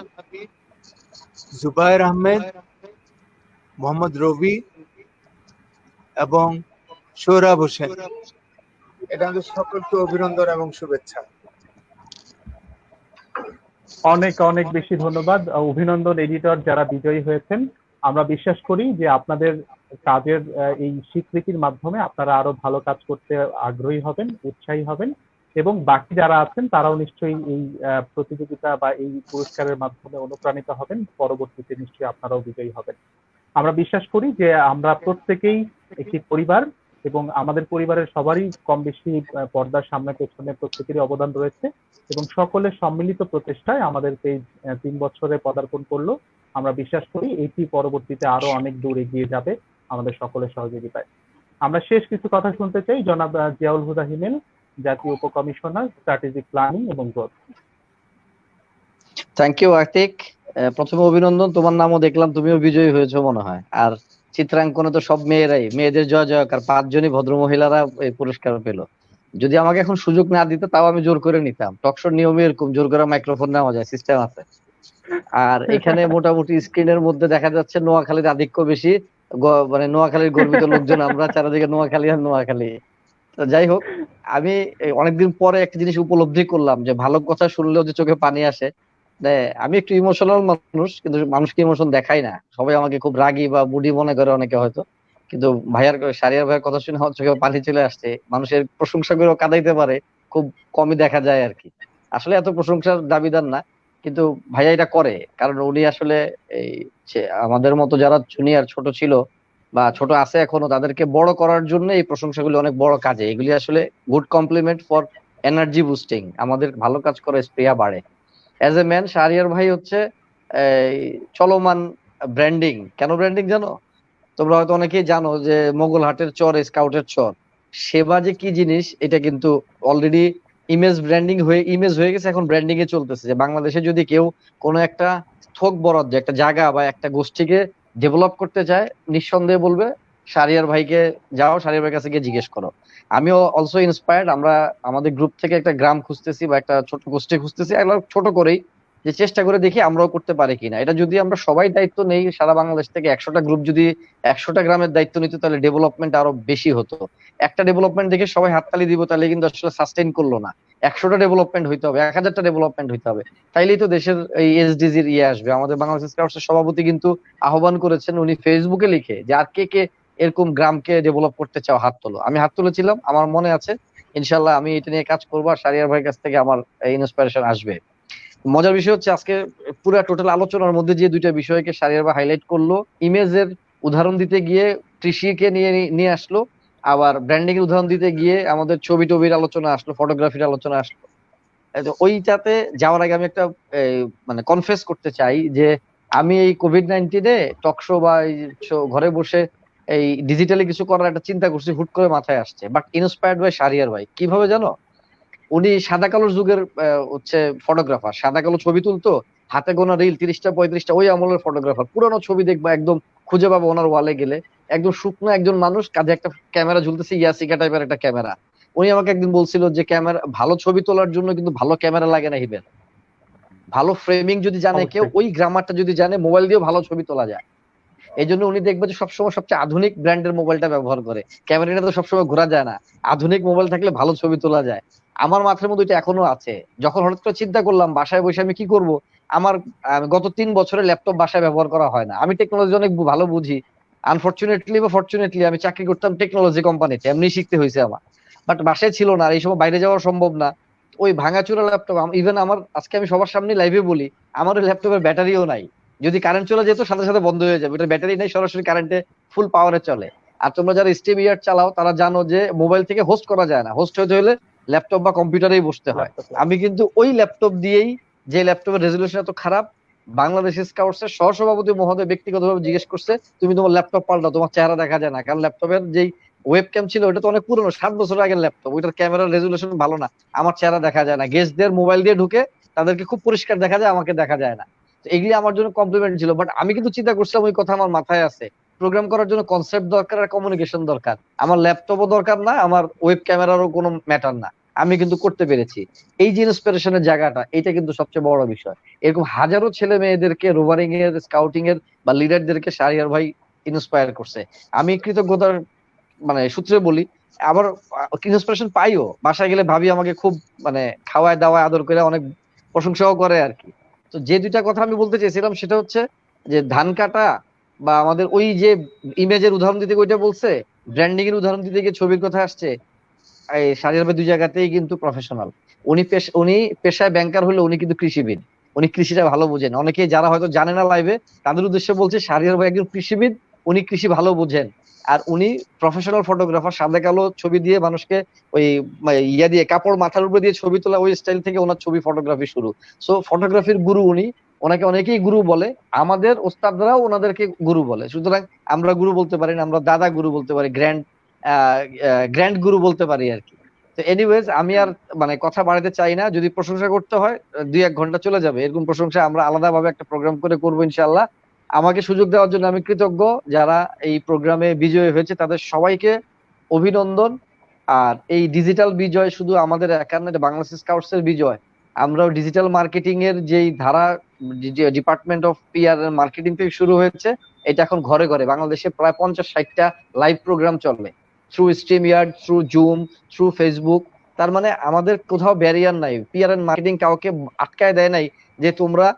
জুবায়ের আহমেদ, মোহাম্মদ রবি এবং সোহরাব হোসেন। এটা আমাদের সকলকে অভিনন্দন এবং শুভেচ্ছা।
অনেক অনেক বেশি ধন্যবাদ, অভিনন্দন এডিটর যারা বিজয়ী হয়েছেন। আমরা বিশ্বাস করি যে আপনাদের কাজের এই স্বীকৃতির মাধ্যমে আপনারা আরো ভালো কাজ করতে আগ্রহী হবেন, উৎসাহী হবেন, এবং বাকি যারা আছেন তারাও নিশ্চয়ই এই প্রতিযোগিতা বা এই পুরস্কারের মাধ্যমে অনুপ্রাণিত হবেন, পরবর্তীতে নিশ্চয়ই আপনারাও বিজয়ী হবেন। আমরা বিশ্বাস করি যে আমরা প্রত্যেকেই একটি পরিবার এবং আমাদের পরিবারের সবারই কম বেশি পর্দার সামনে পেছনে প্রত্যেকেরই অবদান রয়েছে এবং সকলের সম্মিলিত প্রচেষ্টায় আমাদের পেজ 3 বছরে পদার্পণ করলো। আমরা বিশ্বাস করি এটি পরবর্তীতে আরো অনেক দূর এগিয়ে যাবে আমাদের সকলের সহযোগিতায়। আমরা শেষ কিছু কথা শুনতে চাই জনাব জিয়াউল হুদা হিমেল, জাতীয় উপকমিশনার স্ট্র্যাটেজিক প্ল্যানিং এবং গ্রোথ।
Thank you Atiq. প্রথমে অভিনন্দন, তোমার নামও দেখলাম, তুমিও বিজয়ী হয়েছো মনে হয়। আর চিত্রাঙ্কনে তো সব মেয়েরাই, মেয়েদের জয় জয়কার, 5 জনই ভদ্র মহিলারা এই পুরস্কার পেল। যদি আমাকে এখন সুযোগ না দিত তাও আমি জোর করে নিতাম, টকশোর নিয়মে এরকম জোর করে মাইক্রোফোন নেওয়া যায়, সিস্টেম আছে। আর এখানে মোটামুটি স্ক্রিনের মধ্যে দেখা যাচ্ছে নোয়াখালীর আধিক্য বেশি, মানে নোয়াখালীর গর্বিত লোকজন আমরা, চারিদিকে নোয়াখালী আর নোয়াখালী। তো যাই হোক, আমি অনেকদিন পরে একটা জিনিস উপলব্ধি করলাম যে ভালো কথা শুনলেও যে চোখে পানি আসে। আমি একটু ইমোশনাল মানুষ, কিন্তু মানুষকে ইমোশন দেখাই না, সবাই আমাকে খুব রাগী বা বুড়ি মনে করে অনেকে হয়তো, কিন্তু শারিয়ার ভাইয়ের কথা শুনে আমার চোখে পানি চলে আসছে। মানুষের প্রশংসা করেও কাঁদাইতে পারে, খুব কমই দেখা যায় আর কি। আসলে এত প্রশংসার দাবিদার না, কিন্তু ভাইয়া এটা করে কারণ উনি আসলে এই আমাদের মতো যারা জুনিয়র ছোট ছিল বা ছোট আছে এখনো, তাদেরকে বড় করার জন্য এই প্রশংসাগুলি অনেক বড় কাজে, এগুলি আসলে good compliment for energy boosting, আমাদের ভালো কাজ করে স্প্রিয়া বাড়ে। অ্যাজ এ ম্যান শাহরিয়ার ভাই হচ্ছে চলমান ব্র্যান্ডিং। কেন ব্র্যান্ডিং জানো? তোমরা হয়তো অনেকেই জানো যে মোগলহাটের চর, স্কাউটের চর, সেবা যে কি জিনিস এটা কিন্তু অলরেডি ইমেজ হয়ে গেছে, এখন ব্র্যান্ডিং এ চলতেছে। যে বাংলাদেশে যদি কেউ কোনো একটা থোক বরাদ্দ, একটা জায়গা বা একটা গোষ্ঠীকে ডেভেলপ করতে চায়, নিঃসন্দেহে বলবে শাহরিয়ার ভাইকে যাও, শাহরিয়ার ভাইয়ের কাছে গিয়ে জিজ্ঞেস করো। আমিও অলসো ইন্সপায়ার্ড। আমরা আমাদের গ্রুপ থেকে একটা গ্রাম খুঁজতেছি বা একটা ছোট গোষ্ঠী খুঁজতেছি, ছোট করেই, যে চেষ্টা করে দেখি আমরাও করতে পারি কিনা। এটা যদি আমরা সবাই দায়িত্ব নেই, সারা বাংলাদেশ থেকে 100টা গ্রুপ যদি 100টা গ্রামের দায়িত্ব নিত, তাহলে ডেভেলপমেন্ট আরো বেশি হতো। একটা ডেভেলপমেন্ট দেখে সবাই হাততালি দিব, তাহলে কিন্তু আসলে সাস্টেইন করলো না। 100টা ডেভেলপমেন্ট হইতে হবে, 1000টা ডেভেলপমেন্ট হইতে হবে, তাইলেই তো দেশের এই এসডিজির আসবে। আমাদের বাংলাদেশ স্কাউটসের সভাপতি কিন্তু আহ্বান করেছেন, উনি ফেসবুকে লিখে যে আর কে কে এরকম গ্রামকে ডেভেলপ করতে চাও হাত তোলো। আমি হাত তুলেছিলাম, আমার মনে আছে। ইনশাল্লাহ আমি এটা নিয়ে কাজ করবো, আর শাহরিয়ার ভাইয়ের কাছ থেকে আমার ইন্সপিরেশন আসবে। মজার বিষয় হচ্ছে আজকে পুরো টোটাল আলোচনার মধ্যে যে দুইটা বিষয়কে শাহরিয়ার ভাই হাইলাইট করলো, ইমেজের উদাহরণ দিতে গিয়ে কৃষিকে নিয়ে আসলো, আবার ব্র্যান্ডিং এর উদাহরণ দিতে গিয়ে আমাদের ছবি টবির আলোচনা আসলো, ফটোগ্রাফির আলোচনা আসলো। ওইটাতে যাওয়ার আগে আমি একটা মানে কনফেস করতে চাই যে আমি এই কোভিড-19 টকশো বা ঘরে বসে এই ডিজিটালি কিছু করার একটা চিন্তা করছি, হুট করে মাথায় আসছে। বাট ইন্সপায়ার্ড বাই শাহরিয়ার ভাই। কিভাবে জানো? উনি সাদা কালোর যুগের হচ্ছে ফটোগ্রাফার, সাদা কালো ছবি তুলতো, হাতে গোনা রিল 30টা 35টা, ওই আমলের ফটোগ্রাফার। পুরানো ছবি দেখবা একদম খুঁজে পাবো ওনার ওয়ালে গেলে, একদম শুকনো একজন মানুষ, কাঁধে একটা ক্যামেরা ঝুলতেছে, ইয়াসিকা টাইপের একটা ক্যামেরা। উনি আমাকে একদিন বলছিল যে ক্যামেরা, ভালো ছবি তোলার জন্য কিন্তু ভালো ক্যামেরা লাগে না হিবেন, ভালো ফ্রেমিং যদি জানে কেউ,
অবশ্যই।
ওই গ্রামারটা যদি জানে, মোবাইল দিয়েও ভালো ছবি তোলা যায়। এই জন্য উনি দেখবে যে সবসময় সবচেয়ে আধুনিক ব্র্যান্ডের মোবাইলটা ব্যবহার করে। ক্যামেরা নিয়ে তো সবসময় ঘোরা যায় না, আধুনিক মোবাইল থাকলে ভালো ছবি তোলা যায়। আমার মাথার মধ্যে এটা এখনো আছে। যখন হঠাৎ করে চিন্তা করলাম বাসায় বসে আমি কি করব, আমার গত 3 বছরে ল্যাপটপ বাসায় ব্যবহার করা হয় না। আমি টেকনোলজি অনেক ভালো বুঝি, আনফরচুনেটলি বা ফরচুনেটলি আমি চাকরি করতাম টেকনোলজি কোম্পানিতে, এমনি শিখতে হয়েছে আমার। বাট বাসায় ছিল না, আর এই সময় বাইরে যাওয়া সম্ভব না। ওই ভাঙাচোরা ল্যাপটপ, ইভেন আমার আজকে আমি সবার সামনে লাইভে বলি, আমার ওই ল্যাপটপের ব্যাটারিও নাই। যদি কারেন্ট চলে যেত সাথে সাথে বন্ধ হয়ে যাবে, এটা ব্যাটারি নেই, সরাসরি কারেন্টে ফুল পাওয়ারে চলে। আর তোমরা যারা স্টেম ইয়ার চালাও তারা জানো যে মোবাইল থেকে হোস্ট করা যায় না, হোস্ট হতে হলে ল্যাপটপ বা কম্পিউটারেই বসতে হয়। আমি কিন্তু ওই ল্যাপটপ দিয়েই, যে ল্যাপটপের রেজলিউশন এত খারাপ, বাংলাদেশ স্কাউটস এর সহসভাপতি মহোদয় ব্যক্তিগতভাবে জিজ্ঞেস করছে তুমি তোমার ল্যাপটপ পাল্টাও, তোমার চেহারা দেখা যায় না। কারণ ল্যাপটপের যেই ওয়েব ক্যাম ছিল ওটা তো অনেক পুরনো, 7 বছর আগের ল্যাপটপ, ওইটার ক্যামেরার রেজলিউশন ভালো না, আমার চেহারা দেখা যায় না। গেস্টদের মোবাইল দিয়ে ঢুকে তাদেরকে খুব পরিষ্কার দেখা যায়, আমাকে দেখা যায় না। এগুলি আমার জন্য কমপ্লিমেন্ট ছিল। বাট আমি কিন্তু চিন্তা করছিলাম, ওই কথা আমার মাথায় আছে, প্রোগ্রাম করার জন্য কনসেপ্ট দরকার আর কমিউনিকেশন দরকার। আমার ল্যাপটপও দরকার না, আমার ওয়েব ক্যামেরারও কোনো ম্যাটার না, আমি কিন্তু করতে পেরেছি। এই যে ইন্সপিরেশনের জায়গাটা, এটা কিন্তু সবচেয়ে বড় বিষয়। এরকম হাজারো ছেলে মেয়েদেরকে রোভারিং এর, স্কাউটিং এর বা লিডারদেরকে শাহরিয়ার ভাই ইন্সপায়ার করছে। আমি কৃতজ্ঞতার সূত্রে বলি, আবার ইন্সপিরেশন পাইও, বাসায় গেলে ভাবি আমাকে খুব খাওয়ায় দাওয়ায় আদর করে অনেক প্রশংসাও করে আর কি। তো যে দুইটা কথা আমি বলতে চেয়েছিলাম সেটা হচ্ছে যে ধান কাটা বা আমাদের ওই যে ইমেজের উদাহরণ দিতে ওইটা বলছে, ব্র্যান্ডিং এর উদাহরণ দিতে গিয়ে ছবির কথা আসছে। এই শাহরিয়ার ভাই 2 জায়গাতেই কিন্তু প্রফেশনাল। উনি পেশায় ব্যাংকার হলে উনি কিন্তু কৃষিবিদ, উনি কৃষিটা ভালো বোঝেন। অনেকেই যারা হয়তো জানে না লাইভে, তাদের উদ্দেশ্যে বলছে শাহরিয়ার ভাই একজন কৃষিবিদ, উনি কৃষি ভালো বোঝেন। আর উনি প্রফেশনাল ফটোগ্রাফার, সাদা কালো ছবি দিয়ে মানুষকে ওই ইয়া দিয়ে কাপড় মাথার উপরে দিয়ে ছবি তোলা, ওই স্টাইল থেকে ওনার ছবি ফটোগ্রাফি শুরু। সো ফটোগ্রাফির গুরু উনি, ওনাকে অনেকেই গুরু বলে, আমাদের ওস্তাদরাও ওনাদেরকে গুরু বলে। সুতরাং আমরা গুরু বলতে পারি না, আমরা দাদা গুরু বলতে পারি, গ্র্যান্ড গুরু বলতে পারি আর কি। তো এনিওয়েজ আমি আর কথা বাড়াতে চাই না। যদি প্রশংসা করতে হয় 2-1 ঘন্টা চলে যাবে, এরকম প্রশংসা আমরা আলাদাভাবে একটা প্রোগ্রাম করে করবো ইনশাআল্লাহ। আমাকে সুযোগ দেওয়ার জন্য আমি কৃতজ্ঞ। যারা এই প্রোগ্রামে বিজয়ী হয়েছে তাদের সবাইকে অভিনন্দন। আর এই ডিজিটাল বিজয় শুধু আমাদের একার না, এটা বাংলাদেশ স্কাউটস এর বিজয়। আমরাও ডিজিটাল মার্কেটিং এর যেই ধারা, ডিপার্টমেন্ট অফ পিআর মার্কেটিং থেকে শুরু হয়েছে, এটা এখন ঘরে ঘরে বাংলাদেশে প্রায় 50-60টা লাইভ প্রোগ্রাম চলে, through StreamYard, through zoom, through Facebook. তার আমাদের কোথাও ব্যারিয়ার নাই, পিআর এন্ড মার্কেটিং কাউকে আটকায় দেয় নাই যে তোমরা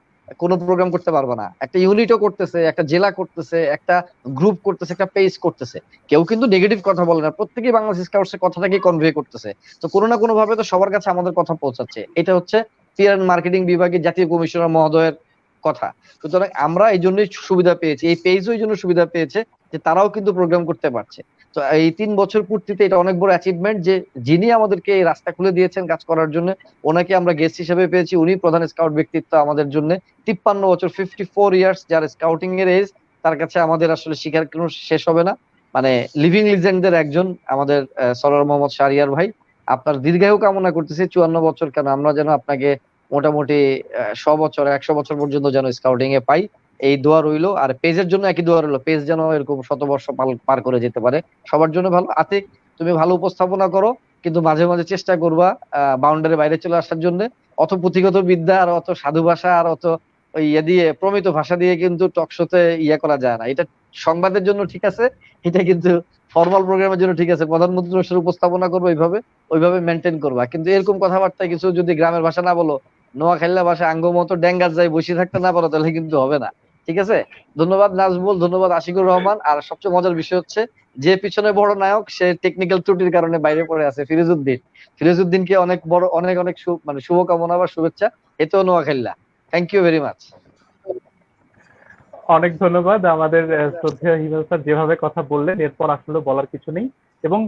কোনো প্রোগ্রাম করতে পারবে না। একটা ইউনিটও করতেছে, একটা জেলা করতেছে, একটা গ্রুপ করতেছে, একটা পেজ করতেছে। কেউ কিন্তু নেগেটিভ কথা বলে না, প্রত্যেকেই বাংলাদেশ স্কাউটস এর কথাটাকে কনভে করতেছে। তো কোনো না কোনো ভাবে তো সবার কাছে আমাদের কথা পৌঁছাচ্ছে। এটা হচ্ছে পিআর এন্ড মার্কেটিং বিভাগের জাতীয় কমিশনার মহোদয়ের কথা। সুতরাং আমরা এই জন্যই সুবিধা পেয়েছি, এই পেজও এই জন্য সুবিধা পেয়েছে যে তারাও কিন্তু প্রোগ্রাম করতে পারছে। তো এই 3 বছর পূর্তিতে এটা অনেক বড় অ্যাচিভমেন্ট যে যিনি আমাদেরকে এই রাস্তা খুলে দিয়েছেন কাজ করার জন্য, ওনাকে আমরা গেস্ট হিসেবে পেয়েছি। উনি প্রধান স্কাউট ব্যক্তিত্ব আমাদের জন্য। 53 বছর, 54 ইয়ার্স, যার স্কাউটিং এর এজ, তার কাছে আমাদের আসলে শিকার কোনো শেষ হবে না। লিভিং লিজেন্ডদের একজন আমাদের সরওয়ার মোহাম্মদ শাহরিয়ার ভাই, আপনার দীর্ঘায়ু কামনা করতেছি। 54 বছর কেন, আমরা যেন আপনাকে মোটামুটি 100 বছর, 100 বছর পর্যন্ত যেন স্কাউটিং এ পাই, এই দোয়া রইলো। আর পেজের জন্য একই দোয়া রইলো, পেজ যেন এরকম 100 বর্ষ পার করে যেতে পারে, সবার জন্য ভালো। আতিক, তুমি ভালো উপস্থাপনা করো, কিন্তু মাঝে মাঝে চেষ্টা করবা বাউন্ডারি বাইরে চলে আসার জন্য। অত পুঁথিগত বিদ্যা আর অত সাধু ভাষা আর অত ইয়ে দিয়ে, প্রমিত ভাষা দিয়ে কিন্তু টকশোতে করা যায় না। এটা সংবাদের জন্য ঠিক আছে, এটা কিন্তু ফর্মাল প্রোগ্রামের জন্য ঠিক আছে। প্রধানমন্ত্রী অনুষ্ঠানে উপস্থাপনা করবো ওইভাবে মেনটেন করবা। কিন্তু এরকম কথাবার্তা কিছু যদি গ্রামের ভাষা না বলো, নোয়াখালীর ভাষা আঙ্গ মতো ড্যাঙ্গার যাই বসে থাকতে না পারো, তাহলে কিন্তু হবে না। ঠিক আছে, ধন্যবাদ নাজমুল, ধন্যবাদ আশিকুর রহমান। আর সবচেয়ে মজার বিষয় হচ্ছে যে পিছনে বড় নায়ক, সে টেকনিক্যাল ত্রুটির কারণে বাইরে পড়ে আছে, ফিরোজউদ্দিনকে অনেক বড় অনেক শুভকামনা বা শুভেচ্ছা। এতেও নোয়াখালীলা, থ্যাংক ইউ ভেরি মাচ।
অনেক ধন্যবাদ আমাদের শ্রদ্ধেয় হিমেল স্যার, যেভাবে কথা বললেন এরপর আসলে বলার কিছু নেই। এবং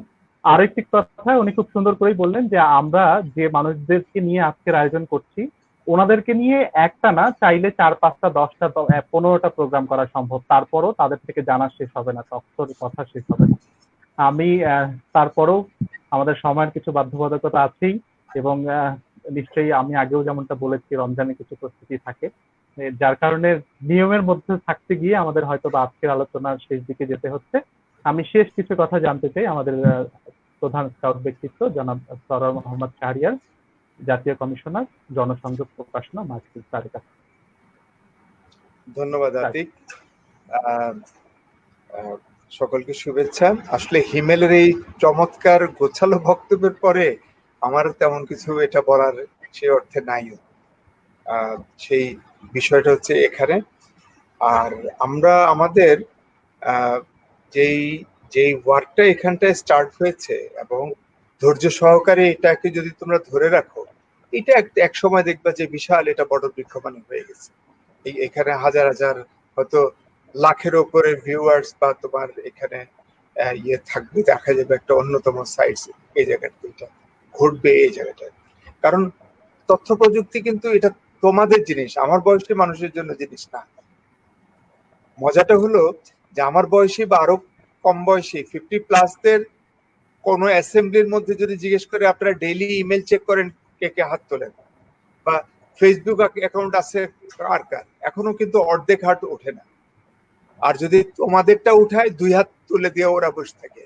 আরেকটি কথা উনি খুব সুন্দর করেই বললেন যে আমরা যে মানুষদেরকে নিয়ে আজকের আয়োজন করছি, ওনাদেরকে নিয়ে একটা না, চাইলে 4-5টা 10টা 15টা প্রোগ্রাম করা সম্ভব, তারপরও তাদের থেকে জানা শেষ হবে না, তথ্যর কথা শেষ হবে না। আমি তারপরেও আমাদের সময়ের কিছু বাধ্যবাধকতা আছেই, এবং নিশ্চয়ই আমি আগেও যেমনটা বলেছি রমজানে কিছু প্রস্তুতি থাকে, যার কারণে নিয়মের মধ্যে থাকতে গিয়ে আমাদের হয়তো বা আজকের আলোচনার শেষ দিকে যেতে হচ্ছে। আমি শেষ কিছু কথা জানতে চাই আমাদের প্রধান স্কাউট ব্যক্তিত্ব জনাব সরওয়ার মোহাম্মদ শাহরিয়ার, জাতীয় কমিশনার জনসংযোগ প্রকাশনা মার্কেটিং স্যারের কাছে।
ধন্যবাদ আতিক। সকলকে শুভেচ্ছা। আসলে হিমেলের এই চমৎকার গোছালো বক্তব্যের পরে আমার তেমন কিছু এটা বলার সে অর্থে নাই। সেই বিষয়টা হচ্ছে এখানে। আর আমরা আমাদের যেই ওয়ার্কটা এখানটায় স্টার্ট হয়েছে এবং ধৈর্য সহকারে এটাকে যদি তোমরা ধরে রাখো, এটা এক সময় দেখবা যে বিশাল এটা বড় বৃক্ষমান হয়ে গেছে। এখানে হাজার হাজার হয়তো লাখের উপরে ভিউয়ার্স বা তোমার এখানে ইয়ে থাকবে, দেখা যাবে একটা অন্যতম সাইট এই জায়গাটা, এটা ঘটবে এই জায়গাটায়। কারণ তথ্য প্রযুক্তি কিন্তু এটা তোমাদের জিনিস, আমার বয়সী মানুষের জন্য জিনিস না। মজাটা হলো যে আমার বয়সী বা আরো কম বয়সী 50+দের কোনো অ্যাসেম্বলির মধ্যে যদি জিজ্ঞেস করে আপনারা ডেইলি ইমেল চেক করেন, কে কে হাত তোলেন, বা ফেসবুক অ্যাকাউন্ট আছে কার কার, এখনো কিন্তু অর্ধেক হাত ওঠে না। আর যদি তোমাদেরটা উঠায় 2 হাত তুলে দিয়ে ওরা বসে থাকে,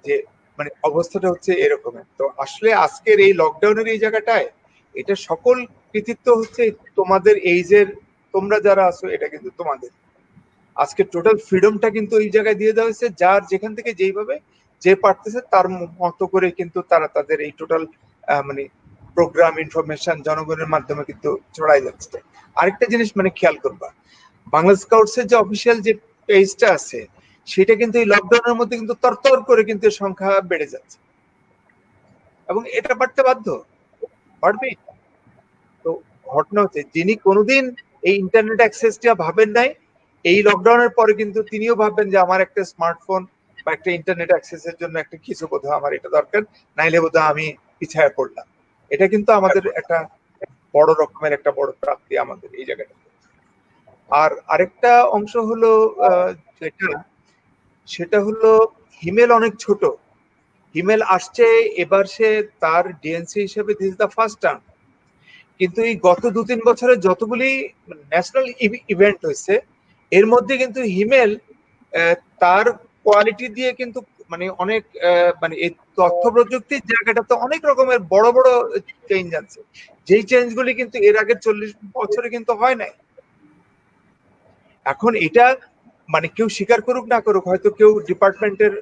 যে মানে অবস্থাটা হচ্ছে এরকমের। তো আসলে আজকের এই লকডাউনের এই জায়গাটায় এটা সকল কৃতিত্ব হচ্ছে তোমাদের এইজের, তোমরা যারা আছো, এটা কিন্তু তোমাদের। আজকে টোটাল ফ্রিডমটা কিন্তু এই জায়গায় দিয়ে দেওয়া হয়েছে, যার যেখান থেকে যেইভাবে যে পারতেছে তার মতো করে কিন্তু তারা তাদের এই টোটাল মানে প্রোগ্রাম ইনফরমেশন জনগণের মাধ্যমে কিন্তু ছড়াই যাচ্ছে। আরেকটা জিনিস মানে খেয়াল করবা, বাংলা স্কাউটস এর যে অফিসিয়াল যে পেজটা আছে সেটা কিন্তু এই লকডাউনের মধ্যে কিন্তু তরতর করে কিন্তু সংখ্যা বেড়ে যাচ্ছে, এবং এটা বাড়তে বাধ্য, বাড়বেই। তো ঘটনা হচ্ছে যিনি কোনোদিন এই ইন্টারনেট অ্যাক্সেসটা ভাবেন নাই, এই লকডাউনের পরে কিন্তু তিনিও ভাববেন যে আমার একটা স্মার্টফোন বা একটা ইন্টারনেট অ্যাক্সেসের জন্য একটা কিছু বোধহয় আমার এটা দরকার, নাইলে বোধহয় আমি পিছায় পড়লাম। এটা কিন্তু আমাদের একটা বড় রকমের একটা বড় প্রাপ্তি আমাদের এই জায়গাটা। আর আরেকটা অংশ হলো সেটা হলো হিমেল অনেক ছোট। হিমেল আসছে এবার, সে তার ডিএনসি হিসেবে দিস দ্য ফার্স্ট টার্ম, কিন্তু এই গত 2-3 বছরে যতগুলি ন্যাশনাল ইভেন্ট হয়েছে এর মধ্যে কিন্তু হিমেল তার কোয়ালিটি দিয়ে কিন্তু মানে অনেক মানে এই তথ্য প্রযুক্তির জায়গাটাতে অনেক রকমের বড় বড় চেঞ্জ আছে, যেই চেঞ্জগুলি কিন্তু এর আগের 40 বছরে কিন্তু হয় নাই। এখন এটা মানে কেউ স্বীকার করুক না করুক, হয়তো কেউ ডিপার্টমেন্টের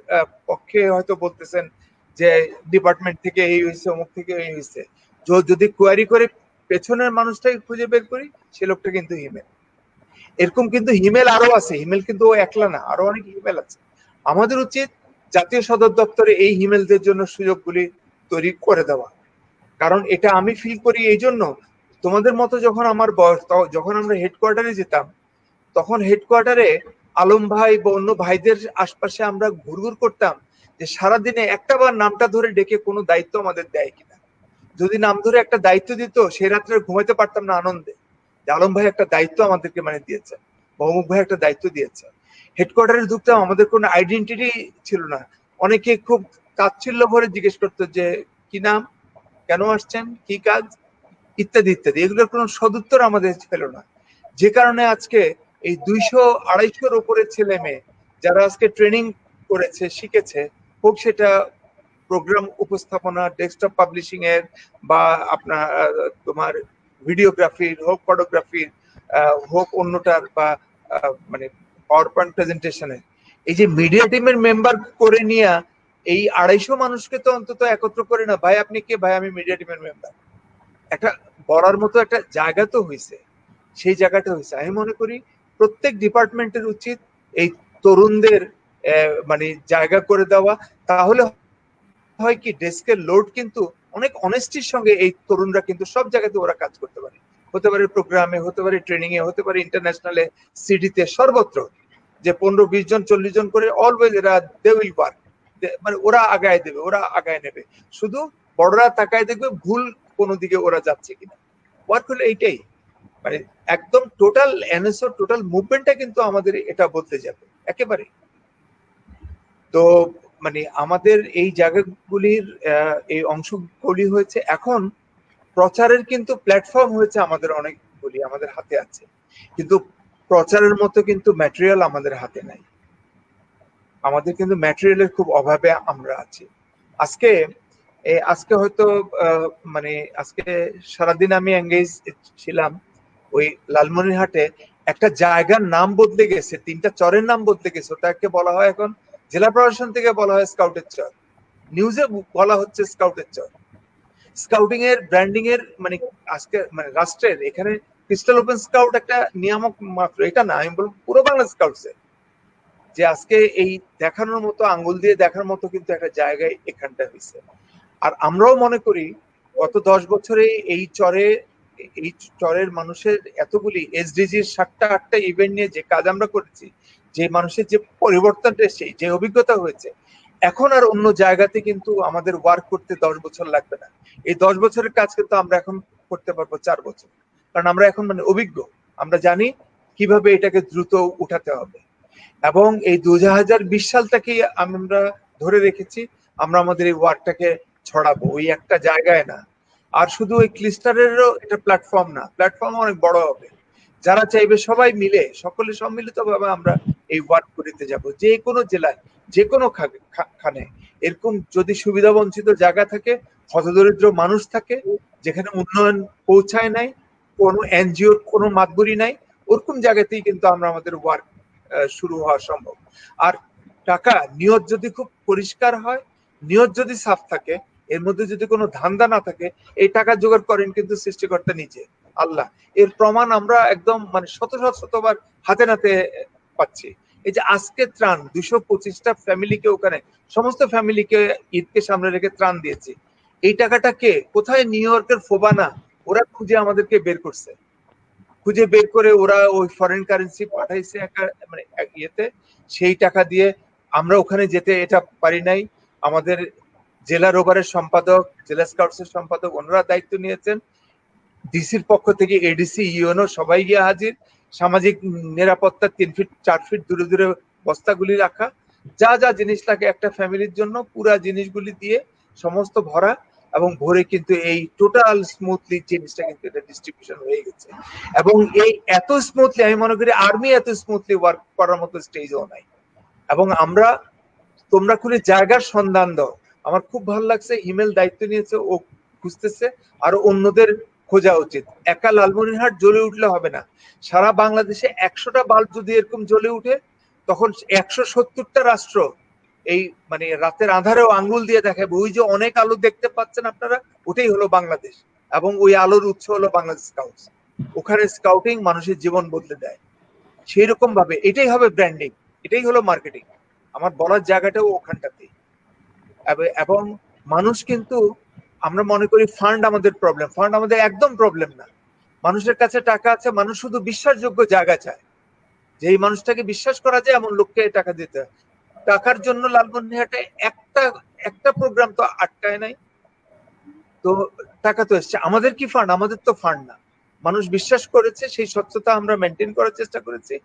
পক্ষে হয়তো বলতেছেন যে ডিপার্টমেন্ট থেকে এই হয়েছে, অমুক থেকে এই হয়েছে। যদি কোয়ারি করে পেছনের মানুষটাকে খুঁজে বের করি, সে লোকটা কিন্তু হিমেল। এরকম কিন্তু হিমেল আরো আছে, হিমেল কিন্তু ও একলা না, আরো অনেক হিমেল আছে। আমাদের উচিত জাতীয় সদর দপ্তরে এই হিমেলদের জন্য সুযোগগুলি তৈরি করে দেওয়া। কারণ এটা আমি ফিল করি এই জন্য, তোমাদের মতো যখন আমার বয়স, যখন আমরা হেডকোয়ার্টারে যেতাম, তখন হেডকোয়ার্টারে আলম ভাই বা অন্য ভাইদের আশপাশে আমরা ঘুরঘুর করতাম যে সারাদিনে একটা বার নামটা ধরে ডেকে কোনো দায়িত্ব আমাদের দেয় কিনা। যদি নাম ধরে একটা দায়িত্ব দিত, সেই রাত্রে ঘুমাইতে পারতাম না আনন্দে, আলম ভাই একটা দায়িত্ব আমাদেরকে মানে দিয়েছে, অমুক ভাই একটা দায়িত্ব দিয়েছে। হেডকোয়ার্টারে ঢুকতাম, আমাদের কোনো আইডেন্টিটি ছিল না। অনেকে খুব তাচ্ছিল্য ভরে জিজ্ঞেস করতো যে কি নাম, কেন আসছেন, কি কাজ, ইত্যাদি ইত্যাদি। এগুলোর কোনো সদুত্তর আমাদের ছিল না, যে কারণে আজকে এই 200-250-র উপরে ছেলে মেয়ে যারা আজকে ট্রেনিং করেছে, শিখেছে, হোক সেটা প্রোগ্রাম উপস্থাপনা, ডেস্কটপ পাবলিশিং এর, বা আপনার তোমার ভিডিওগ্রাফির হোক, ফটোগ্রাফির হোক, অন্যটার, বা মানে পাওয়ার পয়েন্ট প্রেজেন্টেশনের, এই যে মিডিয়া টিমের মেম্বার করে নিয়ে এই 250 মানুষকে তো অন্তত একত্র করে না, ভাই আপনি কে, ভাই আমি মিডিয়া টিমের মেম্বার, একটা বলার মতো একটা জায়গা তো হয়েছে। সেই জায়গাটা হয়েছে, আমি মনে করি প্রত্যেক ডিপার্টমেন্টের উচিত এই তরুণদের মানে জায়গা করে দেওয়া। তাহলে হয় কি, ডেস্কের লোড কিন্তু অনেক অনেস্টির সঙ্গে এই তরুণরা কিন্তু সব জায়গাতে ওরা কাজ করতে পারে, হতে পারে প্রোগ্রামে, হতে পারে ট্রেনিং এ, হতে পারে ইন্টারন্যাশনালে, সিডিতে, সর্বত্র। যে 15-20 জন 40 জন করে অলওয়েজ এরা দে উইল ওয়ার্ক, মানে ওরা আগায় দেবে, ওরা আগায় নেবে, শুধু বড়রা তাকায় দেখবে ভুল কোনো দিকে ওরা যাচ্ছে কিনা। ওয়ার্ক হলো এইটাই, মানে একদম টোটাল এনএসও টোটাল মুভমেন্টটা কিন্তু আমাদের এটা বদলে যাবে একেবারে। তো মানে আমাদের এই জায়গাগুলির এই অংশগুলি হয়েছে, এখন প্রচারের কিন্তু প্ল্যাটফর্ম হয়েছে আমাদের অনেকগুলি, আমাদের হাতে আছে, কিন্তু প্রচারের মতো কিন্তু ম্যাটেরিয়াল আমাদের হাতে নাই। আমাদের কিন্তু ম্যাটেরিয়ালের খুব অভাবে আমরা আছি। আজকে আজকে হয়তো মানে আজকে সারাদিন আমি এঙ্গেজ ছিলাম ওই লালমনিরহাটে। একটা জায়গার নাম বদলে গেছে, 3টা চরের নাম বদলে গেছে, ওটাকে বলা হয় এখন জেলা প্রশাসন থেকে বলা হয় স্কাউটের চর, নিউজে বলা হচ্ছে স্কাউটের চর। স্কাউটিং এর ব্র্যান্ডিং এর মানে আজকে মানে রাষ্ট্রের এখানে ক্রিস্টাল ওপেন স্কাউট একটা নিয়ামক মাত্র, এটা না, আমি বলবো পুরো বাংলা স্কাউটসে যে আজকে এই দেখানোর মতো, আঙ্গুল দিয়ে দেখার মতো কিন্তু একটা জায়গায় এখানটা হয়েছে। আর আমরাও মনে করি গত 10 বছরে এই চরের মানুষের এতগুলি এসডিজির 7টা 8টা ইভেন্ট নিয়ে যে কাজ আমরা করেছি, যে মানুষের যে পরিবর্তনটা এসেছে, যে অভিজ্ঞতা হয়েছে, এখন আর অন্য জায়গাতে কিন্তু আমাদের ওয়ার্ক করতে 10 বছর লাগবে না। এই 10 বছরের কাজ কিন্তু আমরা এখন করতে পারবো 4 বছর, কারণ আমরা এখন মানে অভিজ্ঞ, আমরা জানি কিভাবে এটাকে দ্রুত উঠাতে হবে। এবং এই 2020 সালটাকে আমরা ধরে রেখেছি, আমরা আমাদের এই ওয়ার্কটাকে ছড়াবো ওই একটা জায়গায় না। আর শুধু ওই ক্লিস্টারেরও এটা প্ল্যাটফর্ম না, প্ল্যাটফর্ম অনেক বড় হবে। যারা চাইবে সবাই মিলে, সকলে সম্মিলিতভাবে আমরা এই ওয়ার্ক করতে যাব। যে কোনো জেলায়, যে কোনো খানে এরকম যদি সুবিধা বঞ্চিত জায়গা থাকে, হতদরিদ্র মানুষ থাকে, যেখানে উন্নয়ন পৌঁছায় নাই, কোনো এনজিওর কোনো মাতবরি নাই, ওরকম জায়গাতেই কিন্তু আমরা আমাদের ওয়ার্ক শুরু হওয়া সম্ভব। আর টাকা নিয়ত যদি খুব পরিষ্কার হয়, নিয়ত যদি সাফ থাকে, এর মধ্যে যদি কোনো ধান্দা না থাকে, এই টাকা জোগাড় করেন কিন্তু সৃষ্টিকর্তা নিজে, আল্লাহ। এর প্রমাণ আমরা একদম মানে শতবার হাতে নাতে পাচ্ছি। এই যে আজকে ত্রাণ 225টা ফ্যামিলিকে, ওখানে সমস্ত ফ্যামিলিকে ঈদকে সামনে রেখে ত্রাণ দিয়েছি। এই টাকাটা কে, কোথায়, নিউ ইয়র্কের ফোবানা, ওরা খুঁজে আমাদেরকে বের করছে, খুঁজে বের করে ওরা ওই ফরেন কারেন্সি পাঠাইছে একটা মানে ইয়েতে, সেই টাকা দিয়ে আমরা ওখানে যেতে এটা পারি নাই। আমাদের জেলা রোভারের সম্পাদক, জেলা স্কাউটসের সম্পাদক, ওনারা দায়িত্ব নিয়েছেন। ডিসির পক্ষ থেকে এডিসি, ইউএনও সবাই গিয়ে হাজির। সামাজিক নিরাপত্তা 3 ফিট 4 ফিট দূরে দূরে বস্তাগুলি রাখা, যা যা জিনিস লাগে একটা ফ্যামিলির জন্য পুরা জিনিসগুলি দিয়ে সমস্ত ভরা এবং ভরে কিন্তু এই টোটাল স্মুথলি জিনিসটা কিন্তু এটা ডিস্ট্রিবিউশন হয়ে গেছে। এবং এই এত স্মুথলি, আমি মনে করি আর্মি এত স্মুথলি ওয়ার্ক করার মতো স্টেজও নাই। এবং আমরা, তোমরা খুলে জায়গার সন্ধান দাও। আমার খুব ভালো লাগছে, হিমেল দায়িত্ব নিয়েছে, ও খুঁজতেছে, আর অন্যদের খোঁজা উচিত। একা লালমনিরহাট জ্বলে উঠলে হবে না, সারা বাংলাদেশে 100টা বাল্ব যদি এরকম জ্বলে উঠে, তখন 170টা রাষ্ট্র এই মানে রাতের আঁধারেও আঙ্গুল দিয়ে দেখাবে, ওই যে অনেক আলো দেখতে পাচ্ছেন আপনারা, ওটাই হলো বাংলাদেশ। এবং ওই আলোর উৎস হলো বাংলাদেশ স্কাউটস। ওখানে স্কাউটিং মানুষের জীবন বদলে দেয়। সেই রকম ভাবে এটাই হবে ব্র্যান্ডিং, এটাই হলো মার্কেটিং। আমার বলার জায়গাটাও ওখানটাতে। এবং মানুষ কিন্তু, আমরা মনে করি ফান্ড আমাদের প্রবলেম, ফান্ড আমাদের একদম প্রবলেম না। মানুষের কাছে টাকা আছে, মানুষ শুধু বিশ্বাসযোগ্য জায়গা চায়, যে এই মানুষটাকে বিশ্বাস করা যায় এমন লোককে টাকা দিতে হয়। টাকার জন্য লালমনিরহাটে একটা প্রোগ্রাম তো আটকায় নাই, তো টাকা তো এসছে। আমাদের কি ফান্ড? আমাদের তো ফান্ড না। মানুষ বিশ্বাস করেছে, সেই স্বচ্ছতা আমরা মেনটেন করার চেষ্টা করেছি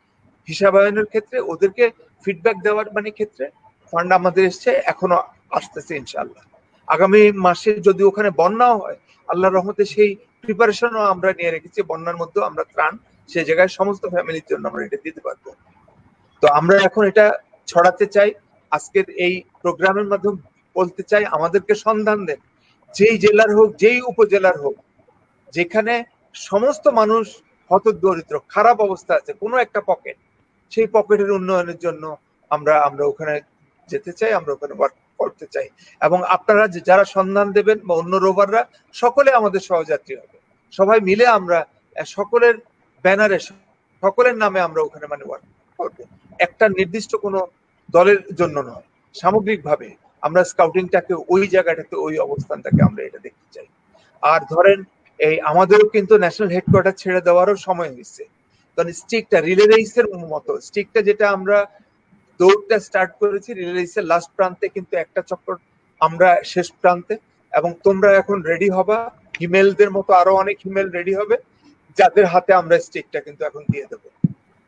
হিসাবায়নের ক্ষেত্রে, ওদেরকে ফিডব্যাক দেওয়ার মানে ক্ষেত্রে ফান্ড আমাদের এসছে, এখনো আসতেছে ইনশাআল্লাহ। আগামী মাসে যদি ওখানে বন্যাও হয়, আল্লাহর রহমতে সেই প্রিপারেশনও আমরা নিয়ে রেখেছি, বন্যার মধ্যেও আমরা ত্রাণ সেই জায়গায় সমস্ত ফ্যামিলির জন্য আমরা এটা দিতে পারবো। তো আমরা এখন এটা ছড়াতে চাই, আজকের এই প্রোগ্রামের মাধ্যমে বলতে চাই, আমাদেরকে সন্ধান দেন, যেই জেলার হোক, যেই উপজেলার হোক, যেখানে সমস্ত মানুষ হতদরিদ্র, খারাপ অবস্থা আছে, কোনো একটা পকেট, সেই পকেটের উন্নয়নের জন্য আমরা ওখানে যেতে চাই, আমরা ওখানে ওয়ার্ক করতে চাই। এবং আপনারা যারা সন্ধান দেবেন বা অন্য রোভাররা, সকলে আমাদের সহযাত্রী হবে। সবাই মিলে আমরা সকলের ব্যানারে, সকলের নামে আমরা ওখানে মানে ওয়ার্ক করবো। একটা নির্দিষ্ট কোনো দলের জন্য নয়, সামগ্রিকভাবে আমরা স্কাউটিংটাকে, ওই জায়গাটাকে, ওই অবস্থানটাকে আমরা এটা দেখতে চাই। আর ধরেন এই আমাদেরও কিন্তু ন্যাশনাল হেডকোয়ার্টার ছেড়ে দেওয়ারও সময় হয়েছে। কারণ স্টিকটা রিলে রেসের মতো, স্টিকটা যেটা আমরা দৌড়টা স্টার্ট করেছি রিলে রেসের লাস্ট প্রান্তে, কিন্তু একটা চক্কর আমরা শেষ প্রান্তে। এবং তোমরা এখন রেডি হবা, হিমেলদের মতো আরো অনেক হিমেল রেডি হবে, যাদের হাতে আমরা স্টিকটা কিন্তু এখন দিয়ে দেবো।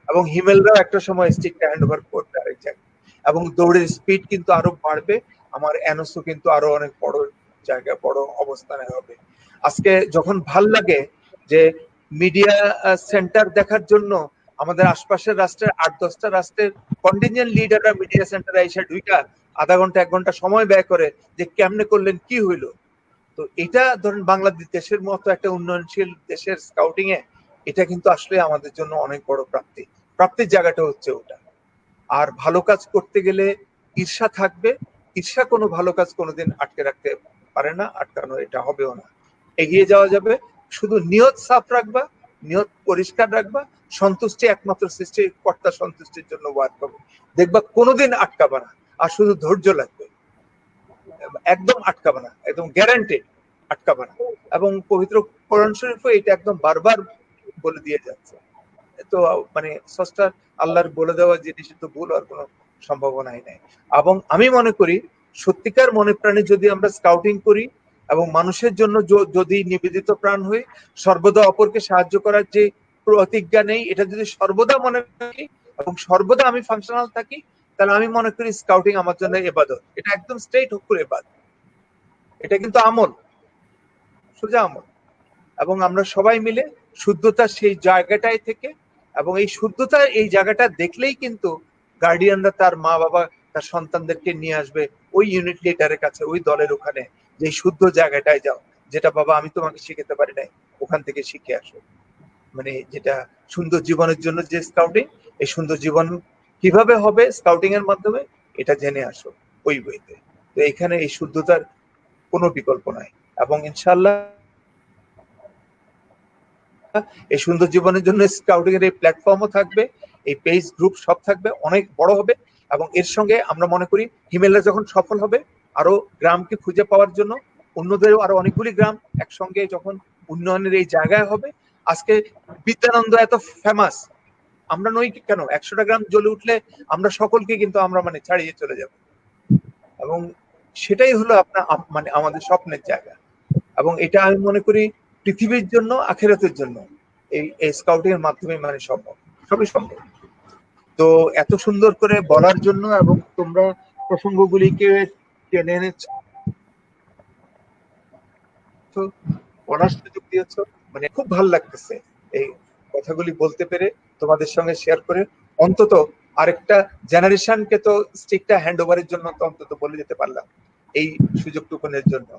এবং হিমেলরাও একটা সময় স্টিকটা হ্যান্ড ওভার করতে আরেক জায়গায়। এবং দৌড়ের স্পিড কিন্তু আরো বাড়বে, আমার এনওসও কিন্তু আরো অনেক বড় জায়গায়, বড় অবস্থানে হবে। আজকে যখন ভাল লাগে যে মিডিয়া সেন্টার দেখার জন্য আমাদের আশপাশের রাষ্ট্রের 8-10টা রাষ্ট্রের কন্টিনজেন্ট লিডাররা মিডিয়া সেন্টারে এসে ঢুকা আধা ঘন্টা 1 ঘন্টা সময় ব্যয় করে যে কেমনে করলেন, কি হইলো। তো এটা ধরেন বাংলাদেশের মতো একটা উন্নয়নশীল দেশের স্কাউটিং এ এটা কিন্তু আসলে আমাদের জন্য অনেক বড় প্রাপ্তির জায়গাটা হচ্ছে ওটা। আর ভালো কাজ করতে গেলে ঈর্ষা থাকবে, ঈর্ষা কোনো ভালো কাজ কোনোদিন আটকে রাখতে পারে না, আটকানো এটা হবেও না। এগিয়ে যাওয়া যাবে, শুধু নিয়ত সাফ রাখবা, নিয়ত পরিষ্কার রাখবা, সন্তুষ্টি একমাত্র সৃষ্টিকর্তা সন্তুষ্টির জন্য ওয়ার্ক করবে, দেখবা কোনোদিন আটকাবে না। আর শুধু ধৈর্য লাগবে, একদম আটকাবে না, একদম গ্যারান্টি আটকাবে না। এবং পবিত্র কোরআন শরীফও এটা একদম বারবার বলে দিয়ে যাচ্ছে। তো মানে স্রষ্টার আল্লাহর বলে দেওয়া জিনিস তো ভুল হওয়ার কোনো সম্ভাবনাই নাই। এবং আমি মনে করি সত্যিকার মনে প্রাণে যদি আমরা স্কাউটিং করি এবং মানুষের জন্য যদি নিবেদিত প্রাণ হই, সর্বদা অপরকে সাহায্য করার যে প্রতিজ্ঞা নেই, এটা যদি সর্বদা মনে রাখি এবং সর্বদা আমি ফাংশনাল থাকি, তাহলে আমি মনে করি স্কাউটিং আমার জন্য ইবাদত। এটা একদম স্ট্রেট হোক করে ইবাদত, এটা কিন্তু আমল, সোজা আমল। এবং আমরা সবাই মিলে শুদ্ধতার সেই জায়গাটায় থেকে, এবং এই শুদ্ধতার এই জায়গাটা দেখলেই কিন্তু গার্ডিয়ানরা তার মা বাবা তার সন্তানদেরকে নিয়ে আসবে ওই ইউনিট লিডারের কাছে, ওই দলের ওখানে, যে শুদ্ধ জায়গাটায় যাও, যেটা বাবা আমি তোমাকে শিখাতে পারি নাই, ওখান থেকে শিখে আসো। মানে যেটা সুন্দর জীবনের জন্য যে স্কাউটিং, এই সুন্দর জীবন কিভাবে হবে স্কাউটিং এর মাধ্যমে, এটা জেনে আসো ওই বইতে। তো এখানে এই শুদ্ধতার কোনো বিকল্প নাই। এবং ইনশাল্লাহ এই সুন্দর জীবনের জন্য স্কাউটিং এর এই প্ল্যাটফর্মও থাকবে, এই পেজ গ্রুপ সব থাকবে, অনেক বড় হবে। এবং এর সঙ্গে আমরা মনে করি হিমেলরা যখন সফল হবে, আরো গ্রামকে খুঁজে পাওয়ার জন্য অন্যদেরও আরো অনেকগুলি গ্রাম একসঙ্গে যখন উন্নয়নের এই জায়গায় হবে। আজকে বিদ্যানন্দ এত ফেমাস, আমরা নই কেন? 100টা গ্রাম জ্বলে উঠলে আমরা সকলকে কিন্তু আমরা মানে ছাড়িয়ে চলে যাব। এবং সেটাই হলো আপনার মানে আমাদের স্বপ্নের জায়গা। এবং এটা আমি মনে করি পৃথিবীর জন্য, আখিরাতের জন্য এই স্কাউটিং এর মাধ্যমে মানে সম্ভব, সবই সম্ভব। তো এত সুন্দর করে বলার জন্য এবং তোমরা প্রসঙ্গগুলিকে টেনে এনেছো, বলার সুযোগ দিয়েছো, মানে খুব ভালো লাগতেছে এই কথাগুলি বলতে পেরে, তোমাদের সঙ্গে শেয়ার করে। অন্তত আরেকটা জেনারেশনকে তো স্টিকটা হ্যান্ড ওভারের জন্য তো অন্তত বলে যেতে পারলাম, এই সুযোগটুকুনের জন্য।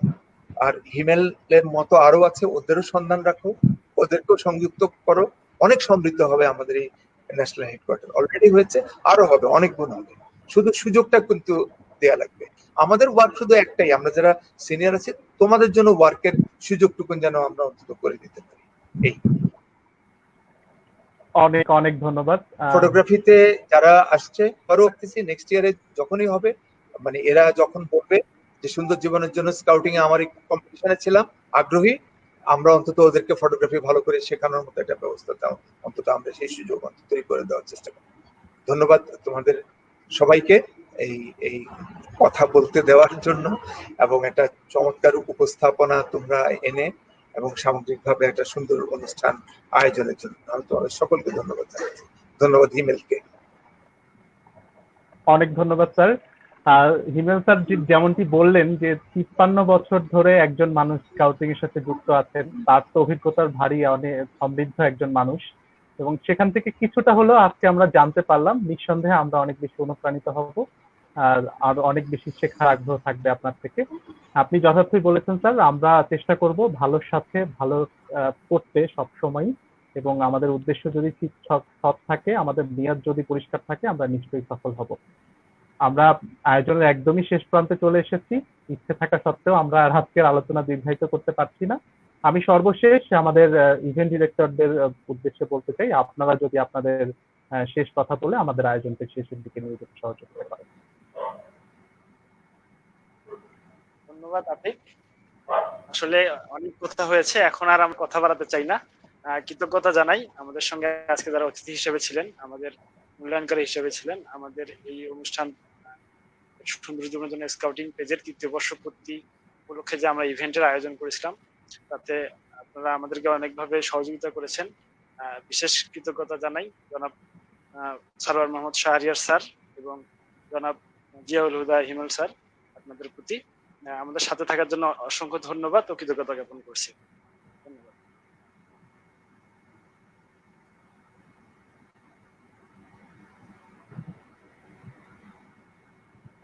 আর হিমেলের মতো আরো আছে, ওদেরও সন্ধান রাখো, ওদেরকেও সংযুক্ত করো, অনেক সমৃদ্ধ হবে আমাদের এই ন্যাশনাল হেডকোয়ার্টার। অলরেডি হয়েছে, আরো হবে, অনেক গুণ হবে, শুধু সুযোগটা কিন্তু দেয়া লাগবে। আমাদের ওয়ার্ক শুধু একটাই, আমরা যারা সিনিয়র আছি তোমাদের জন্য ওয়ার্কের সুযোগটুকু যেন আমরা অন্তত করে দিতে পারি। এই
অনেক অনেক ধন্যবাদ।
ফটোগ্রাফিতে যারা আসছে আরো আসতেছি নেক্সট ইয়ারে যখনই হবে, মানে এরা যখন বলবে যে সুন্দর জীবনের জন্য স্কাউটিং এ আমার কম্পিটিশনে ছিলাম, আগ্রহী, আমরা অন্তত ওদেরকে ফটোগ্রাফি ভালো করে শেখানোর মতো একটা ব্যবস্থা দাও, অন্তত আমরা সেই সুযোগ অন্তত করে দেওয়ার চেষ্টা করি। ধন্যবাদ তোমাদের সবাইকে এই এই কথা বলতে দেওয়ার জন্য, এবং একটা চমৎকার উপস্থাপনা তোমরা এনে এবং সামগ্রিকভাবে একটা সুন্দর অনুষ্ঠান আয়োজনের জন্য আমি তোমাদের সকলকে ধন্যবাদ জানাচ্ছি। ধন্যবাদ হিমেলকে।
অনেক ধন্যবাদ স্যার। হিমেল স্যার যেমনটি বললেন যে 53 বছর ধরে একজন মানুষ স্কাউটিং এর সাথে যুক্ত আছেন, তার তো অভিজ্ঞতার ভারী অনেক সমৃদ্ধ একজন মানুষ, এবং সেখান থেকে কিছুটা হলেও আজকে আমরা জানতে পারলাম। নিঃসন্দেহে আমরা অনেক বেশি অনুপ্রাণিত হব, আর অনেক বেশি শেখার আগ্রহ থাকবে আপনার থেকে। আপনি যথার্থই বলেছেন স্যার, আমরা চেষ্টা করব ভালোর সাথে ভালো করতে সবসময়, এবং আমাদের উদ্দেশ্য যদি ঠিক সৎ থাকে, আমাদের নিয়ত যদি পরিষ্কার থাকে, আমরা নিশ্চয়ই সফল হব। আমরা আয়োজনের একদমই শেষ প্রান্তে চলে এসেছি, ইচ্ছে থাকা সত্ত্বেও আমরা আর আজকের আলোচনা দীর্ঘায়িত করতে পারছি না। আমি সর্বশেষ আমাদের ইভেন্ট ডিরেক্টরদের উদ্দেশ্যে বলতে চাই, আপনারা যদি আপনাদের শেষ কথা বলে আমাদের আয়োজনকে শেষের দিকে নিয়ে যেতে সহযোগিতা করেন।
ধন্যবাদ আতিক। আসলে অনেক কথা হয়েছে, এখন আর আমি কথা বাড়াতে চাই না। কৃতজ্ঞতা জানাই আমাদের সঙ্গে আজকে যারা অতিথি হিসেবে ছিলেন, আমাদের মূল্যায়নকারী হিসেবে ছিলেন। আমাদের এই অনুষ্ঠান সুন্দর জীবনের জন্য স্কাউটিং পেজের 3য় বর্ষপূর্তি উপলক্ষে যে আমরা ইভেন্টের আয়োজন করেছিলাম, তাতে আপনারা আমাদেরকে অনেকভাবে সহযোগিতা করেছেন। বিশেষ কৃতজ্ঞতা জানাই জনাব সারোয়ার মোহাম্মদ শাহরিয়ার স্যার এবং জনাব জিয়াউল হুদা হিমেল স্যার, আপনাদের প্রতি আমাদের সাথে থাকার জন্য অসংখ্য ধন্যবাদ ও কৃতজ্ঞতা জ্ঞাপন করছি। ধন্যবাদ।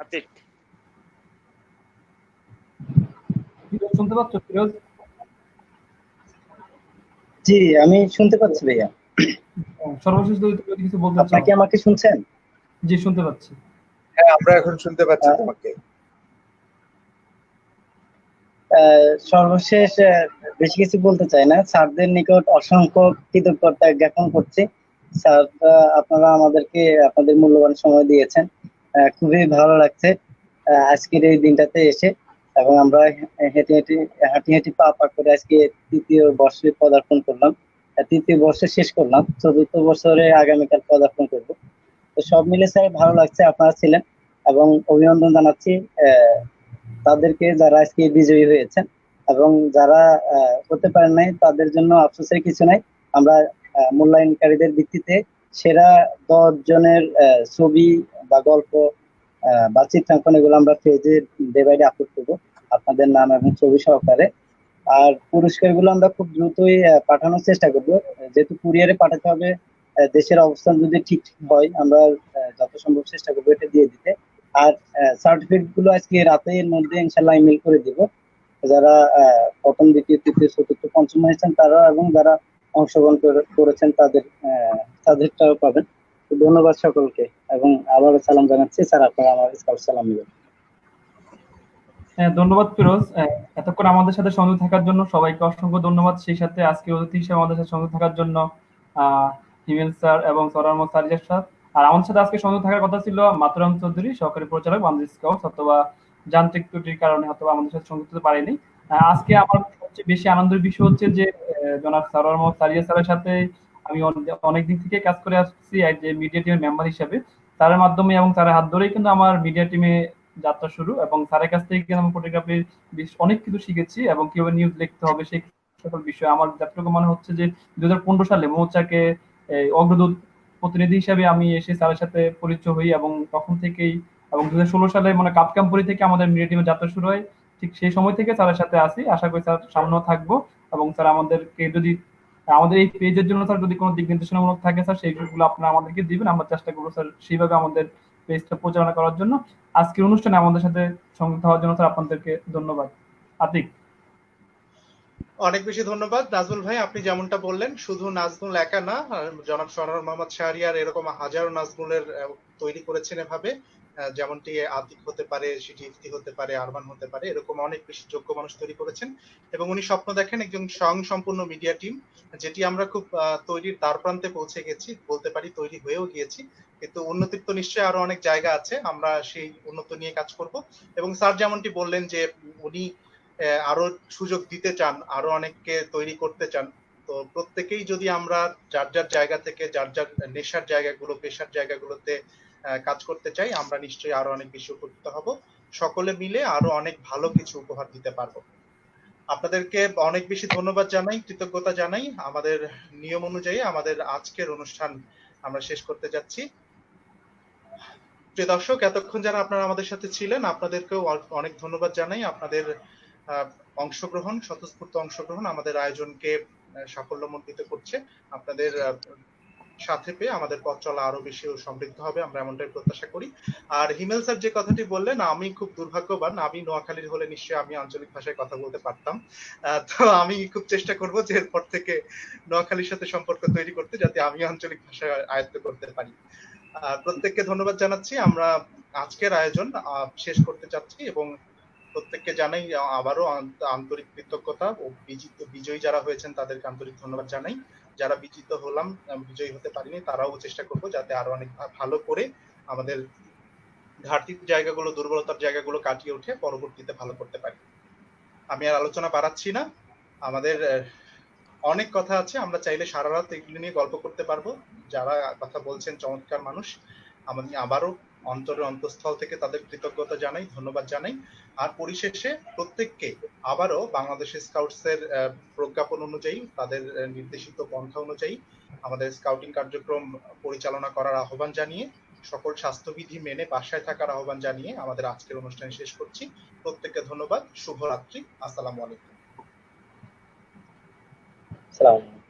আতিক।
শুনতে পাচ্ছ ফিরোজ?
জি, আমি শুনতে পাচ্ছি ভাইয়া।
সর্বশেষ যদি তুমি কিছু বলতে
আপনারা
চাও।
কি আমাকে শুনছেন?
জি, শুনতে পাচ্ছি।
হ্যাঁ, আমরা এখন শুনতে পাচ্ছি তোমাকে।
সর্বশেষ বেশি কিছু বলতে চাই না, স্যারদের নিকট অসংখ্য কৃতজ্ঞতা জ্ঞাপন করছি। স্যার, আপনারা আমাদেরকে আপনাদের মূল্যবান সময় দিয়েছেন, খুবই ভালো লাগছে আজকের এই দিনটাতে এসে। এবং আমরা হাঁটি হাঁটি পা পা করে আজকে তৃতীয় বর্ষে পদার্পণ করলাম, তৃতীয় বর্ষে শেষ করলাম, চতুর্থ বছরে আগামীকাল পদার্পণ করব। তো সব মিলে স্যার ভালো লাগছে, আপনারা ছিলেন এবং অভিনন্দন জানাচ্ছি তাদেরকে যারা আজকে বিজয়ী হয়েছেন, এবং যারা হতে পারেন নাই তাদের জন্য আফসোসের কিছু নাই। আমরা মূল্যায়নকারীদের ভিত্তিতে সেরা 10 জনের ছবি বা গল্প বা চিত্রাঙ্কন এগুলো আমরা পেজে ডে বাই ডে আপলোড করবো আপনাদের নাম এবং ছবি সহকারে। আর পুরস্কারগুলো আমরা খুব দ্রুতই পাঠানোর চেষ্টা করবো, যেহেতু কুরিয়ারে পাঠাতে হবে। দেশের অবস্থান যদি ঠিক হয় আমরা যত সম্ভব চেষ্টা করবো এটা দিয়ে দিতে। আর সার্টিফিকেট গুলো আজকে রাতের মধ্যে ইনশাল্লাহ ইমেল করে দিব। যারা প্রথম, দ্বিতীয়, তৃতীয়, চতুর্থ, পঞ্চম হয়েছেন তারা, এবং যারা অংশগ্রহণ করেছেন তাদেরটাও পাবেন। তো ধন্যবাদ সকলকে, এবং আবারও সালাম জানাচ্ছি। স্যার, আপনারা আমার স্কাউট সালাম নেবেন।
হ্যাঁ, ধন্যবাদ ফিরোজ। এতক্ষণ আমাদের সাথে সংযুক্ত থাকার জন্য সবাইকে অসংখ্য ধন্যবাদ। সেই সাথে আজকে অতিথি হিসেবে আমাদের সাথে সংযুক্ত থাকার জন্য হিমেল স্যার এবং সরার মোহাম্মদ সারিয়ার স্যার। আর আমাদের সাথে আজকে সংযুক্ত থাকার কথা ছিল মাতুরাম চৌধুরী, সহকারী পরিচালক বাংলাদেশ স্কাউটস, অথবা যান্ত্রিক ত্রুটির কারণে হয়তো আমাদের সাথে সংযুক্ত হতে পারেনি। আজকে আমার সবচেয়ে বেশি আনন্দের বিষয় হচ্ছে যে জনাব সরার মোহাম্মদ সারিয়া স্যারের সাথে আমি অনেকদিন থেকে কাজ করে আসছি যে মিডিয়া টিমের মেম্বার হিসেবে। তার মাধ্যমে এবং তার হাত ধরেই কিন্তু আমার মিডিয়া টিমে যাত্রা শুরু, এবং স্যারের কাছ থেকে কিন্তু আমি ফটোগ্রাফির অনেক কিছু শিখেছি, এবং কিভাবে নিউজ লিখতে হবে সেই সকল বিষয়। আমার যতটুকু মনে হচ্ছে যে 2015 সালে মৌচাকে অগ্রদূত প্রতিনিধি হিসেবে আমি এসে স্যারের সাথে পরিচয় হই, এবং তখন থেকেই, এবং 2016 সালে মানে কাপকামপুরি থেকে আমাদের মিডিয়া টিমের যাত্রা শুরু হয়। ঠিক সেই সময় থেকে স্যারের সাথে আসি, আশা করি স্যার সামনেও থাকবো। এবং স্যার আমাদেরকে যদি আমাদের এই পেজের জন্য স্যার যদি কোনো দিক নির্দেশনামূলক থাকে স্যার, সেইগুলো আপনারা আমাদেরকে দিবেন, আমরা চেষ্টা করবো স্যার সেইভাবে আমাদের পেজটা পরিচালনা করার জন্য। আজকের অনুষ্ঠানে আমাদের সাথে সংযুক্ত হওয়ার জন্য স্যার আপনাদেরকে ধন্যবাদ। আতিক।
অনেক বেশি ধন্যবাদ নাজমুল ভাই। আপনি যেমনটা বললেন, শুধু নাজমুল একা না, জনাব সরার মোহাম্মদ শাহরিয়ার এরকম হাজারো নাজমুলের তৈরি করেছেন এভাবে। যেমনটি আতিক হতে পারে, সেটি ইফতি হতে পারে, আরমান হতে পারে, এরকম অনেক বেশি যোগ্য মানুষ তৈরি করেছেন। এবং উনি স্বপ্ন দেখেন একজন স্বয়ংসম্পূর্ণ মিডিয়া টিম, যেটি আমরা খুব তৈরির দ্বার প্রান্তে পৌঁছে গেছি, বলতে পারি তৈরি হয়েও গিয়েছি। কিন্তু উন্নতির তো নিশ্চয়ই আরো অনেক জায়গা আছে, আমরা সেই উন্নত নিয়ে কাজ করব। এবং স্যার যেমনটি বললেন যে উনি আরো সুযোগ দিতে চান, আরো অনেককে তৈরি করতে চান। তো প্রত্যেকেই যদি আমরা যার যার জায়গা থেকে যার যার নেশার জায়গাগুলো, পেশার জায়গাগুলোতে কাজ করতে চাই, আমরা নিশ্চয়ই আরো অনেক বেশি উপকৃত হব। সকলে মিলে আরো অনেক ভালো কিছু উপহার দিতে পারবো। আপনাদেরকে অনেক বেশি ধন্যবাদ জানাই, কৃতজ্ঞতা জানাই। আমাদের নিয়ম অনুযায়ী আমাদের আজকের অনুষ্ঠান আমরা শেষ করতে যাচ্ছি। প্রিয় দর্শক, এতক্ষণ যারা আপনারা আমাদের সাথে ছিলেন, আপনাদেরকেও অনেক ধন্যবাদ জানাই। আপনাদের অংশগ্রহণ, স্বতঃস্ফূর্ত অংশগ্রহণ আমাদের আয়োজনকে সাফল্যমণ্ডিত করছে। আপনাদের সাথে পেয়ে আমাদের পথ চলা আরো বেশি সমৃদ্ধ হবে, আমরা এমনটাই প্রত্যাশা করি। আর হিমেল স্যার যে কথাটি বললেন, আমি খুব দুর্ভাগ্যবান, আমি নোয়াখালীর হলে নিশ্চয়ই আমি আঞ্চলিক ভাষায় কথা বলতে পারতাম। তো আমি খুব চেষ্টা করব যে এরপর থেকে নোয়াখালীর সাথে সম্পর্ক তৈরি করতে, যাতে আমি আঞ্চলিক ভাষা আয়ত্ত করতে পারি। প্রত্যেককে ধন্যবাদ জানাচ্ছি। আমরা আজকের আয়োজন শেষ করতে চাচ্ছি, এবং প্রত্যেককে জানাই আবারও আন্তরিক কৃতজ্ঞতা, ও বিজয়ী যারা হয়েছেন তাদেরকে আন্তরিক ধন্যবাদ জানাই। যারা বিজয়ী হতে পারিনি, তারাও চেষ্টা করবো যাতে আরো অনেক ভালো করে আমাদের ঘাটতির জায়গাগুলো, দুর্বলতার জায়গাগুলো কাটিয়ে উঠে পরবর্তীতে ভালো করতে পারি। আমি আর আলোচনা বাড়াচ্ছি না, আমাদের অনেক কথা আছে, আমরা চাইলে সারা রাত এগুলো নিয়ে গল্প করতে পারবো। যারা কথা বলছেন চমৎকার মানুষ, আমি আবারও অন্তরের অন্তঃস্থল থেকে তাদের কৃতজ্ঞতা জানাই, ধন্যবাদ জানাই। আর পরিশেষে প্রত্যেককে আবারও বাংলাদেশের স্কাউটসের প্রজ্ঞাপন অনুযায়ী, তাদের নির্দেশিত পন্থা অনুযায়ী আমাদের স্কাউটিং কার্যক্রম পরিচালনা করার আহ্বান জানিয়ে, সকল স্বাস্থ্যবিধি মেনে বাসায় থাকার আহ্বান জানিয়ে আমাদের আজকের অনুষ্ঠান শেষ করছি। প্রত্যেককে ধন্যবাদ, শুভরাত্রি, আসসালামু আলাইকুম।
আসসালামু আলাইকুম।